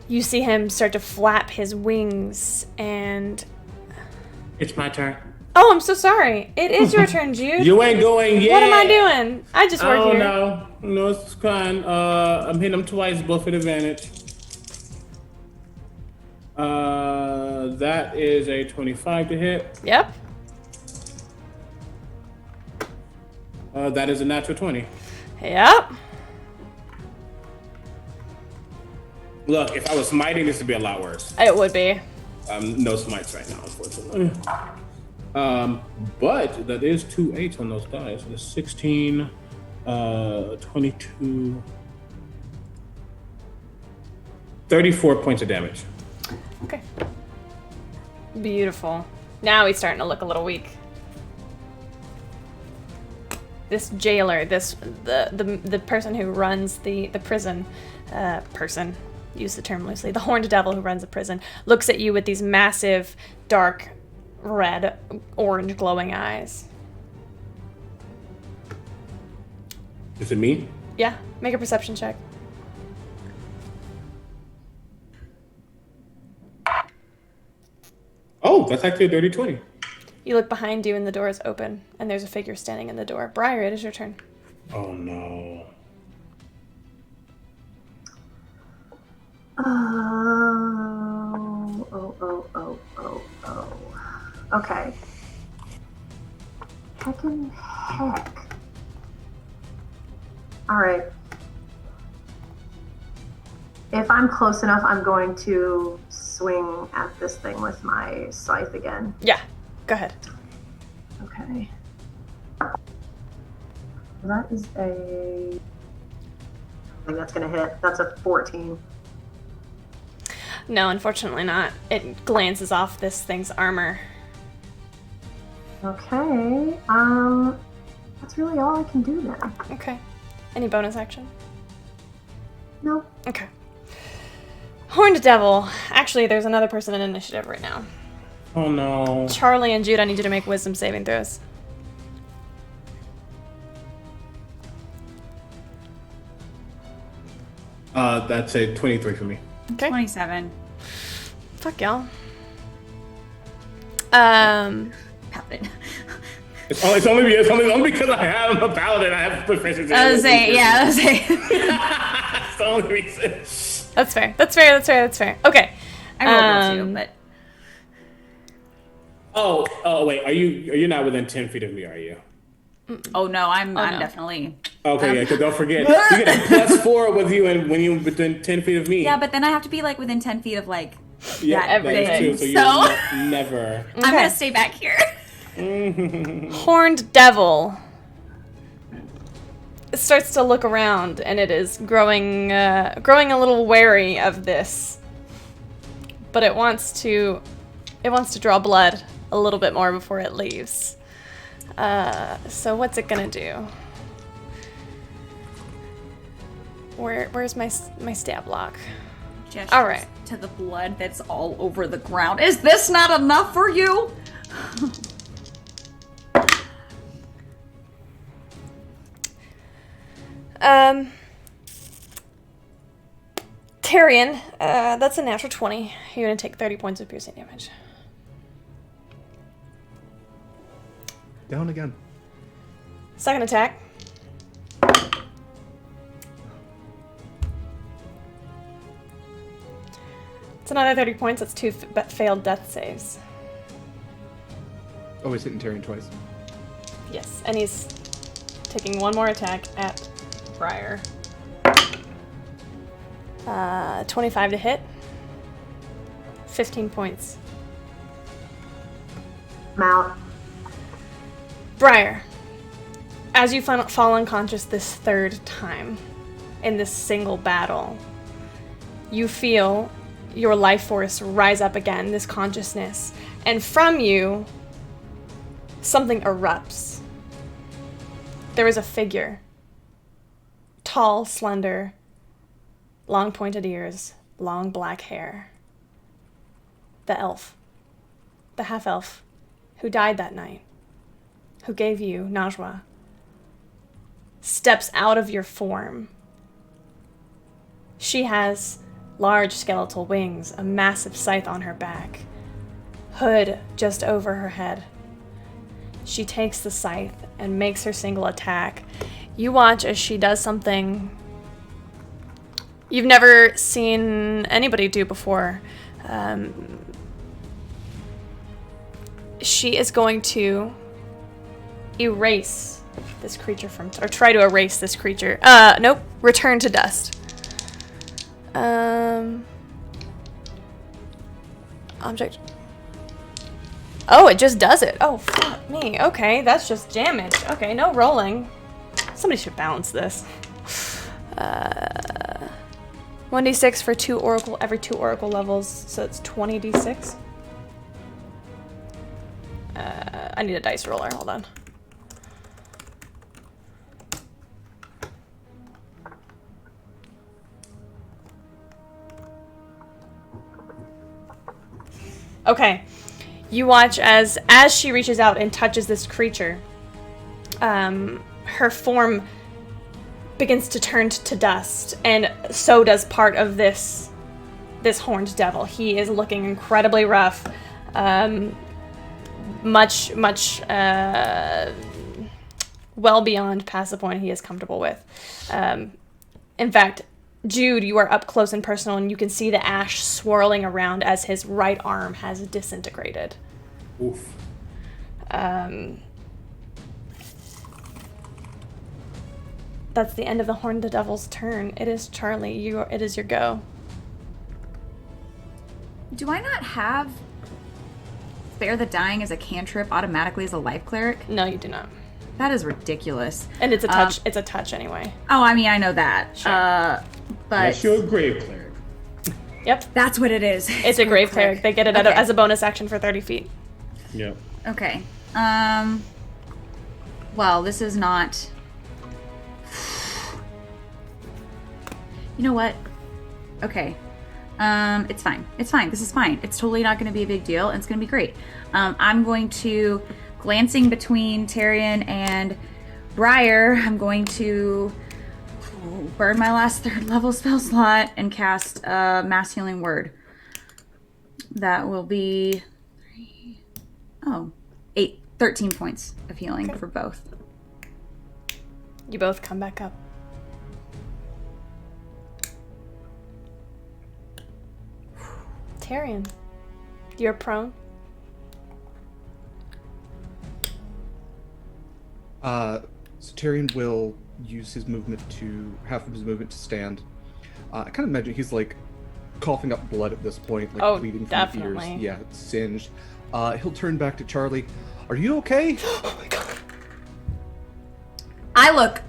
You see him start to flap his wings, and... It's my turn. Oh, I'm so sorry. It is your turn, Jude. You ain't going yet. What am I doing? I just work here. Oh, no, it's fine. I'm hitting him twice, both at advantage. That is a 25 to hit. Yep. That is a natural 20. Yep. Look, if I was smiting, this would be a lot worse. It would be. No smites right now, unfortunately. But that is 2 8s on those dice. So that's 16, 22, 34 points of damage. Okay. Beautiful. Now he's starting to look a little weak. This jailer, the person who runs the prison, use the term loosely, the horned devil who runs the prison, looks at you with these massive, dark, red, orange glowing eyes. Is it me? Yeah, make a perception check. Oh, that's actually a dirty 20. You look behind you and the door is open, and there's a figure standing in the door. Briar, it is your turn. Oh no. Oh. Okay. Heckin' heck. Alright. If I'm close enough, I'm going to swing at this thing with my scythe again. Yeah, go ahead. Okay. That is a... I think that's going to hit. That's a 14. No, unfortunately not. It glances off this thing's armor. Okay. That's really all I can do then. Okay. Any bonus action? No. Okay. Horned Devil. Actually, there's another person in initiative right now. Oh no. Charlie and Jude, I need you to make wisdom saving throws. That's a 23 for me. Okay. 27. Fuck y'all. Paladin. It's only because I have a paladin. I have proficiency. I was saying. That's the only reason. That's fair. Okay. I rolled well too, but Oh wait, you're not within 10 feet of me, are you? oh no, I'm no. definitely. Okay, yeah, because don't forget, you get a +4 with you and when you're within 10 feet of me. Yeah, but then I have to be like within 10 feet of like yeah, that that is thing. true, so you're never. I'm gonna stay back here. Horned Devil starts to look around, and it is growing a little wary of this. But it wants to draw blood a little bit more before it leaves. So what's it gonna do? Where's my stab block? Gestures All right. to the blood that's all over the ground. Is this not enough for you? Tyrion, that's a natural 20. You're gonna take 30 points of piercing damage. Down again. Second attack. It's another 30 points. That's 2 failed death saves. Oh, he's hitting Tyrion twice. Yes, and he's taking one more attack at Briar. 25 to hit. 15 points. I'm out. Briar, as you fall unconscious this third time in this single battle, you feel your life force rise up again, this consciousness, and from you, something erupts. There is a figure. Tall, slender, long pointed ears, long black hair. The elf. The half-elf who died that night, who gave you Najwa, steps out of your form. She has large skeletal wings, a massive scythe on her back, hood just over her head. She takes the scythe and makes her single attack. You watch as she does something you've never seen anybody do before. She is going to erase this creature or try to erase this creature. Nope. Return to dust. Object. Oh, it just does it. Oh, fuck me. Okay, that's just damage. Okay, no rolling. Somebody should balance this. 1d6 for every 2 oracle levels, so it's 20d6. I need a dice roller. Hold on. Okay. You watch as she reaches out and touches this creature, her form begins to turn to dust, and so does part of this horned devil. He is looking incredibly rough, much well beyond past the point he is comfortable with. In fact, Jude, you are up close and personal, and you can see the ash swirling around as his right arm has disintegrated. Oof. That's the end of the Horned Devil's turn. It is Charlie. It is your go. Do I not have Spare the Dying as a cantrip automatically as a life cleric? No, you do not. That is ridiculous. And it's a touch. It's a touch anyway. Oh, I mean, I know that. Sure. But Unless you're a grave cleric. Yep. That's what it is. It's a grave cleric. They get it as a bonus action for 30 feet. Yep. Okay. Well, this is not... You know what? Okay. It's fine. It's fine. This is fine. It's totally not going to be a big deal, and it's going to be great. I'm going to, glancing between Tyrion and Briar, I'm going to burn my last 3rd level spell slot and cast Mass Healing Word. That will be 13 points of healing for both. You both come back up. Tyrion, you're prone. So Tyrion will use his movement half of his movement to stand. I kind of imagine he's like coughing up blood at this point, like bleeding from the ears. Yeah, it's singed. He'll turn back to Charlie. Are you okay? Oh my god. I look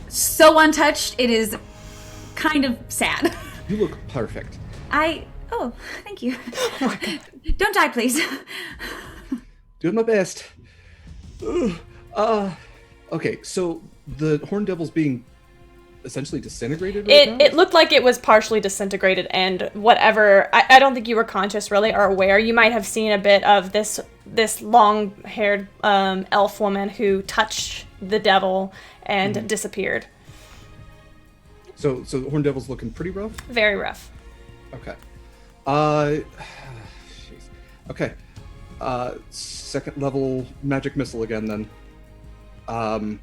so untouched, it is kind of sad. You look perfect. Oh, thank you. Don't die, please. Doing my best. Okay, so the Horned Devil's being essentially disintegrated right now? It looked like it was partially disintegrated, and whatever, I don't think you were conscious really or aware. You might have seen a bit of this long-haired elf woman who touched the devil and disappeared. So the Horned Devil's looking pretty rough? Very rough. Okay. Jeez. Okay. 2nd level magic missile again then. Okay.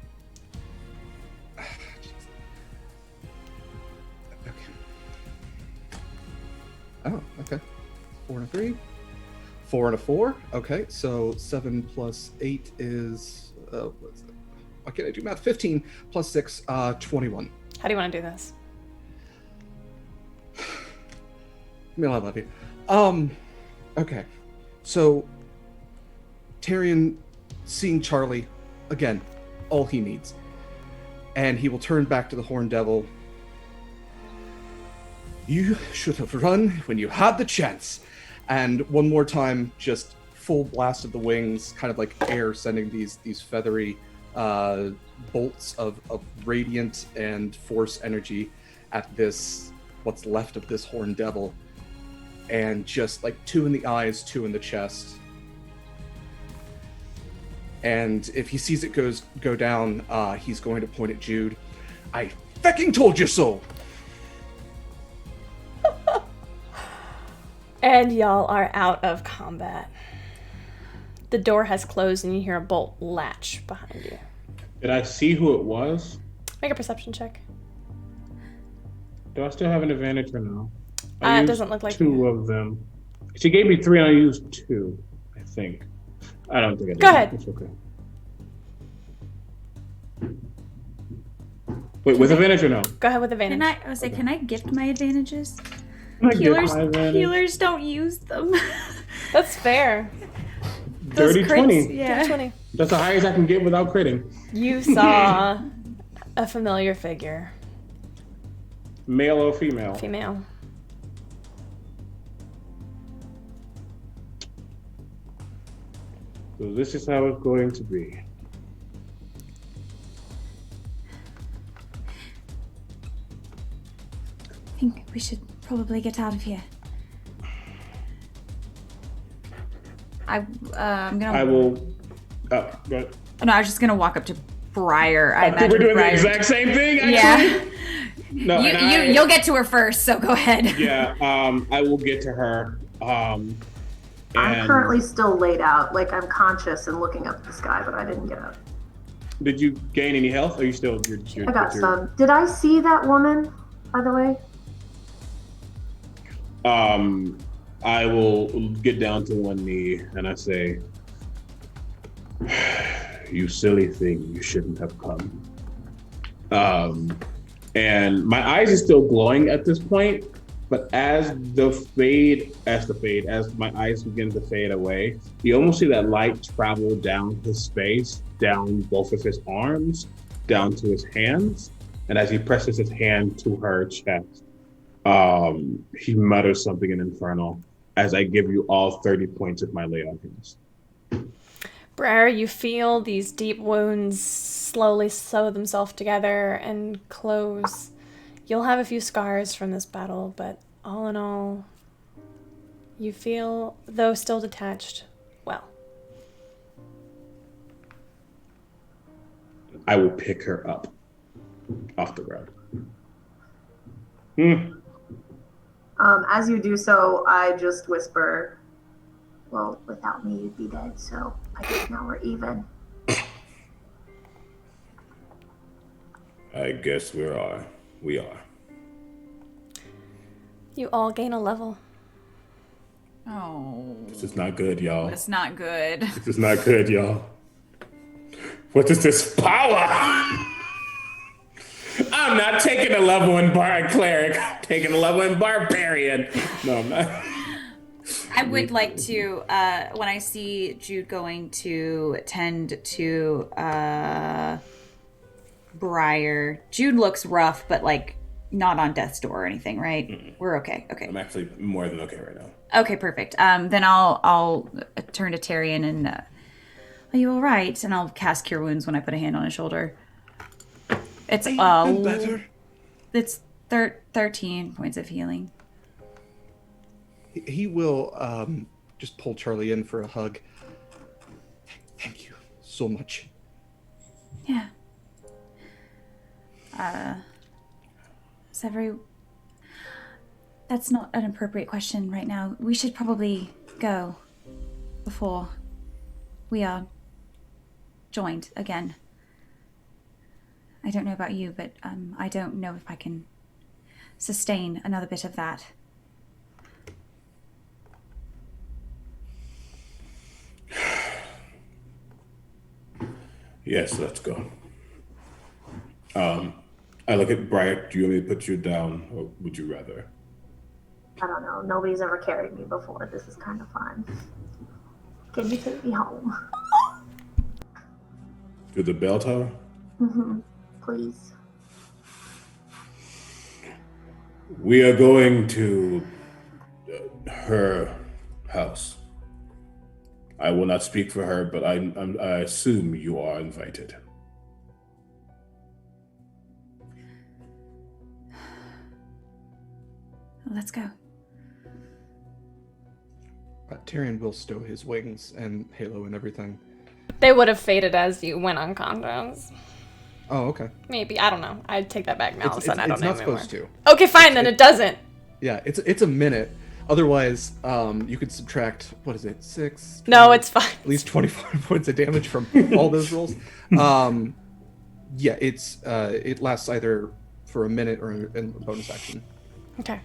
Oh, okay. 4 and a 3. 4 and a 4. Okay, so 7 plus 8 is what's it? Why can't I do math? 15 plus 6, 21. How do you want to do this? Emil, I love you. Okay. So Tyrion, seeing Charlie, again, all he needs. And he will turn back to the Horned Devil. You should have run when you had the chance. And one more time, just full blast of the wings, kind of like air sending these feathery bolts of radiant and force energy at this, what's left of this Horned Devil. And just like 2 in the eyes, 2 in the chest. And if he sees it go down, he's going to point at Jude. I fucking told you so! And y'all are out of combat. The door has closed and you hear a bolt latch behind you. Did I see who it was? Make a perception check. Do I still have an advantage or no? It doesn't look like 2 of them. She gave me 3 and I used 2, I think. I don't think I did. Go ahead. It's okay. Wait, with advantage or no? Go ahead with advantage. Can I gift my advantages? Can I gift my advantage? Healers don't use them. That's fair. Dirty 20. Yeah. Dirty 20. That's the highest I can get without critting. You saw a familiar figure. Male or female? Female. So this is how it's going to be. I think we should probably get out of here. I'm gonna. I will. But No, I was just gonna walk up to Briar. I imagine we're doing Briar. the exact same thing. Actually. Yeah. No, You'll get to her first, so go ahead. Yeah. I will get to her. I'm currently still laid out. Like, I'm conscious and looking up at the sky, but I didn't get up. Did you gain any health? Or are you still? I got some. Did I see that woman, by the way? I will get down to one knee and I say, "You silly thing! You shouldn't have come." And my eyes are still glowing at this point, but as my eyes begin to fade away, you almost see that light travel down his face, down both of his arms, down to his hands, and as he presses his hand to her chest, he mutters something in Infernal as I give you all 30 points of my lay on hands. Briar, you feel these deep wounds slowly sew themselves together and close. You'll have a few scars from this battle, but all in all, you feel, though still detached, well. I will pick her up off the ground. As you do so, I just whisper, well, without me, you'd be dead, so I guess now we're even. I guess we are. You all gain a level. Oh. This is not good, y'all. It's not good. This is not good, y'all. What is this power? I'm not taking a level in cleric. I'm taking a level in barbarian. No, I'm not. I would like to, when I see Jude going to tend to Briar, Jude looks rough, but like not on death's door or anything, right? Mm-mm. We're okay. Okay. I'm actually more than okay right now. Okay, perfect. Then I'll turn to Tyrion and, are you all right? And I'll cast Cure Wounds when I put a hand on his shoulder. It's better. It's 13 points of healing. He will just pull Charlie in for a hug. Thank you so much. Yeah. That's not an appropriate question right now. We should probably go before we are joined again. I don't know about you, but I don't know if I can sustain another bit of that. Yes, let's go. I look at Briar. Do you want me to put you down, or would you rather? I don't know. Nobody's ever carried me before. This is kind of fun. Can you take me home? To the bell tower? Mm-hmm. Please. We are going to her house. I will not speak for her, but I assume you are invited. Let's go. Tyrion will stow his wings and halo and everything. They would have faded as you went unconscious. Oh, okay. Maybe. I don't know. I'd take that back now. All of a sudden, I don't know It's not anymore. supposed to. Okay, fine, then it doesn't. Yeah, it's a minute. Otherwise, you could subtract, what is it, 6? 12, No, it's fine. At least 24 points of damage from all those rolls. Yeah, it lasts either for a minute or in a bonus action. Okay.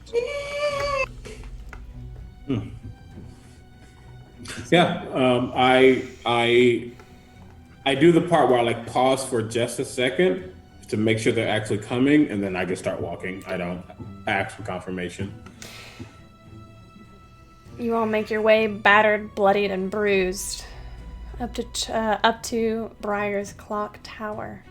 Yeah, I do the part where I like pause for just a second to make sure they're actually coming, and then I just start walking. I don't ask for confirmation. You all make your way, battered, bloodied, and bruised, up to Briar's clock tower.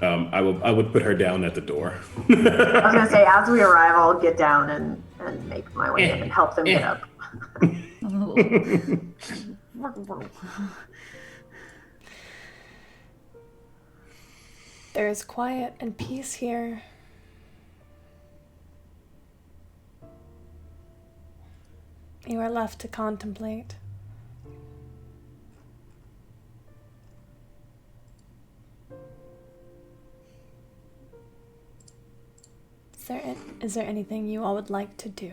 I would put her down at the door. I was gonna say, as we arrive, I'll get down and make my way in and help them get up. There is quiet and peace here. You are left to contemplate. Is there anything you all would like to do?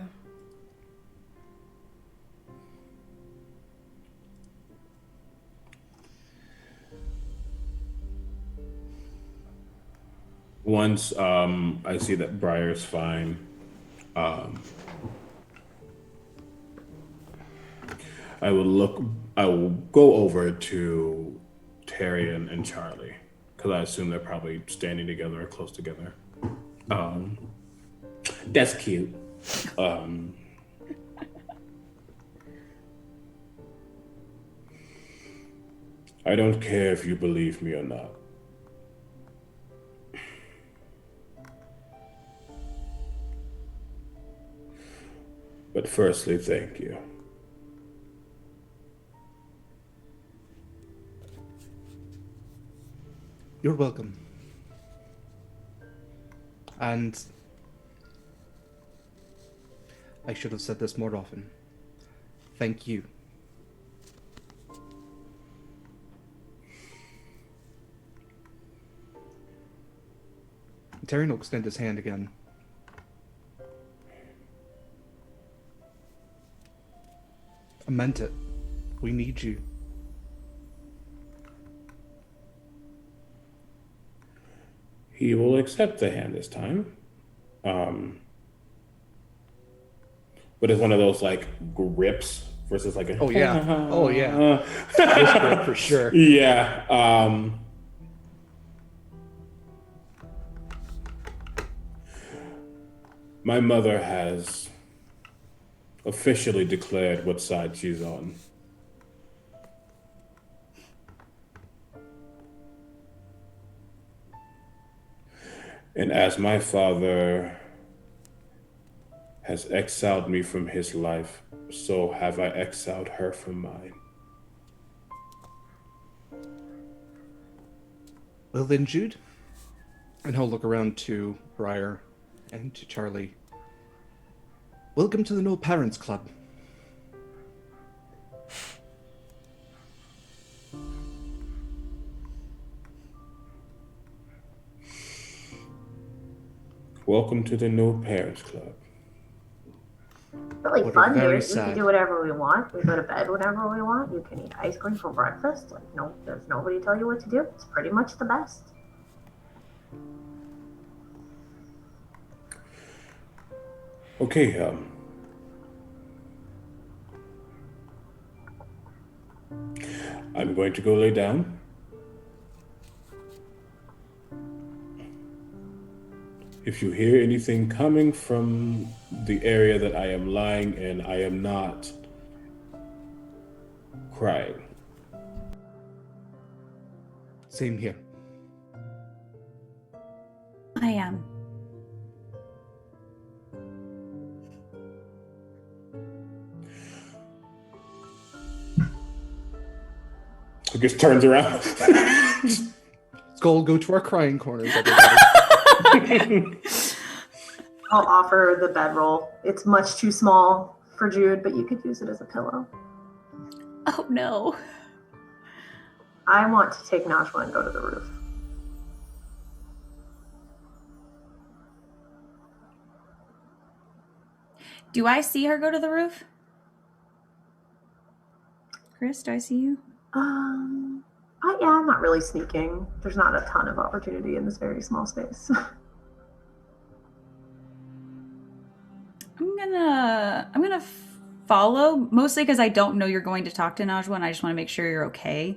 Once I see that Briar's fine, I will go over to Tyrion and Charlie, because I assume they're probably standing together or close together. That's cute. I don't care if you believe me or not. But firstly, thank you. You're welcome. And I should have said this more often. Thank you. Tyrion will extend his hand again. I meant it. We need you. He will accept the hand this time. But it's one of those like grips versus like a Oh yeah. Oh yeah. This grip for sure. Yeah. My mother has officially declared what side she's on. And as my father has exiled me from his life, so have I exiled her from mine. Well then, Jude. And he'll look around to Briar and to Charlie. Welcome to the No Parents Club. Welcome to the No Parents Club. really What a fun here. very We sad- can do whatever we want. We go to bed whenever we want. You can eat ice cream for breakfast. Like, no, there's nobody to tell you what to do. It's pretty much the best. Okay, I'm going to go lay down. If you hear anything coming from the area that I am lying in, I am not crying. Same here. I am. I just turns around. Let's go to our crying corners, everybody. I'll offer the bedroll. It's much too small for Jude, but you could use it as a pillow. Oh no. I want to take Najwa and go to the roof. Do I see her go to the roof? Chris, do I see you? Yeah, I'm not really sneaking. There's not a ton of opportunity in this very small space. I'm gonna follow, mostly because I don't know you're going to talk to Najwa and I just want to make sure you're okay.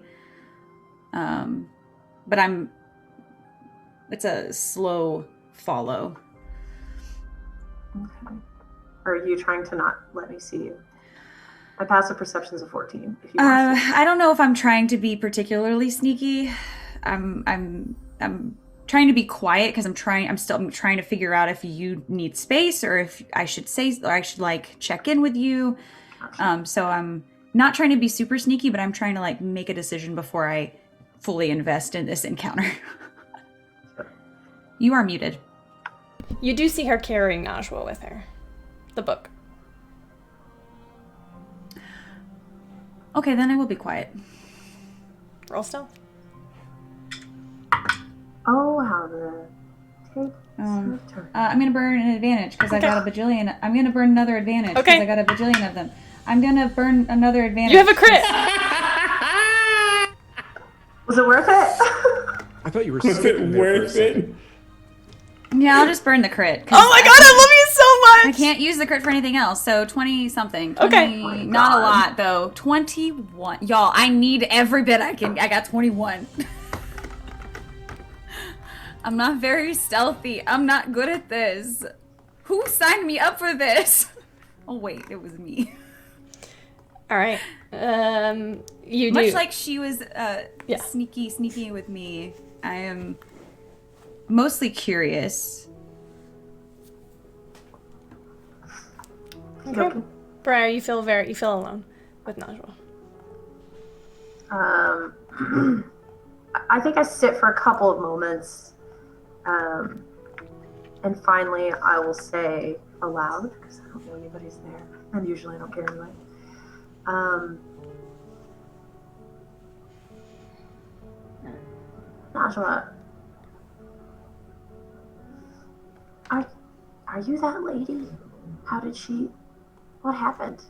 But it's a slow follow. Okay. Are you trying to not let me see you? My passive perception's a 14. If you I don't know if I'm trying to be particularly sneaky. I'm trying to be quiet because I'm trying to figure out if you need space or if I should like check in with you. So I'm not trying to be super sneaky, but I'm trying to like make a decision before I fully invest in this encounter. You are muted. You do see her carrying Najwa with her. The book. Okay, then I will be quiet. Roll stealth. Oh, how the take I'm turn. gonna burn an advantage because I got a bajillion. I'm gonna burn another advantage because Okay. I got a bajillion of them. I'm gonna burn another advantage. You have a crit! Was it worth it? I thought you were Was skipping it there for a worth second. it? Yeah, I'll just burn the crit. Oh my god, I love you so I much! can't use the crit for anything else, so 20 something. Okay. Oh my Not a God. lot though. 21. Y'all, I need every bit I can. I got 21. I'm not very stealthy. I'm not good at this. Who signed me up for this? Oh wait, it was me. Alright. You do. Much like she was Yeah. sneaky with me, I am mostly curious. Okay. Briar, you feel alone with Najwa. I think I sit for a couple of moments, and finally I will say aloud, because I don't know anybody's there, and usually I don't care anyway. Najwa, are you that lady? What happened?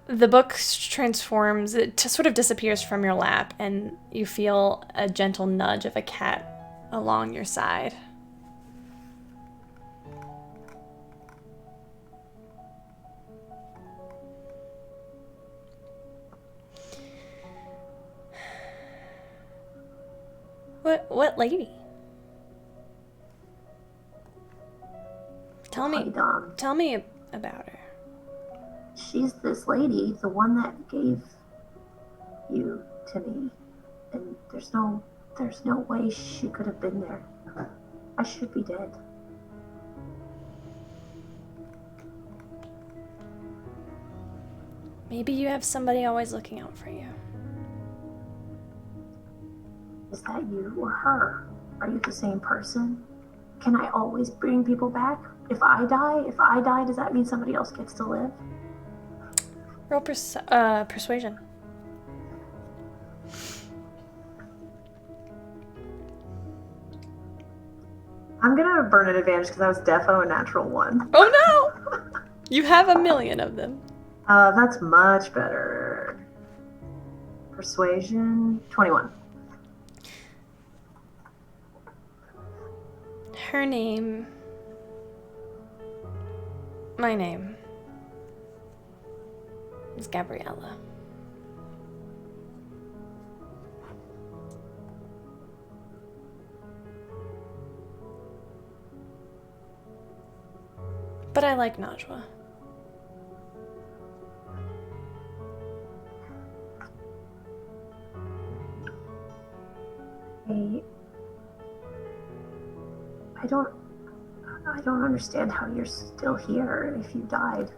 The book transforms, it sort of disappears from your lap, and you feel a gentle nudge of a cat along your side. What lady? Tell me about her. She's this lady, the one that gave you to me. And there's no way she could have been there. I should be dead. Maybe you have somebody always looking out for you. Is that you or her? Are you the same person? Can I always bring people back? If I die, does that mean somebody else gets to live? Roll persuasion. I'm gonna burn an advantage because I was defo a natural 1. Oh no! You have a million of them. That's much better. Persuasion, 21. Her name. My name is Gabriella. But I like Najwa. I don't understand how you're still here if you died.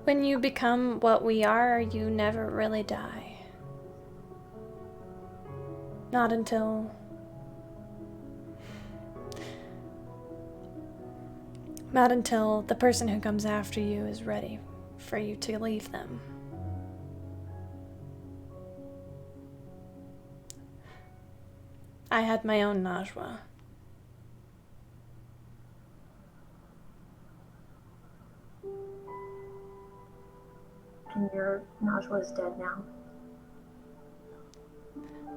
When you become what we are, you never really die. Not until the person who comes after you is ready for you to leave them. I had my own Najwa. And your Najwa is dead now.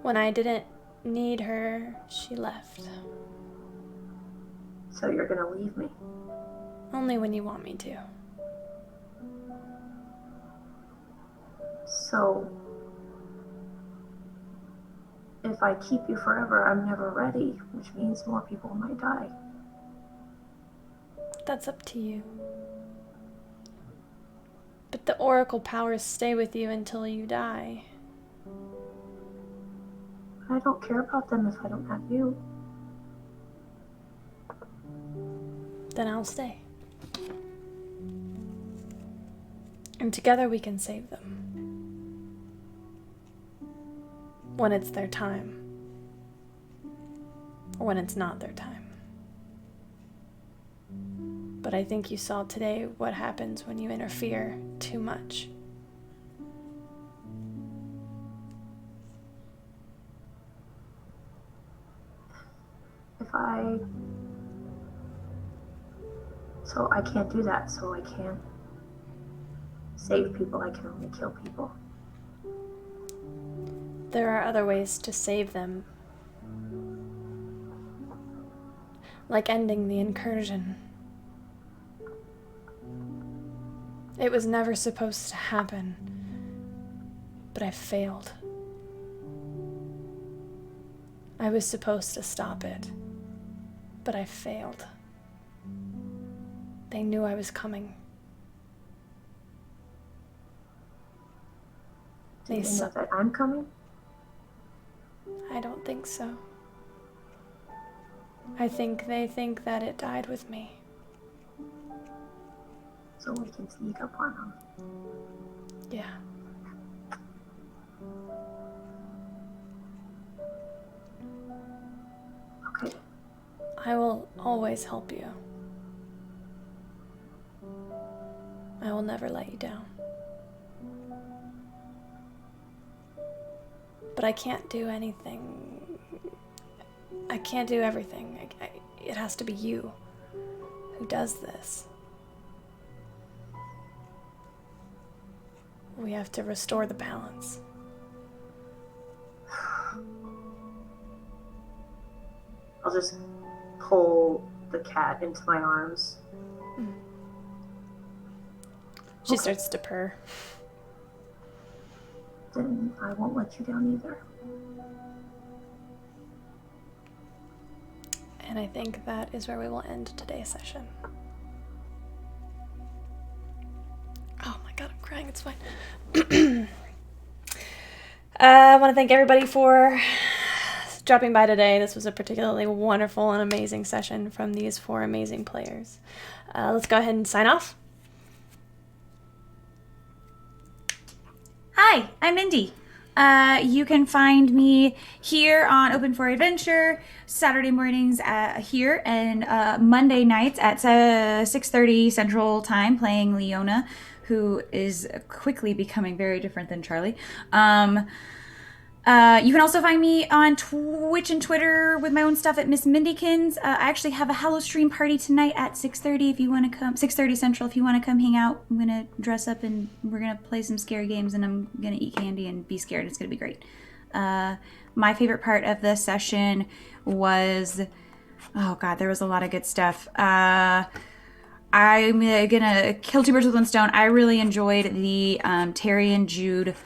When I didn't need her, she left. So you're gonna leave me? Only when you want me to. So, if I keep you forever, I'm never ready, which means more people might die. That's up to you. But the oracle powers stay with you until you die. I don't care about them if I don't have you. Then I'll stay. And together we can save them. When it's their time. Or when it's not their time. But I think you saw today what happens when you interfere too much. So I can't do that, so I can't save people, I can only kill people. There are other ways to save them. Like ending the incursion. It was never supposed to happen, but I failed. I was supposed to stop it, but I failed. They knew I was coming. Do they know that I'm coming? I don't think so. I think they think that it died with me. So we can sneak up on them. Yeah. Okay. I will always help you. I will never let you down. But I can't do anything. I can't do everything. It has to be you who does this. We have to restore the balance. I'll just pull the cat into my arms. She starts to purr. Then I won't let you down either. And I think that is where we will end today's session. Oh my god, I'm crying, it's fine. I want to thank everybody for dropping by today. This was a particularly wonderful and amazing session from these 4 amazing players. Let's go ahead and sign off. Hi, I'm Mindy. You can find me here on Open for Adventure, Saturday mornings here, and Monday nights at 6:30 Central Time, playing Leona, who is quickly becoming very different than Charlie. You can also find me on Twitch and Twitter with my own stuff at Miss Mindykins. I actually have a Hello Stream party tonight at 6:30 if you want to come. 6:30 Central if you want to come hang out. I'm gonna dress up and we're gonna play some scary games and I'm gonna eat candy and be scared. It's gonna be great. My favorite part of the session was, oh god, there was a lot of good stuff. I'm gonna kill two birds with one stone. I really enjoyed the Terry and Jude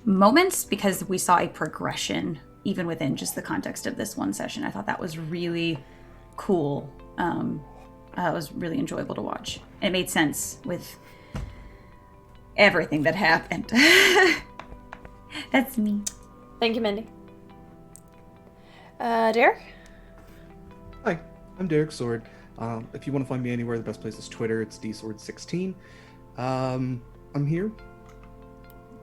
moments because we saw a progression even within just the context of this one session. I thought that was really cool. It was really enjoyable to watch. It made sense with everything that happened. That's me. Thank you, Mindy. Derek? Hi, I'm Derek Sword. If you want to find me anywhere, the best place is Twitter. It's dsword16. I'm here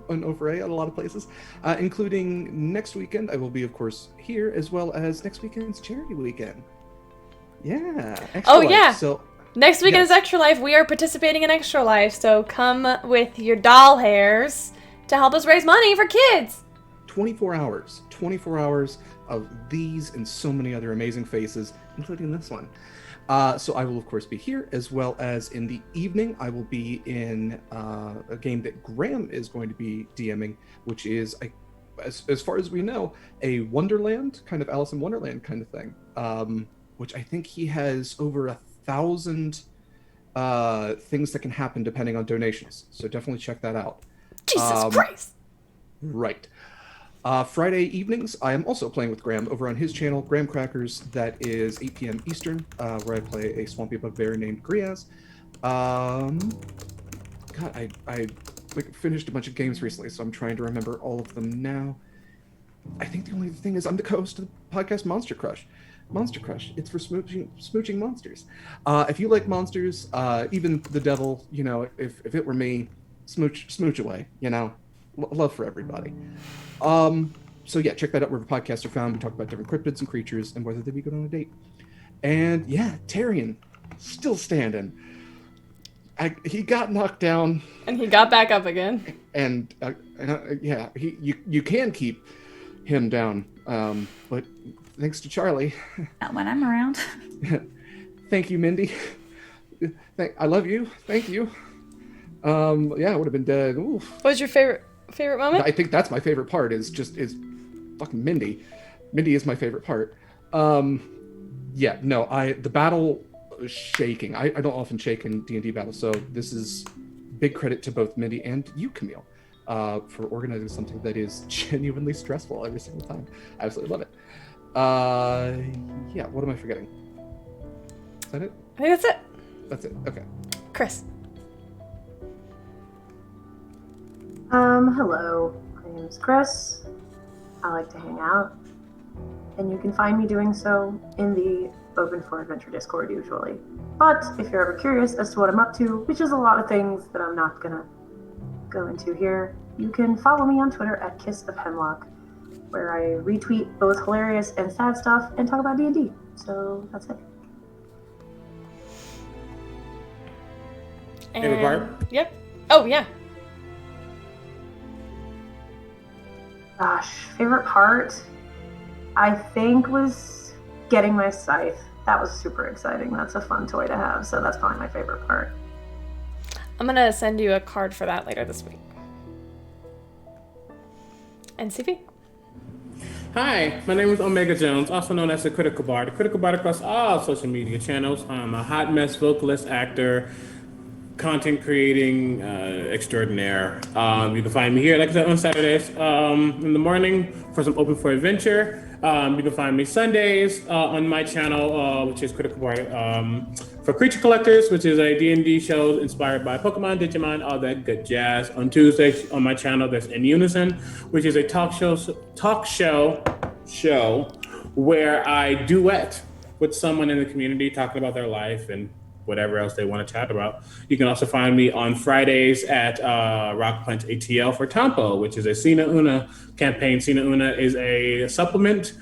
on over at a lot of places, including next weekend. I will be, of course, here, as well as next weekend's charity weekend. Yeah. Extra Life. Yeah. So next weekend is Extra Life. We are participating in Extra Life, so come with your doll hairs to help us raise money for kids. 24 hours of these and so many other amazing faces, including this one. So I will, of course, be here, as well as in the evening, I will be in a game that Graham is going to be DMing, which is, as far as we know, a Wonderland, kind of Alice in Wonderland kind of thing, which I think he has over 1,000 things that can happen depending on donations. So definitely check that out. Jesus Christ! Right. Friday evenings, I am also playing with Graham over on his channel, Graham Crackers. That is 8 p.m. Eastern, where I play a swampy bugbear named Griaz. God, I finished a bunch of games recently, so I'm trying to remember all of them now. I think the only thing is I'm the co-host of the podcast Monster Crush. Monster Crush, it's for smooching monsters. If you like monsters, even the devil, you know, if it were me, smooch away, you know. Love for everybody. So yeah, check that out where podcasts are found. We talk about different cryptids and creatures and whether they be good on a date. And yeah, Tyrion, still standing. He got knocked down. And he got back up again. And yeah, you can keep him down. But thanks to Charlie. Not when I'm around. Thank you, Mindy. I love you. Thank you. Yeah, I would have been dead. Oof. What was your favorite moment? I think that's my favorite part is fucking Mindy. Mindy is my favorite part. Yeah, no, the battle was shaking. I don't often shake in D&D battles, so this is big credit to both Mindy and you, Camille, for organizing something that is genuinely stressful every single time. I absolutely love it. Yeah, what am I forgetting? Is that it? I think that's it. That's it, okay. Chris. Hello. My name is Chris. I like to hang out. And you can find me doing so in the Open for Adventure Discord usually. But if you're ever curious as to what I'm up to, which is a lot of things that I'm not gonna go into here, you can follow me on Twitter at Kiss of Hemlock, where I retweet both hilarious and sad stuff and talk about D&D. So that's it. Favorite part? Yep. Oh, yeah. Gosh, favorite part, I think, was getting my scythe. That was super exciting. That's a fun toy to have, so that's probably my favorite part. I'm going to send you a card for that later this week. And CP? Hi, my name is Omega Jones, also known as the Critical Bard. The Critical Bard across all social media channels. I'm a hot mess vocalist, actor, content creating extraordinaire. You can find me here, like I said, on Saturdays in the morning for some Open for Adventure. You can find me Sundays on my channel, which is Critical Bard, for Creature Collectors, which is a D&D show inspired by Pokemon, Digimon, all that good jazz. On Tuesdays on my channel, there's In Unison, which is a talk show where I duet with someone in the community talking about their life and whatever else they want to chat about. You can also find me on Fridays at Rock Punch ATL for Tampo, which is a Sina Una campaign. Sina Una is a supplement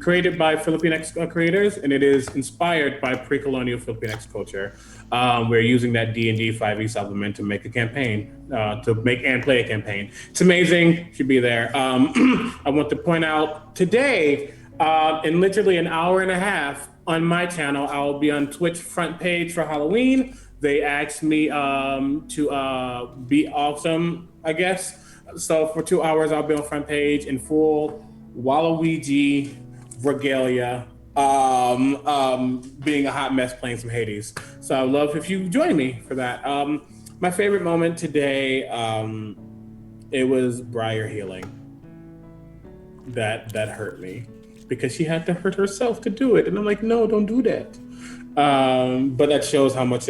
created by Filipinx creators, and it is inspired by pre-colonial Filipinx culture. We're using that D&D 5e supplement to make a campaign, to make and play a campaign. It's amazing. Should be there. I want to point out today, in literally an hour and a half on my channel, I'll be on Twitch front page for Halloween. They asked me to be awesome, I guess. So for 2 hours, I'll be on front page in full Waluigi regalia, being a hot mess playing some Hades. So I'd love if you join me for that. My favorite moment today, it was Briar healing. That hurt me because she had to hurt herself to do it, and I'm like, no, don't do that. But that shows how much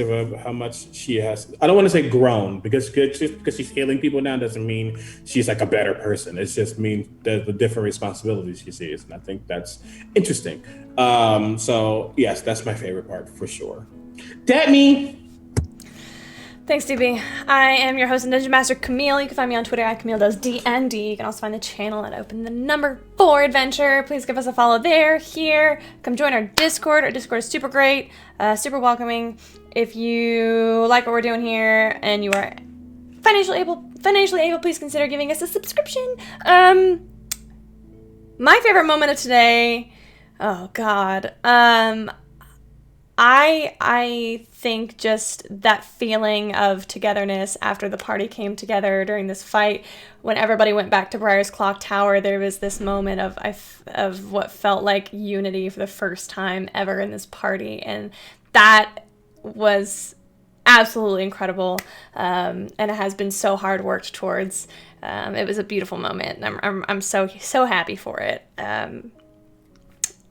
she has. I don't want to say grown, because just because she's healing people now doesn't mean she's like a better person. It just means the different responsibilities she sees, and I think that's interesting. So yes, that's my favorite part for sure. That me. Thanks, DB. I am your host and Dungeon Master, Camille. You can find me on Twitter at CamilleDoesDND. You can also find the channel at Open the Number 4 Adventure. Please give us a follow there, here. Come join our Discord. Our Discord is super great, super welcoming. If you like what we're doing here and you are financially able, please consider giving us a subscription. My favorite moment of today, oh God. I think just that feeling of togetherness after the party came together during this fight, when everybody went back to Briar's Clock Tower, there was this moment of what felt like unity for the first time ever in this party, and that was absolutely incredible, and it has been so hard worked towards. It was a beautiful moment, and I'm so happy for it.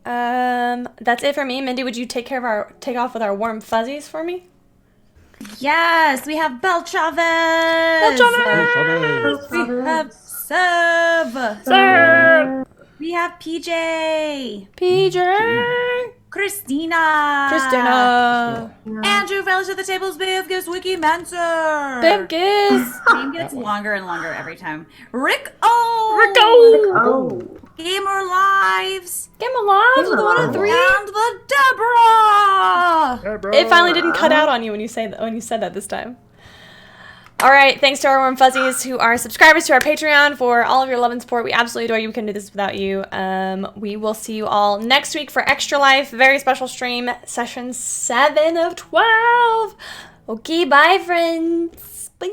That's it for me. Mindy, would you take off with our warm fuzzies for me? Yes, we have Belchavez. We have Sev. We have PJ. Christina. Andrew, Relish at the Tables, Biv Gives, Wiki Manser. Biv Gives. Name gets longer and longer every time. Rico. Gamer Lives. Was the 1 and 3. And the Deborah. It finally didn't cut out on you when you said that this time. All right, thanks to our warm fuzzies who are subscribers to our Patreon for all of your love and support. We absolutely adore you. We couldn't do this without you. We will see you all next week for Extra Life, very special stream, session 7 of 12. Okay, bye, friends. Bye.